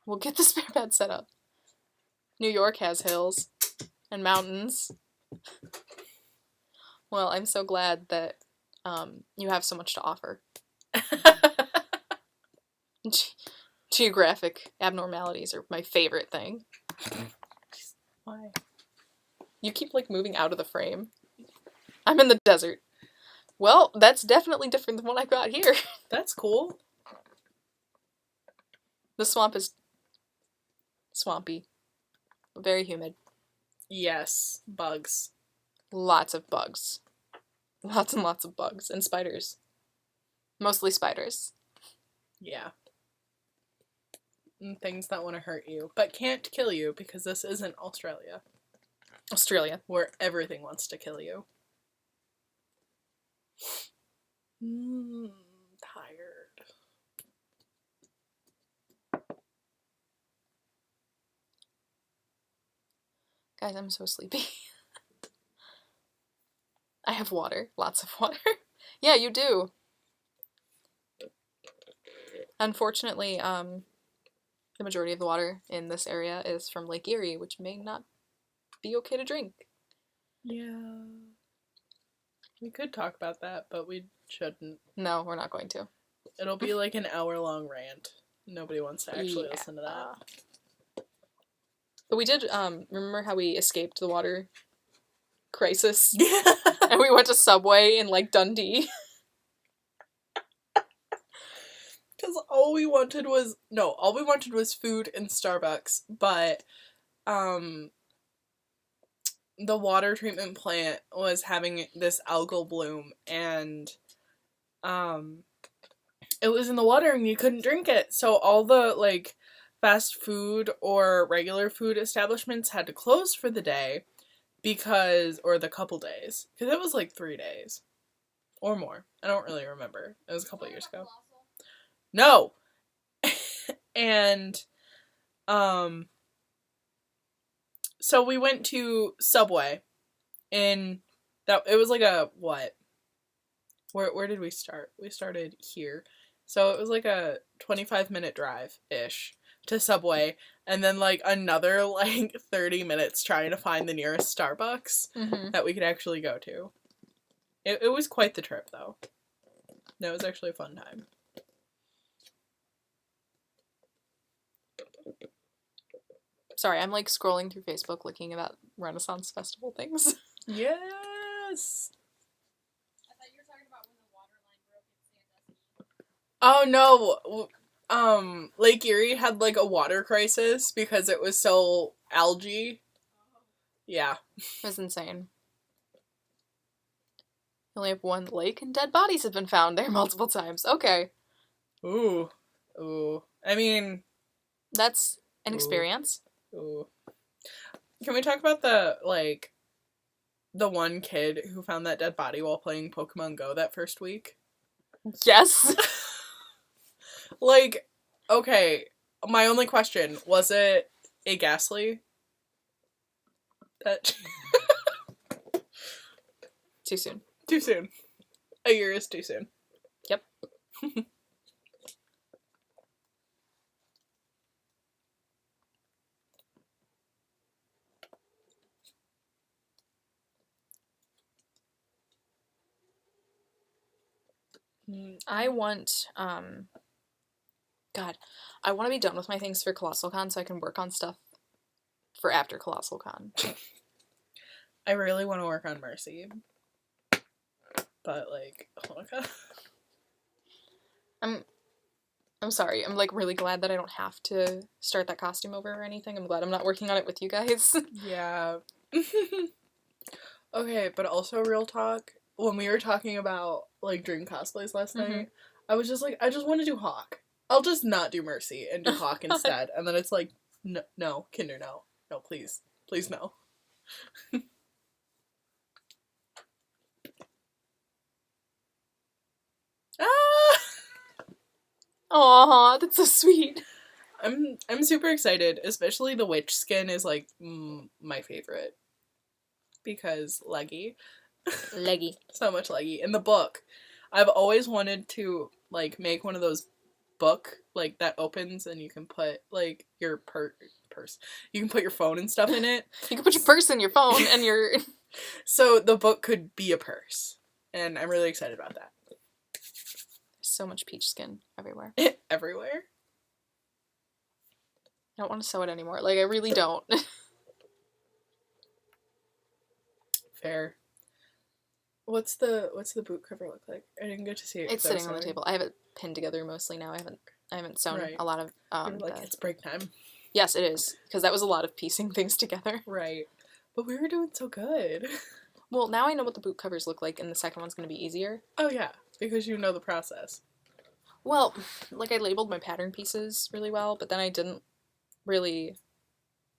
S1: We'll get the spare bed set up. New York has hills and mountains. Well, I'm so glad that you have so much to offer. Geographic abnormalities are my favorite thing.
S3: Why?
S1: You keep, like, moving out of the frame. I'm in the desert. Well, that's definitely different than what I've got here.
S3: That's cool.
S1: The swamp is swampy. Very humid.
S3: Yes. Bugs.
S1: Lots of bugs. Lots and lots of bugs. And spiders. Mostly spiders.
S3: Yeah. And things that want to hurt you, but can't kill you because this isn't Australia, where everything wants to kill you. Tired.
S1: Guys, I'm so sleepy. I have water. Lots of water. Yeah, you do. Unfortunately, the majority of the water in this area is from Lake Erie, which may not be okay to drink.
S3: Yeah. We could talk about that, but we shouldn't.
S1: No, we're not going to.
S3: It'll be like an hour-long rant. Nobody wants to actually listen to that.
S1: But we did, remember how we escaped the water crisis. And we went to Subway in, like, Dundee.
S3: Because all we wanted was food and Starbucks, but, the water treatment plant was having this algal bloom, and, it was in the water and you couldn't drink it, so all the, like, fast food or regular food establishments had to close for the day, or the couple days, because it was, like, 3 days. Or more. I don't really remember. It was a couple of years ago. No! And, so we went to Subway it was like a, what? Where did we start? We started here. So it was like a 25-minute drive-ish to Subway, and then, like, another, like, 30 minutes trying to find the nearest Starbucks that we could actually go to. It was quite the trip, though. No, it was actually a fun time.
S1: Sorry, I'm, like, scrolling through Facebook looking about Renaissance Festival things.
S3: Yes!
S2: I thought you were talking about when the water line broke in Sandusky.
S3: Oh, no. Lake Erie had, like, a water crisis because it was so algae. Yeah.
S1: It was insane. We only have one lake, and dead bodies have been found there multiple times. Okay.
S3: Ooh. I mean...
S1: That's an
S3: Ooh.
S1: experience.
S3: Ooh. Can we talk about the one kid who found that dead body while playing Pokemon Go that first week?
S1: Yes.
S3: Like, okay, my only question, was it a Ghastly? That...
S1: Too soon.
S3: Too soon. A year is too soon.
S1: Yep. I want, God, I want to be done with my things for Colossalcon so I can work on stuff for after Colossalcon.
S3: I really want to work on Mercy. But, like, oh my god.
S1: I'm sorry. I'm, like, really glad that I don't have to start that costume over or anything. I'm glad I'm not working on it with you guys.
S3: Yeah. Okay, but also real talk. When we were talking about, like, dream cosplays last night, I was just like, I just want to do Hawk. I'll just not do Mercy and do Hawk instead. And then it's like, no, Kinder, no. No, please. Please, no. Ah!
S1: Aw, that's so sweet.
S3: I'm super excited, especially the witch skin is, like, my favorite. Because leggy.
S1: Leggy.
S3: So much leggy. In the book, I've always wanted to, like, make one of those book, like, that opens and you can put, like, your purse. You can put your phone and stuff in it.
S1: You can put your purse in your phone and your...
S3: So the book could be a purse. And I'm really excited about that.
S1: So much peach skin everywhere.
S3: Everywhere?
S1: I don't want to sew it anymore. Like, I really don't.
S3: Fair. What's the boot cover look like? I didn't get to see it.
S1: It's sitting on the table. I have it pinned together mostly now. I haven't sewn
S3: Right.
S1: a lot of
S3: like, it's break time.
S1: Yes, it is. Because that was a lot of piecing things together.
S3: Right. But we were doing so good.
S1: Well, now I know what the boot covers look like, and the second one's going to be easier.
S3: Oh, yeah. Because you know the process.
S1: Well, like, I labeled my pattern pieces really well, but then I didn't really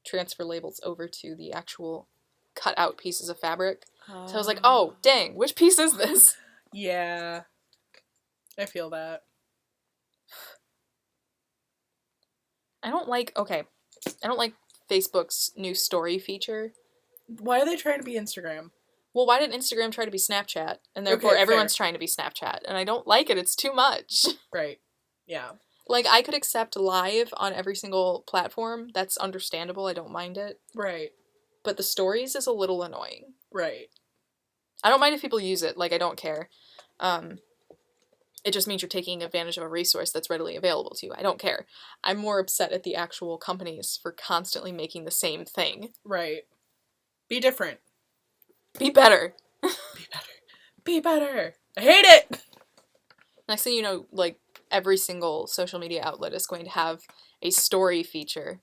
S1: transfer labels over to the actual cut out pieces of fabric. So I was like, oh, dang, which piece is this?
S3: Yeah. I feel that.
S1: I don't like Facebook's new story feature.
S3: Why are they trying to be Instagram?
S1: Well, why didn't Instagram try to be Snapchat? And therefore
S3: Okay,
S1: everyone's
S3: fair.
S1: trying to be Snapchat. And I don't like it. It's too much.
S3: Right. Yeah.
S1: Like, I could accept live on every single platform. That's understandable. I don't mind it.
S3: Right.
S1: But the stories is a little annoying.
S3: Right.
S1: I don't mind if people use it. Like, I don't care. It just means you're taking advantage of a resource that's readily available to you. I don't care. I'm more upset at the actual companies for constantly making the same thing.
S3: Right. Be different.
S1: Be better.
S3: Be better. Be better. I hate it.
S1: Next thing you know, like, every single social media outlet is going to have a story feature.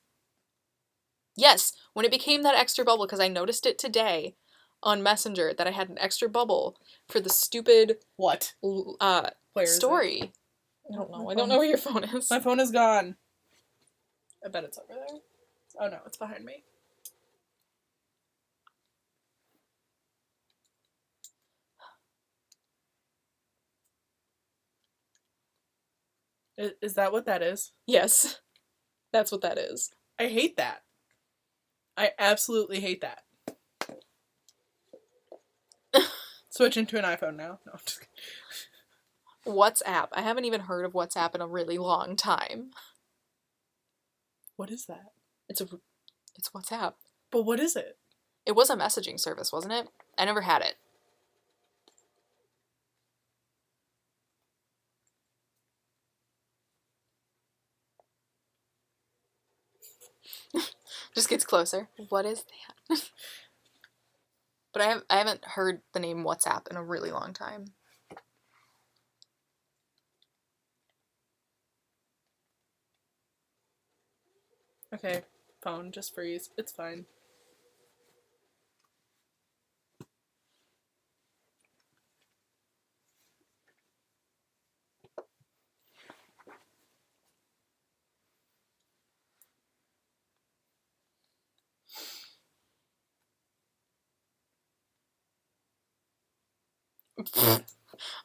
S1: Yes, when it became that extra bubble, because I noticed it today on Messenger that I had an extra bubble for the stupid
S3: What? Where is it?
S1: story. I don't know.
S3: My
S1: I don't know where your phone is.
S3: My phone is gone. I bet it's over there. Oh no, it's behind me. Is that what that is?
S1: Yes, that's what that is.
S3: I hate that. I absolutely hate that. Switching to an iPhone now. No, I'm just kidding.
S1: WhatsApp. I haven't even heard of WhatsApp in a really long time.
S3: What is that?
S1: It's WhatsApp.
S3: But what is it?
S1: It was a messaging service, wasn't it? I never had it. Just gets closer. What is that? But I haven't heard the name WhatsApp in a really long time.
S3: Okay, phone, just freeze. It's fine.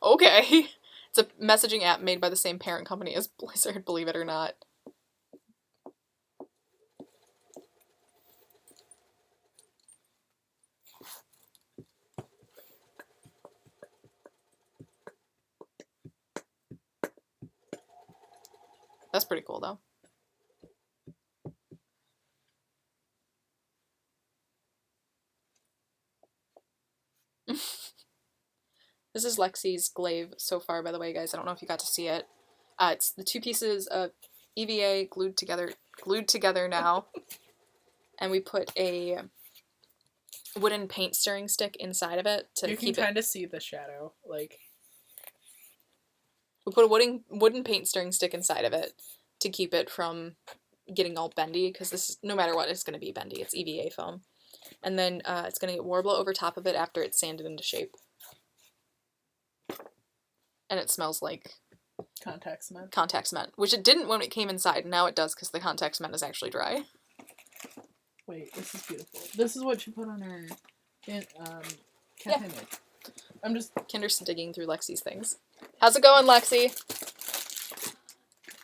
S1: Okay. It's a messaging app made by the same parent company as Blizzard, believe it or not. That's pretty cool, though. This is Lexi's glaive so far, by the way, guys. I don't know if you got to see it. It's the two pieces of EVA glued together now. And we put a wooden paint stirring stick inside of it to
S3: You
S1: keep
S3: can
S1: it.
S3: kind of see the shadow, like.
S1: We put a wooden paint stirring stick inside of it to keep it from getting all bendy, because this is, no matter what, it's going to be bendy. It's EVA foam. And then it's going to get Warbler over top of it after it's sanded into shape. And it smells like
S3: Contact cement.
S1: contact cement, which it didn't when it came inside. Now it does, because the contact cement is actually dry.
S3: Wait, this is beautiful. This is what you put on her cafe milk. I'm just...
S1: Kinder's digging through Lexi's things. How's it going, Lexi?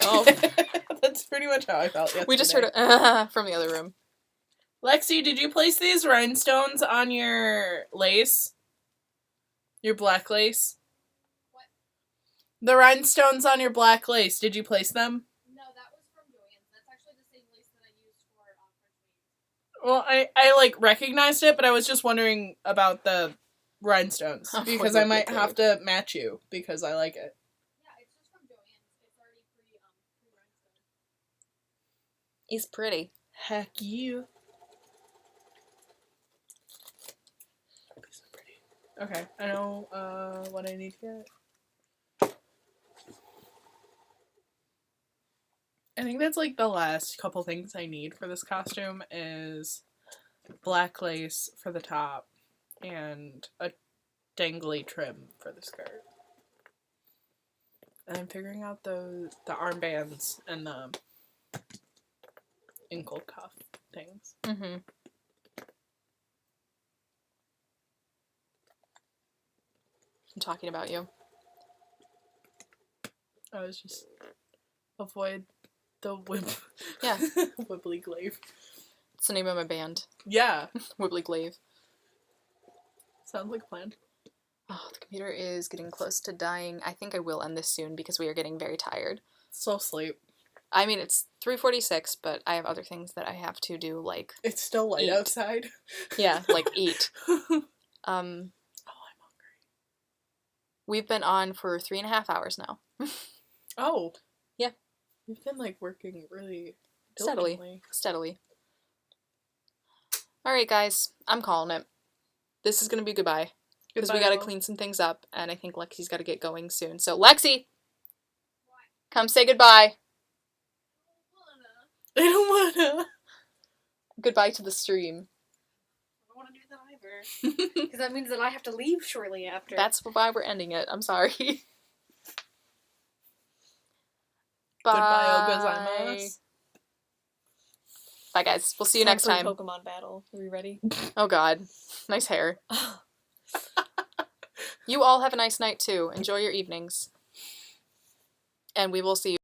S1: Oh,
S3: That's pretty much how I felt yesterday.
S1: we just heard a from the other room.
S3: Lexi, did you place these rhinestones on your lace? Your black lace?
S2: What?
S3: The rhinestones on your black lace, did you place them?
S2: No, that was from Joann's. That's actually the same lace that I used for French Wings.
S3: Well, I like recognized it, but I was just wondering about the rhinestones
S1: Oh,
S3: because
S1: look
S3: I might
S1: at
S3: have to match you because I like it.
S2: Yeah, it's just from Joann's. It's already pre-rhinestone.
S1: He's pretty.
S3: Heck you. So pretty. Okay, I know what I need to get. I think that's like the last couple things I need for this costume is black lace for the top and a dangly trim for the skirt. And I'm figuring out the armbands and the ankle cuff things.
S1: Mm-hmm. I'm talking about you.
S3: I was just avoid the whip.
S1: Yeah.
S3: Wibbly glaive.
S1: It's the name of my band.
S3: Yeah.
S1: Wibbly Glaive.
S3: Sounds like a plan.
S1: Oh, the computer is getting close to dying. I think I will end this soon because we are getting very tired.
S3: So sleep.
S1: I mean, it's 3:46, but I have other things that I have to do, like...
S3: It's still light
S1: Eat.
S3: outside.
S1: Yeah, like eat.
S3: Oh, I'm hungry.
S1: We've been on for 3.5 hours now.
S3: Oh.
S1: Yeah.
S3: We've been like working really
S1: Steadily.
S3: diligently.
S1: Steadily. Alright, guys. I'm calling it. this is gonna be goodbye. Because we
S2: Goodbye,
S1: gotta
S2: all.
S1: clean some things up, and I think Lexi's gotta get going soon. So, Lexi! Come say goodbye.
S3: I don't wanna.
S1: Goodbye to the stream.
S3: I don't wanna do that either.
S2: Because that means that I have to leave shortly after.
S1: That's why we're ending it. I'm sorry.
S3: Goodbye,
S1: Bye.
S3: gozaimasu.
S1: Bye, guys. We'll see you next time.
S4: Pokemon battle. Are we ready?
S1: Oh, God. Nice hair. You all have a nice night, too. Enjoy your evenings. And we will see you.